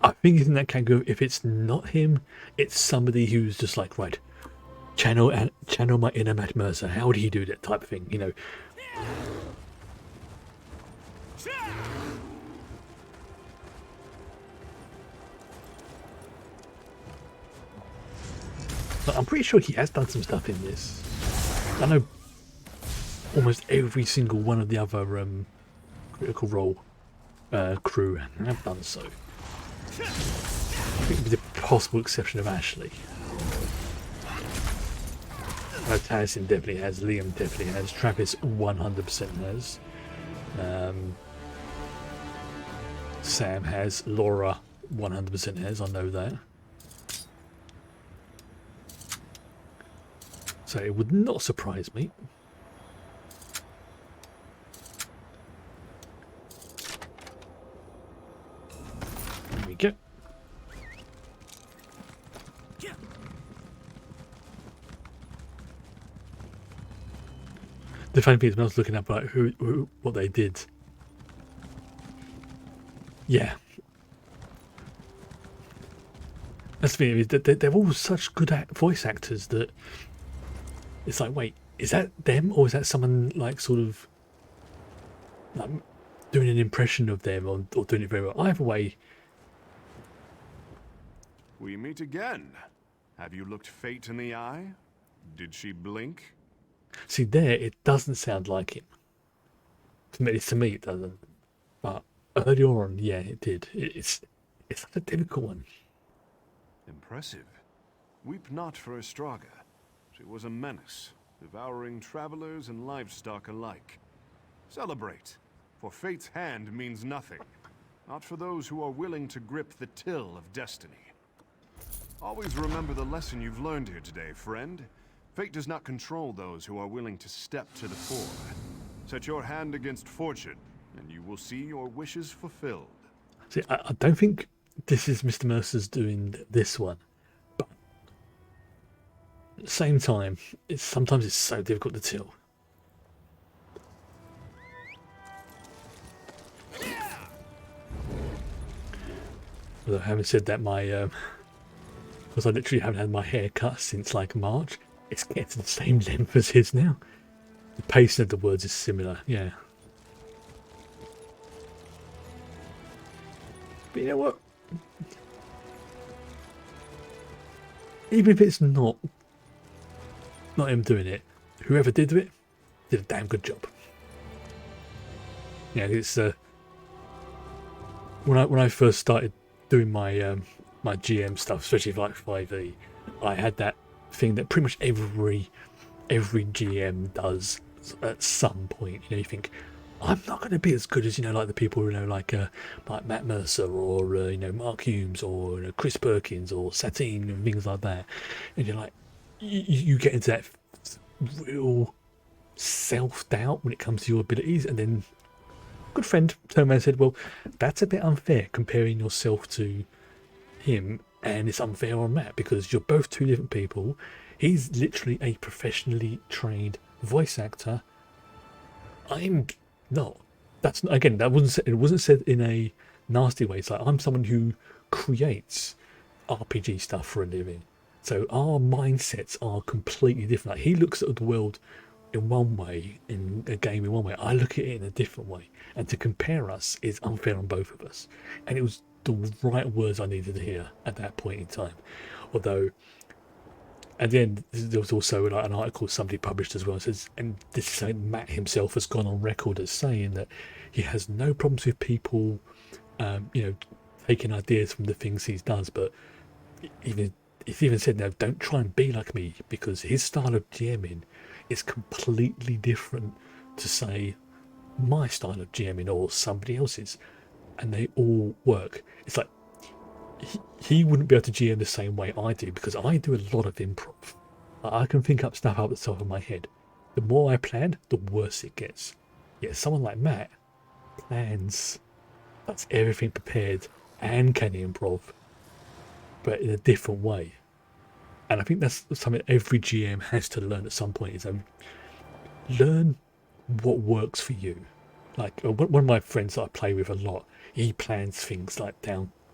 I think in that category, if it's not him, it's somebody who's just like, right, channel my inner Matt Mercer. How would he do that type of thing, you know? But I'm pretty sure he has done some stuff in this. I know almost every single one of the other Critical Role crew have done so. I think with the possible exception of Ashley. Tyson definitely has, Liam definitely has, Travis 100% has. Sam has, Laura 100% has, I know that. So it would not surprise me. There we go. The funny thing is, when I was looking up like what they did, yeah, that's the thing, is that they're all such good voice actors that it's like, wait, is that them or is that someone like sort of like doing an impression of them or doing it very well? Either way. We meet again. Have you looked fate in the eye? Did she blink? See, there, it doesn't sound like him. To me, it doesn't. But earlier on, yeah, it did. It's such a difficult one. Impressive. Weep not for Astraga. She was a menace, devouring travelers and livestock alike. Celebrate, for fate's hand means nothing. Not for those who are willing to grip the till of destiny. Always remember the lesson you've learned here today, friend. Fate does not control those who are willing to step to the fore. Set your hand against fortune, and you will see your wishes fulfilled. See, I don't think this is Mr. Mercer's doing this one, but at the same time, sometimes it's so difficult to tell. Although having said that, because I literally haven't had my hair cut since like March, it's getting the same length as his now. The pacing of the words is similar, yeah. But you know what? Even if it's not him doing it, whoever did it did a damn good job. Yeah, it's when I first started doing my my GM stuff, especially for like 5e, I had that thing that pretty much every GM does at some point. You know, you think, I'm not going to be as good as, you know, like the people, you know, like Matt Mercer or you know, Mark Humes or, you know, Chris Perkins or Satine and things like that, and you're like, you get into that real self-doubt when it comes to your abilities, and then a good friend turned around and said, well, that's a bit unfair comparing yourself to him, and it's unfair on Matt because you're both two different people. He's literally a professionally trained voice actor. I'm not. That's not, again, that wasn't said, it wasn't said in a nasty way. It's like, I'm someone who creates RPG stuff for a living, so our mindsets are completely different. Like, he looks at the world in one way, in a game in one way, I look at it in a different way, and to compare us is unfair on both of us. And it was the right words I needed to hear at that point in time. Although at the end there was also like an article somebody published as well, says, and this is something Matt himself has gone on record as saying, that he has no problems with people you know, taking ideas from the things he does, but he's even said, no, don't try and be like me, because his style of GMing is completely different to, say, my style of GMing or somebody else's, and they all work. It's like he wouldn't be able to GM the same way I do, because I do a lot of improv. I can think up stuff out the top of my head. The more I plan, the worse it gets. Yet someone like Matt plans, that's everything prepared and can improv, but in a different way. And I think that's something every GM has to learn at some point, is learn what works for you. Like one of my friends that I play with a lot, he plans things like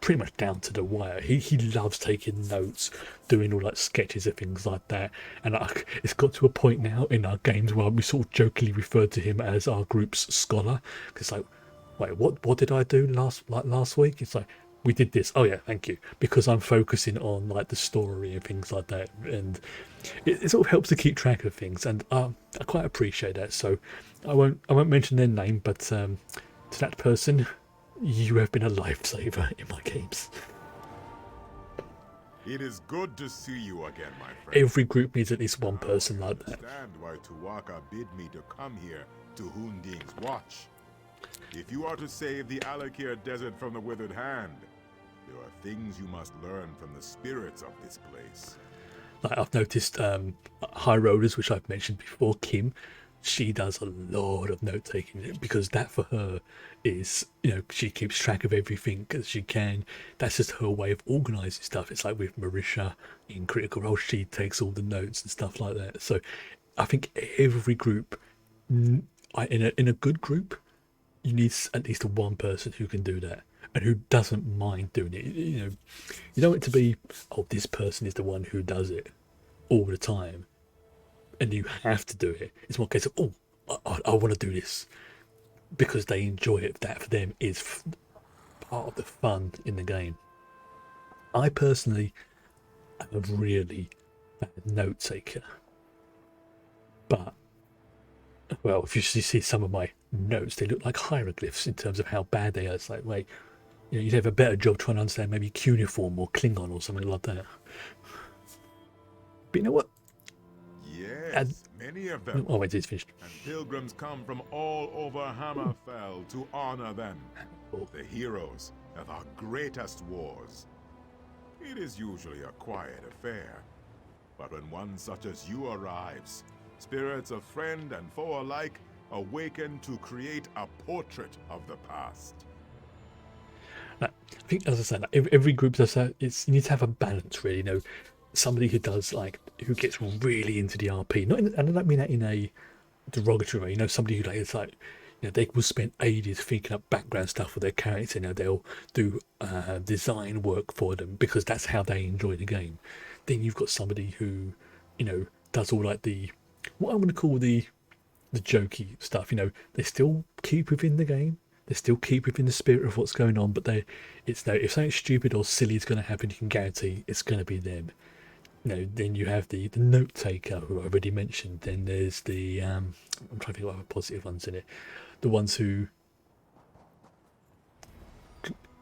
pretty much down to the wire. He loves taking notes, doing all like sketches of things like that. And it's got to a point now in our games where we sort of jokingly refer to him as our group's scholar. Because like, wait, what did I do last week? It's like, we did this. Oh yeah, thank you. Because I'm focusing on like the story and things like that, and it sort of helps to keep track of things, and I quite appreciate that. So I won't mention their name, but to that person, you have been a lifesaver in my games. It is good to see you again, my friend. Every group needs at least one person like that. I understand why Tuwaka bid me to come here to Hunding's watch. If you are to save the Alakir Desert from the Withered Hand, there are things you must learn from the spirits of this place. Like I've noticed High Rollers, which I've mentioned before, Kim, she does a lot of note taking, because that for her is, you know, she keeps track of everything as she can. That's just her way of organising stuff. It's like with Marisha in Critical Role, she takes all the notes and stuff like that. So I think every group, in a good group, you need at least one person who can do that and who doesn't mind doing it. You know, you don't want it to be, oh, this person is the one who does it all the time and you have to do it. It's more a case of, oh, I want to do this because they enjoy it. That for them is part of the fun in the game. I personally am a really bad note taker, but well, if you see some of my notes, they look like hieroglyphs in terms of how bad they are. It's like, wait, you know, you'd have a better job trying to understand maybe cuneiform or Klingon or something like that. But you know what? Yes, many of them. Oh, wait, it's finished. And pilgrims come from all over Hammerfell to honor them, the heroes of our greatest wars. It is usually a quiet affair, But when one such as you arrives, spirits of friend and foe alike awaken to create a portrait of the past. I think, as I said, every group does that. You need to have a balance, really. You know, somebody who does who gets really into the RP. And I don't mean that in a derogatory way. You know, somebody who they will spend ages thinking up background stuff for their character. You know, they'll do design work for them because that's how they enjoy the game. Then you've got somebody who, does all what I want to call the jokey stuff. You know, they still keep within the game. They still keep within the spirit of what's going on, but if something stupid or silly is going to happen, you can guarantee it's going to be them. Then you have the note taker, who I already mentioned. Then there's the I'm trying to think of other positive ones in it. The ones who,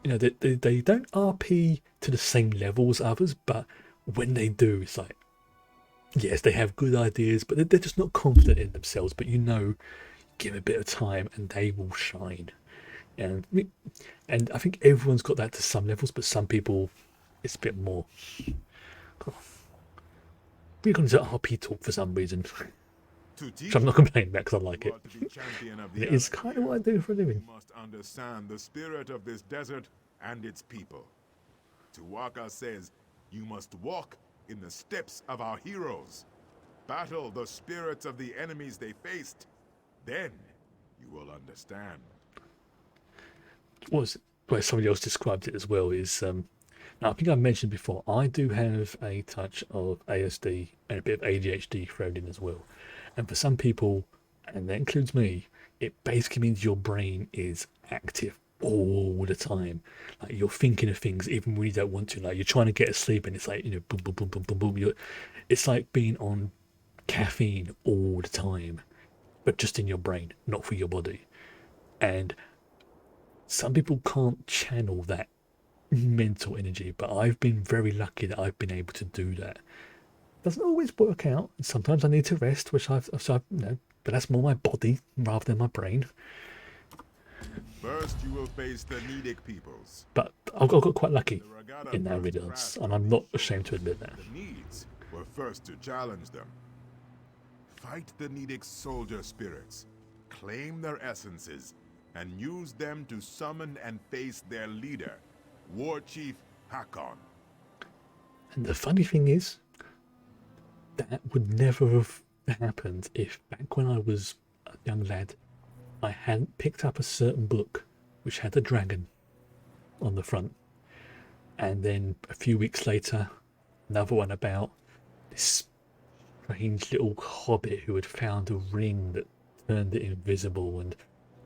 they don't RP to the same level as others, but when they do, it's like, yes, they have good ideas, but they're just not confident in themselves. But give a bit of time and they will shine. And I think everyone's got that to some levels, but some people, it's a bit more. We're going to RP talk for some reason, which I'm not complaining about because I like it. It is kind of what I do for a living. You must understand the spirit of this desert and its people. Tuwaka says you must walk in the steps of our heroes. Battle the spirits of the enemies they faced. Then you will understand. Where somebody else described it as well is, now I think I mentioned before, I do have a touch of ASD and a bit of ADHD thrown in as well. And for some people, and that includes me, it basically means your brain is active all the time. Like you're thinking of things even when you don't want to. Like you're trying to get asleep and it's like, boom, boom, boom, boom, boom, boom. It's like being on caffeine all the time, but just in your brain, not for your body. And some people can't channel that mental energy, but I've been very lucky that I've been able to do that. Doesn't always work out. Sometimes I need to rest, which but that's more my body rather than my brain. First, you will face the Nedic peoples. But I got quite lucky in that regards, and I'm not ashamed to admit that. The Needs were first to challenge them. Fight the Nedic soldier spirits, claim their essences, and use them to summon and face their leader, War Chief Hakon. And the funny thing is, that would never have happened if back when I was a young lad, I hadn't picked up a certain book which had a dragon on the front. And then a few weeks later, another one about this strange little hobbit who had found a ring that turned it invisible, and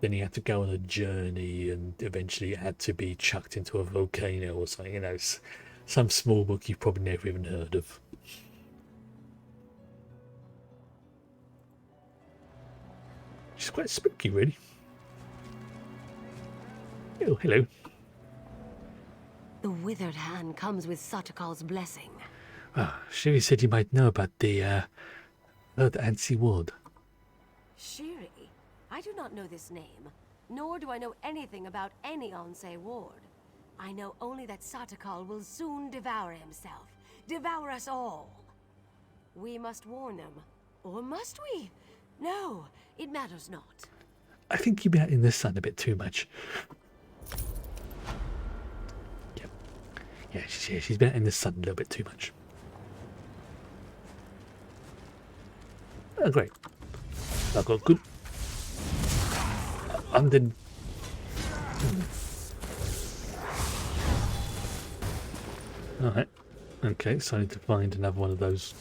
then he had to go on a journey, and eventually it had to be chucked into a volcano or something. Some small book you've probably never even heard of. Which is quite spooky, really. Oh, hello. The withered hand comes with Satakal's blessing. Shiri said you might know about the Ansi Ward. Shiri? I do not know this name, nor do I know anything about any Ansei ward. I know only that Satakal will soon devour himself. Devour us all. We must warn them. Or must we? No, it matters not. I think you've been out in the sun a bit too much. Yep. Yeah, she's been out in the sun a little bit too much. Oh, great. I've got good... And then... Alright. Okay, so I need to find another one of those.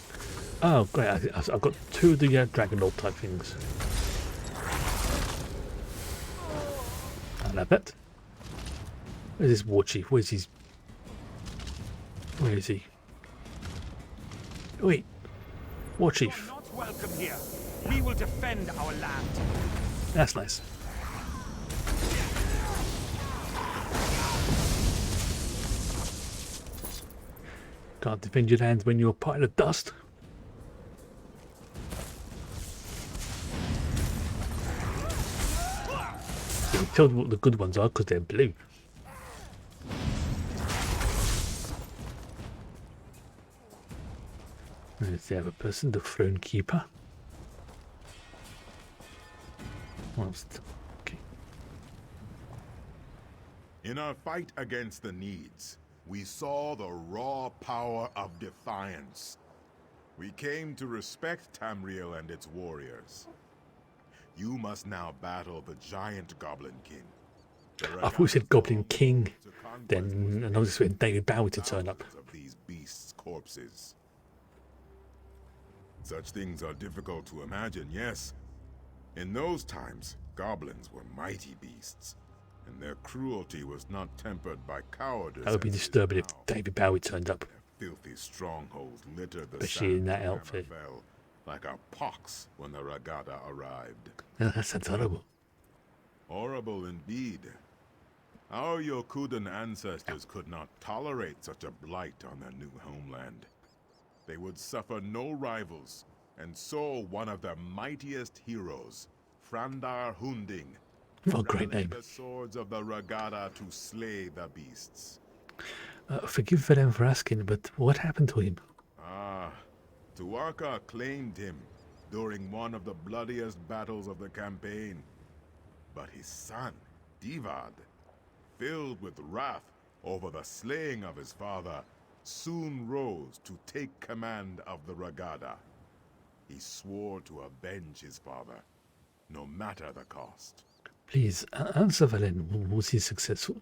Oh, great. I've got two of the Dragon Lord type things. I love that. Where's this War Chief? Where is he? Wait. War Chief. You are not welcome here. We will defend our land. That's nice. Can't defend your land when you're a pile of dust. You can tell what the good ones are because they're blue. There's the other person, the throne keeper. Okay. In our fight against the Needs, we saw the raw power of defiance. We came to respect Tamriel and its warriors. You must now battle the giant Goblin King. I thought you said Goblin King, then I was expecting David Bowie to turn up. Of these beasts' corpses. Such things are difficult to imagine, yes. In those times, goblins were mighty beasts, and their cruelty was not tempered by cowardice. That would be disturbing if David Bowie turned up. Their filthy strongholds littered the Especially in that outfit. Like a pox when the Ragada arrived. Oh, that sounds horrible. Horrible indeed. Our Yokudan ancestors could not tolerate such a blight on their new homeland. They would suffer no rivals, and so one of their mightiest heroes, Frandar Hunding, what a great name. the swords of the Ragada to slay the beasts. Forgive them for asking, but what happened to him? Tuaka claimed him during one of the bloodiest battles of the campaign. But his son, Divad, filled with wrath over the slaying of his father, soon rose to take command of the Ragada. He swore to avenge his father, no matter the cost. Please, answer Valen. Was he successful?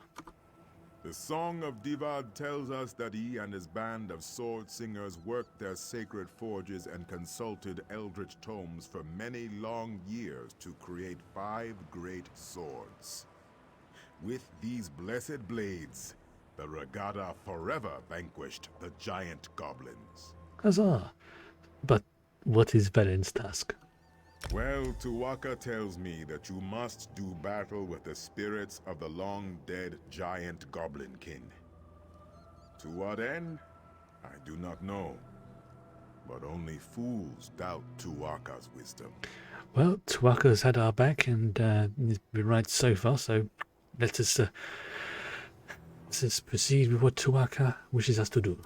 The Song of Divad tells us that he and his band of sword singers worked their sacred forges and consulted eldritch tomes for many long years to create 5 great swords. With these blessed blades, the Ragada forever vanquished the giant goblins. Huzzah! But what is Valen's task? Well, Tuaka tells me that you must do battle with the spirits of the long-dead giant Goblin King. To what end? I do not know. But only fools doubt Tuaka's wisdom. Well, Tuaka's had our back and he's been right so far, so let us proceed with what Tuaka wishes us to do.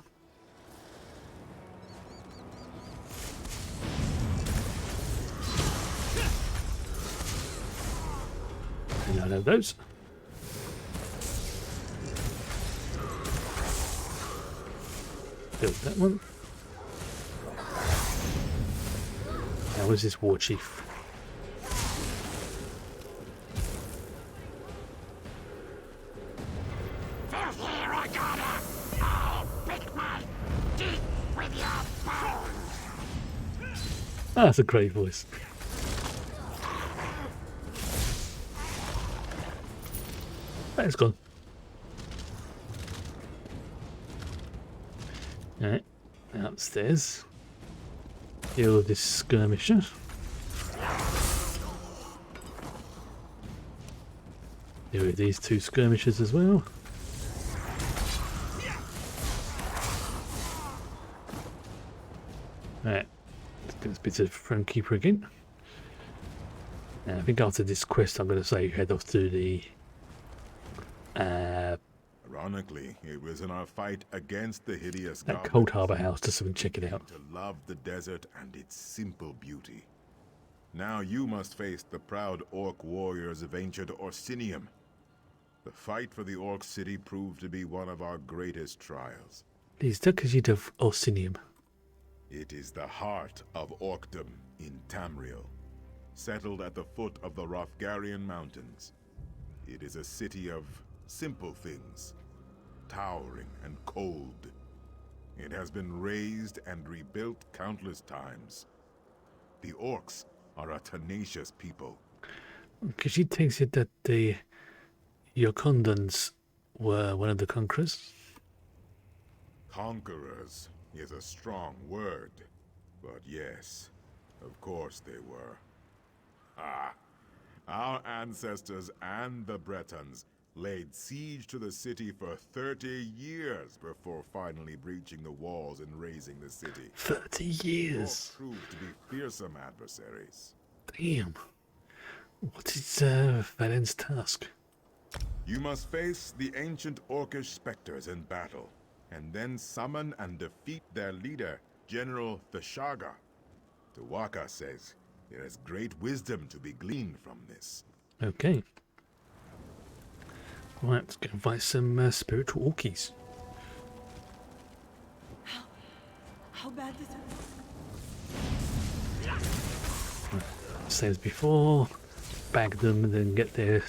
And I know those. Build that one. Now, where's this war chief? Ah, that's a great voice. That's gone. Alright, upstairs. Deal with this skirmisher. Deal with these 2 skirmishers as well. Alright, let's get this bit of Throne Keeper again. Now, I think after this quest I'm going to say head off to the Ironically, it was in our fight against the hideous that goblins Cold Harbour house to something check it out. to love the desert and its simple beauty. Now you must face the proud orc warriors of ancient Orsinium. The fight for the orc city proved to be one of our greatest trials. Please don't get of Orsinium. It is the heart of orcdom in Tamriel, settled at the foot of the Hrothgarian Mountains. It is a city of simple things, towering and cold. It has been razed and rebuilt countless times. The orcs are a tenacious people. Because she takes it that the Yokondans were one of the conquerors. Conquerors is a strong word, but yes, of course they were. Our ancestors and the Bretons laid siege to the city for 30 years before finally breaching the walls and razing the city. 30 years? Orcs proved to be fearsome adversaries. Damn. What is Valen's task? You must face the ancient orcish specters in battle, and then summon and defeat their leader, General Thashaga. Tawaka says there is great wisdom to be gleaned from this. Okay. Right, let's go invite some spiritual orkies. How bad does it... Same as before. Bag them and then get their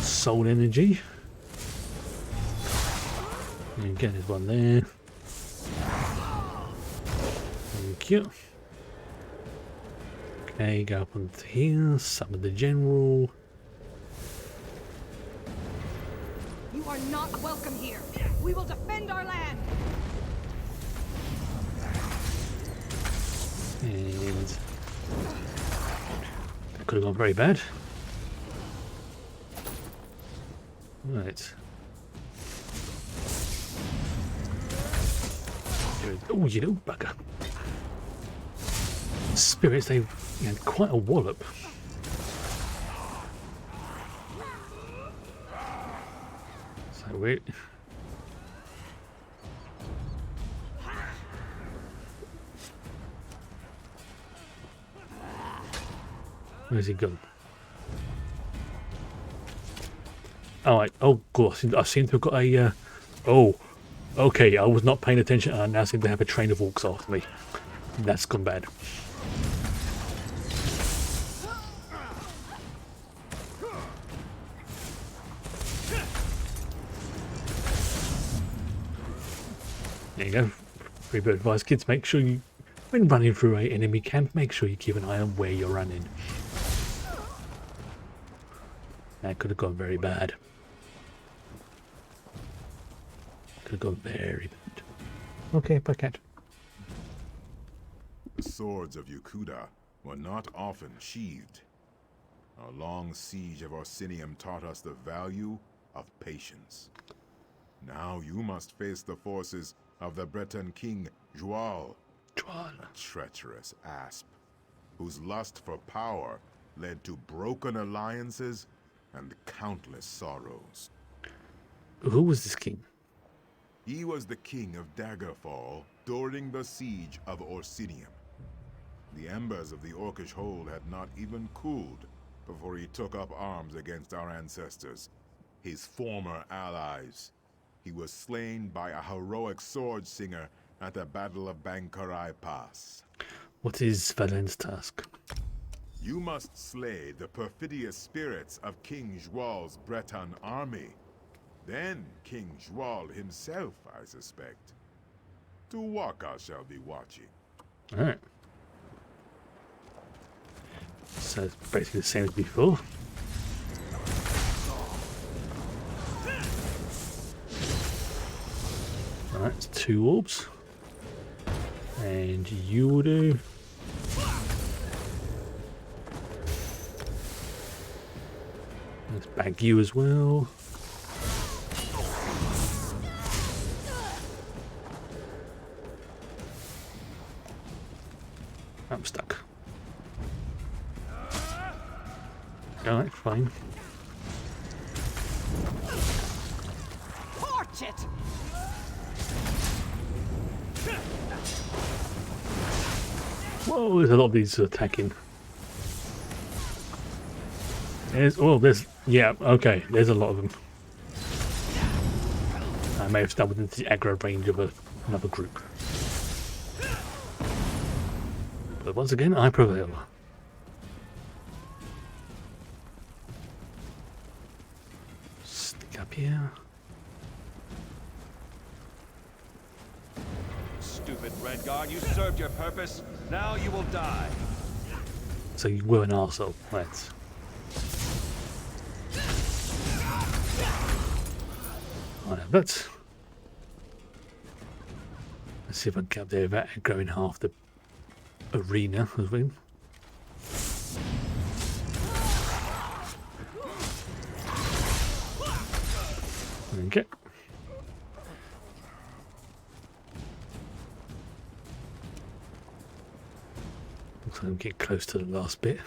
soul energy. And again, there's one there. Thank you. Okay, go up onto here. Summon the general. You are not welcome here. We will defend our land. And that could have gone very bad. Right. Oh, you little bugger. Spirits, they had quite a wallop. So wait. Where's he gone? Oh, oh, gosh, I seem to have got a. Oh, okay. I was not paying attention. I now seem to have a train of orcs after me. That's gone bad. There you go. Free bird advice, kids. Make sure you, when running through an enemy camp, make sure you keep an eye on where you're running. That could have gone very bad. Could have gone very bad. Okay, bye, cat. The swords of Yukuda were not often sheathed. Our long siege of Orsinium taught us the value of patience. Now you must face the forces of the Breton king, Joual. A treacherous asp, whose lust for power led to broken alliances and countless sorrows. Who was this king? He was the king of Daggerfall during the siege of Orsinium. The embers of the Orcish hold had not even cooled before he took up arms against our ancestors, his former allies. He was slain by a heroic sword singer at the Battle of Bankarai Pass. What is Valen's task? You must slay the perfidious spirits of King Joual's Breton army. Then King Joual himself, I suspect. Tuwaka shall be watching. Alright. So it's basically the same as before. Alright, it's 2 orbs. And you will do. Let's bag you as well. I'm stuck. Alright, fine. Torch it! Whoa, there's a lot of these attacking. There's, yeah, okay, there's a lot of them. I may have stumbled into the aggro range of another group. But once again, I prevail. Stick up here. Stupid Redguard, you served your purpose. Now you will die. So you were an arsehole, let's. I have that. Let's see if I can get up there without growing half the arena as well. Okay. Looks like I'm getting close to the last bit.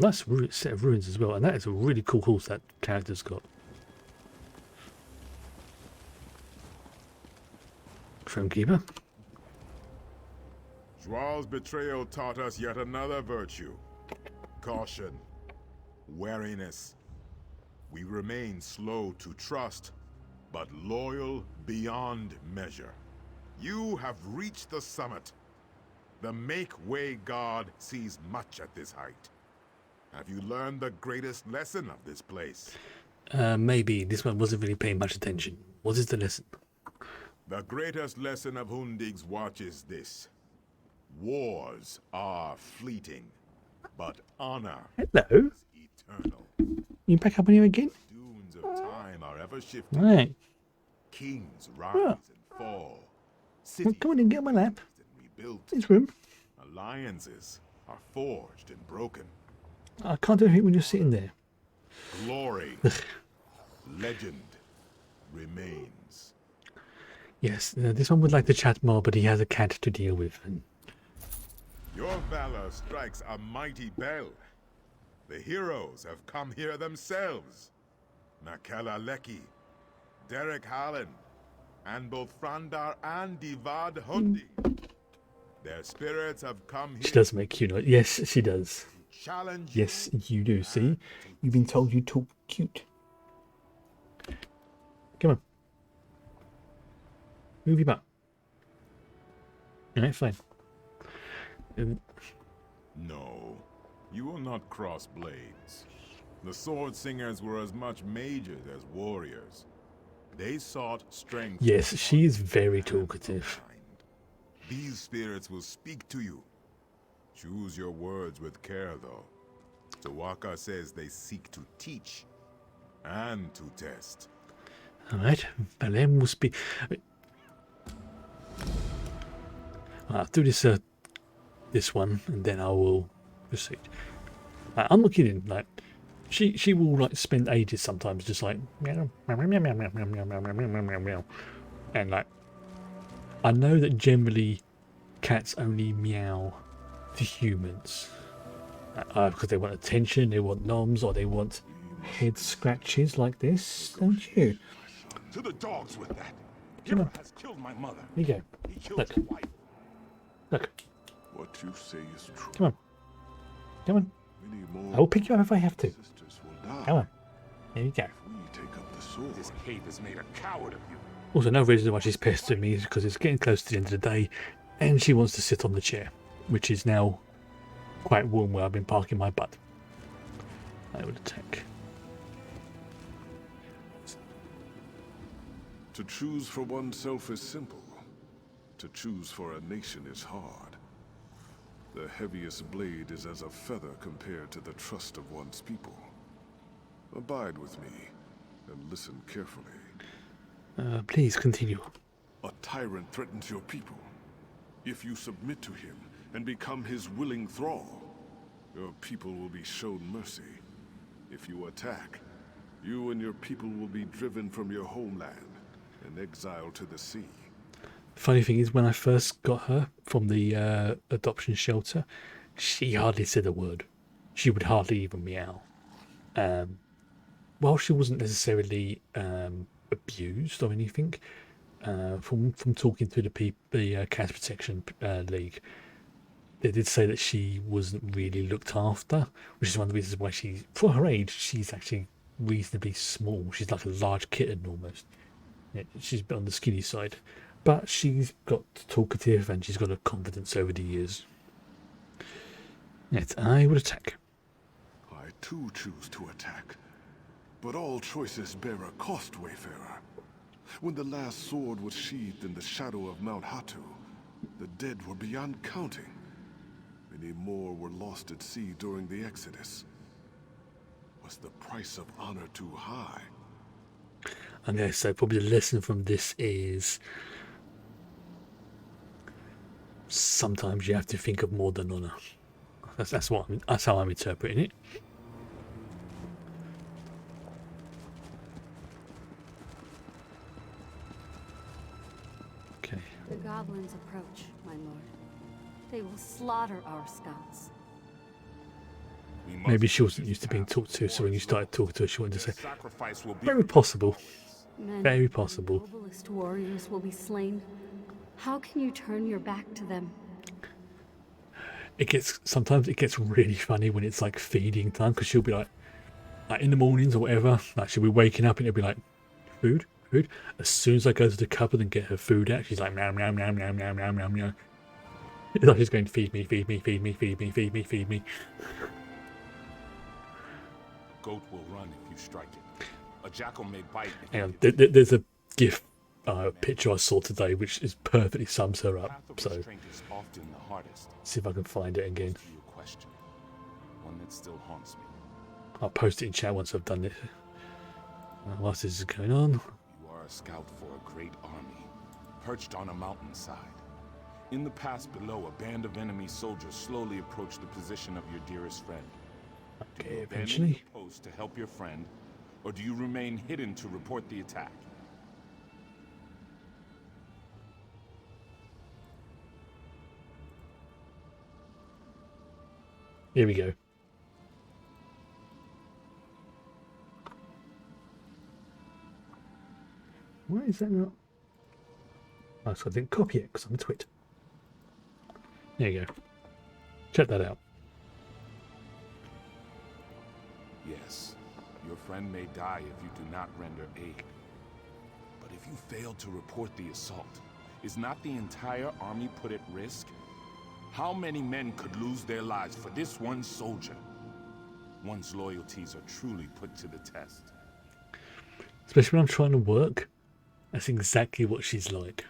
Nice set of ruins as well, and that is a really cool horse that character's got. Thronekeeper. Joal's betrayal taught us yet another virtue. Caution. Wariness. We remain slow to trust, but loyal beyond measure. You have reached the summit. The Make-Way God sees much at this height. Have you learned the greatest lesson of this place? Maybe this one wasn't really paying much attention. What is the lesson? The greatest lesson of Hundig's watch is this. Wars are fleeting, but honor Hello. is eternal. You back up on you again? Dunes of time are ever shifting. Right. Kings rise and fall. Well, come on and get on my lap. Rebuilt. This room. Alliances are forged and broken. I can't do it when you're sitting there. Glory, legend remains. Yes, this one would like to chat more, but he has a cat to deal with. And Your valor strikes a mighty bell. The heroes have come here themselves. Nakela Leki, Derek Harlan, and both Frandar and Divad Hunding. Their spirits have come here. she does make cute noise. Yes, she does. Challenge Yes, you do. See? You've been told you talk cute. Come on. Move your butt. Alright, fine. No, you will not cross blades. The sword singers were as much mages as warriors. They sought strength. Yes, she is very talkative. These spirits will speak to you. Choose your words with care, though. Tawaka says they seek to teach and to test. Alright, Belen will speak. I'll do this one, and then I will proceed. I'm not kidding. Like, she will like spend ages sometimes just like meow, meow, meow, meow, meow, meow, meow, meow, meow, meow, meow, meow. And like, I know that generally cats only meow to humans because they want attention, they want noms, or they want head scratches like this, don't you? To the dogs with that. Come on. Has killed my mother. Here you go. He killed Look. his wife. Look. What you say is true. Come on. Come on. Many more I will pick you up if I have to. sisters will die. Come on. There you go. We take up the sword. This cave has made a coward of you. Also, no reason why she's pestering me is because it's getting close to the end of the day and she wants to sit on the chair, which is now quite warm where I've been parking my butt. I would attack. To choose for oneself is simple. To choose for a nation is hard. The heaviest blade is as a feather compared to the trust of one's people. Abide with me and listen carefully. Please continue. A tyrant threatens your people. If you submit to him and become his willing thrall, your people will be shown mercy. If you attack, you and your people will be driven from your homeland and exiled to the sea. Funny thing is, when I first got her from the adoption shelter, she hardly said a word. She would hardly even meow. While she wasn't necessarily abused or anything, from talking to the Cat Protection League, they did say that she wasn't really looked after, which is one of the reasons why she, for her age, she's actually reasonably small. She's like a large kitten almost. Yeah, she's a bit on the skinny side, but she's got talkative and she's got a confidence over the years. Yet I would attack. I too choose to attack, but all choices bear a cost, Wayfarer. When the last sword was sheathed in the shadow of Mount Hatu, the dead were beyond counting. Many more were lost at sea during the Exodus. Was the price of honor too high? I'm going to say probably the lesson from this is sometimes you have to think of more than honor. That's how I'm interpreting it. Okay. The goblins approach, my lord. They will slaughter our scouts. Maybe she wasn't used to being talked to, so when you started talking to her, she wanted to say, Sacrifice will be very possible. Men, Very possible. Noblest warriors will be slain. How can you turn your back to them? Sometimes it gets really funny when it's like feeding time, because she'll be like in the mornings or whatever, like she'll be waking up and it'll be like, food. As soon as I go to the cupboard and get her food out, she's like, meow, meow, meow, meow, meow, meow, meow, meow. It's like she's going, feed me, feed me, feed me, feed me, feed me, feed me. Goat will run if you strike it. A jackal may bite. Hang on, there's a GIF picture I saw today which is perfectly sums her up. So see if I can find it again. One that still haunts me. I'll post it in chat once I've done it. Whilst this is going on. You are a scout for a great army, perched on a mountainside. In the pass below, a band of enemy soldiers slowly approach the position of your dearest friend. Okay, do you eventually. abandon your post to help your friend, or do you remain hidden to report the attack? Here we go. Why is that not? Oh, so I didn't copy it because I'm a twit. There you go. Check that out. Yes, your friend may die if you do not render aid. But if you fail to report the assault, is not the entire army put at risk? How many men could lose their lives for this one soldier? One's loyalties are truly put to the test. Especially when I'm trying to work. That's exactly what she's like.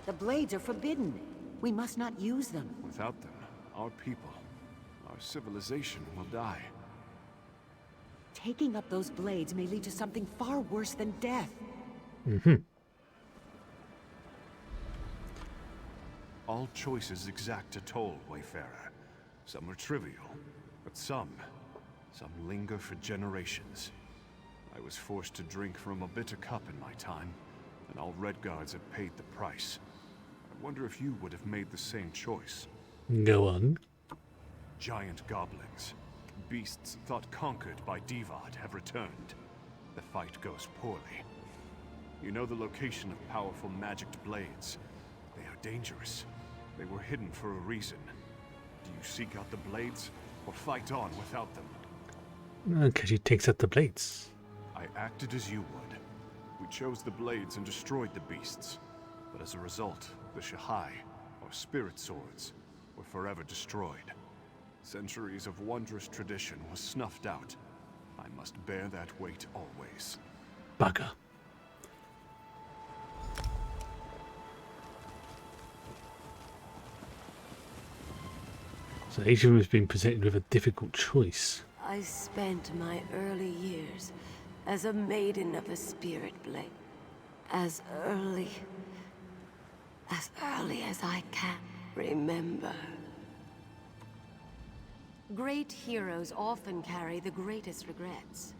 The blades are forbidden. We must not use them. Without them, our people, our civilization will die. Taking up those blades may lead to something far worse than death. Mm-hmm. All choices exact a toll, Wayfarer. Some are trivial, but some linger for generations. I was forced to drink from a bitter cup in my time, and all Redguards have paid the price. I wonder if you would have made the same choice. Go on. Giant goblins, beasts thought conquered by Divad, have returned. The fight goes poorly. You know the location of powerful magicked blades. They are dangerous. They were hidden for a reason. Do you seek out the blades, or fight on without them? Okay, she takes out the blades. I acted as you would. We chose the blades and destroyed the beasts. But as a result, the Shahai, or spirit swords, were forever destroyed. Centuries of wondrous tradition was snuffed out. I must bear that weight always. Bugger. So each of them has been presented with a difficult choice. I spent my early years as a maiden of a spirit blade. As early as I can remember. Great heroes often carry the greatest regrets.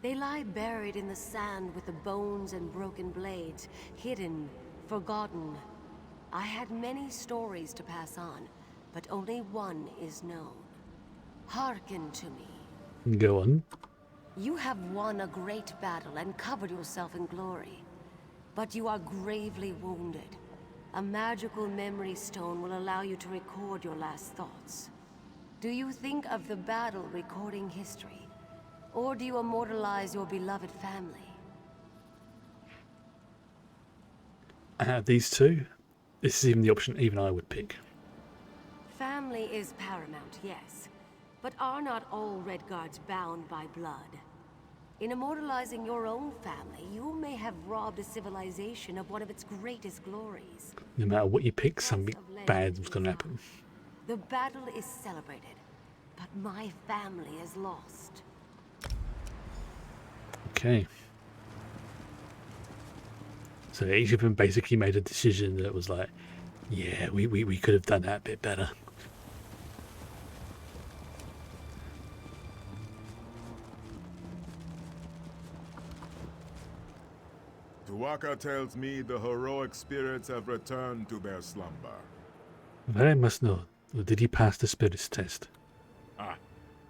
They lie buried in the sand with the bones and broken blades, hidden, forgotten. I had many stories to pass on, but only one is known. Hearken to me. Go on. You have won a great battle and covered yourself in glory. But you are gravely wounded. A magical memory stone will allow you to record your last thoughts. Do you think of the battle recording history? Or do you immortalize your beloved family? Out of these two, this is even the option even I would pick. Family is paramount, yes. But are not all Redguards bound by blood? In immortalizing your own family, you may have robbed a civilization of one of its greatest glories. No matter what you pick, something bad is going to happen. The battle is celebrated, but my family is lost. Okay. So each of them basically made a decision that was like, yeah, we could have done that a bit better. The Tuwaka tells me the heroic spirits have returned to their slumber. Well, I must know. Or did he pass the spirits test? Ah,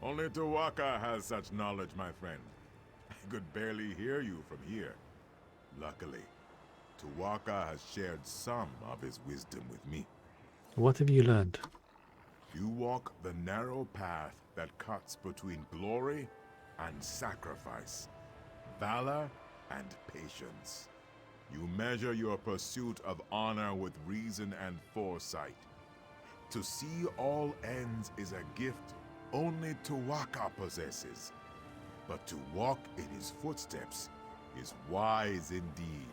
only Tuwaka has such knowledge, my friend. I could barely hear you from here. Luckily, Tuwaka has shared some of his wisdom with me. What have you learned? You walk the narrow path that cuts between glory and sacrifice, valor and patience. You measure your pursuit of honor with reason and foresight. To see all ends is a gift only Tuwaka possesses. But to walk in his footsteps is wise indeed.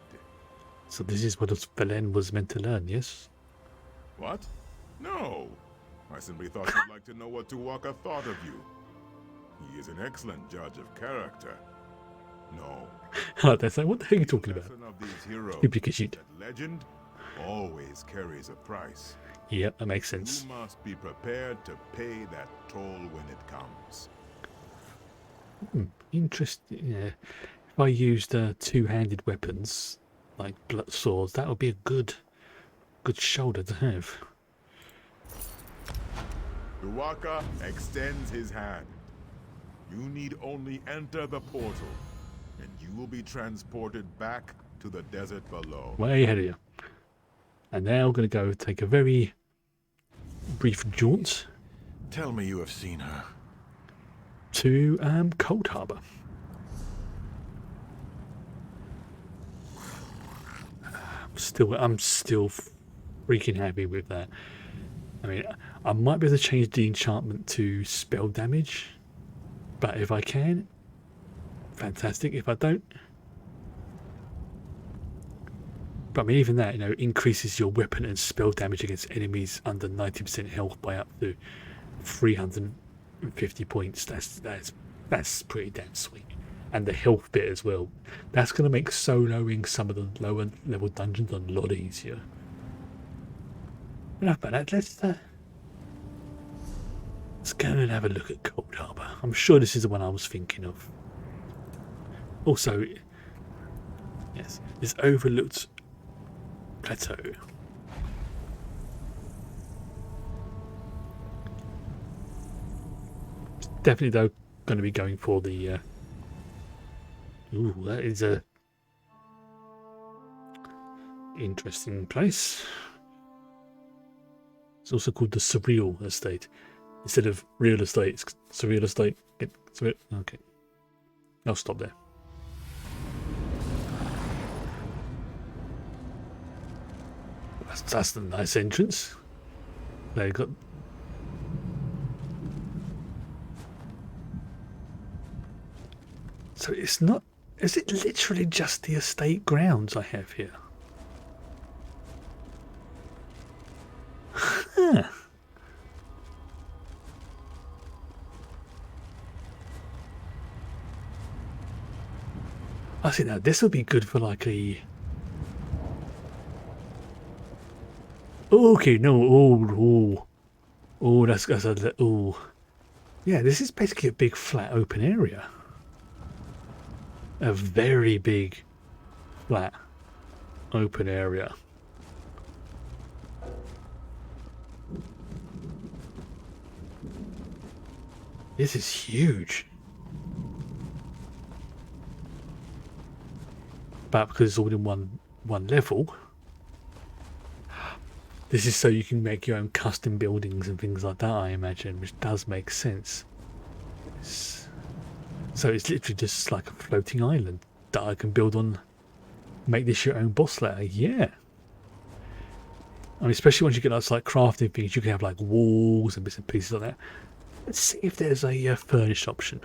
So this is what Velen was meant to learn, yes? What? No. I simply thought you'd like to know what Tuwaka thought of you. He is an excellent judge of character. No. Oh, that's like, what the hell are you talking about? Of these heroes, that legend always carries a price. Yep, that makes sense. You must be prepared to pay that toll when it comes. Interesting. Yeah. If I used two-handed weapons like blood swords, that would be a good shoulder to have. Tuwaka extends his hand. You need only enter the portal, and you will be transported back to the desert below. Way ahead of you. And now we're going to go take a very brief jaunt. Tell me you have seen her. To Cold Harbor. I'm still freaking happy with that. I mean, I might be able to change the enchantment to spell damage, but if I can, fantastic. If I don't, but I mean, even that, increases your weapon and spell damage against enemies under 90% health by up to 350 points. That's pretty damn sweet. And the health bit as well. That's going to make soloing some of the lower level dungeons a lot easier. Enough about that. Let's go and have a look at Cold Harbor. I'm sure this is the one I was thinking of. Also, yes, this overlooked plateau. Definitely, though, going to be going for the. Ooh, that is a interesting place. It's also called the Surreal Estate. Instead of real estate, it's surreal estate. Okay. I'll stop there. That's the nice entrance. There you got. So it's not. Is it literally just the estate grounds I have here? Huh. I see. Now this would be good for like a. Okay, no. Oh, that's a. Oh, yeah. This is basically a big flat open area. A very big flat open area. This is huge. But because it's all in one level, this is so you can make your own custom buildings and things like that, I imagine, which does make sense. So it's literally just like a floating island that I can build on. Make this your own boss layer. Yeah. I mean, especially once you get like crafting things, you can have like walls and bits and pieces like that. Let's see if there's a furnished option.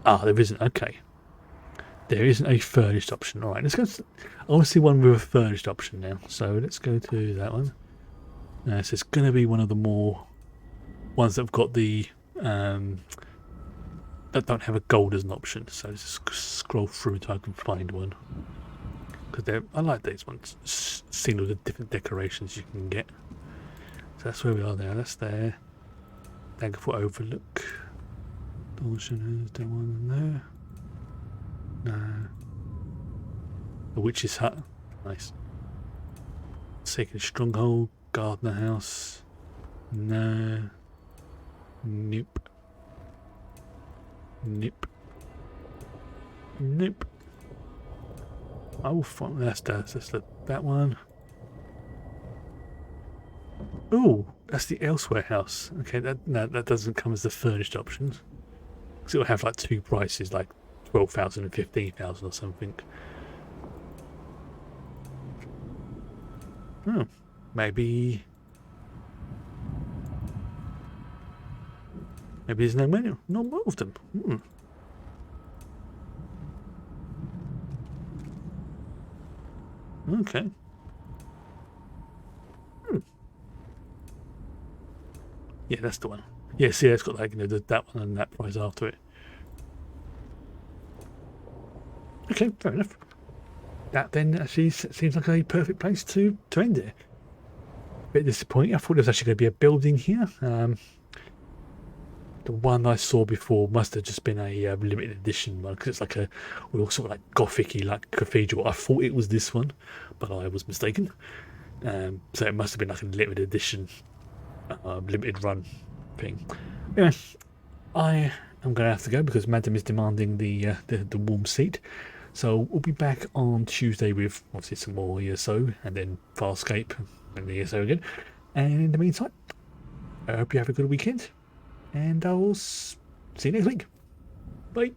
Ah, there isn't. Okay. There isn't a furnished option. All right, let's go. I want to see one with a furnished option now. So let's go to that one. So it's going to be one of the more ones that have got the that don't have a gold as an option. So let's just scroll through until I can find one. Because I like these ones. Seeing all the different decorations you can get. So that's where we are there. That's there. Daggerfoot Overlook. Is there one there? No. A witch's hut. Nice. Sacred stronghold. Gardener house. No. Nope. Nope. Nope. Oh, fuck. That's that one. Oh, that's the elsewhere house. Okay, that doesn't come as the furnished options. Because it'll have like two prices, like 12,000 and 15,000 or something. Oh, maybe there's no menu, not more of them. Okay. Yeah, that's the one. Yeah, see, it's got like, you know, that one and that price after it. Okay, fair enough. That then actually seems like a perfect place to end it. A bit disappointing. I thought there was actually going to be a building here. The one I saw before must have just been a limited edition one, because it's like a sort of like gothic-y, like cathedral. I thought it was this one, but I was mistaken. So it must have been like a limited edition, limited run thing. Anyway, I am going to have to go because Madam is demanding the warm seat. So we'll be back on Tuesday with obviously some more ESO and then Farscape and the ESO again. And in the meantime, I hope you have a good weekend. And I'll see you next week. Bye.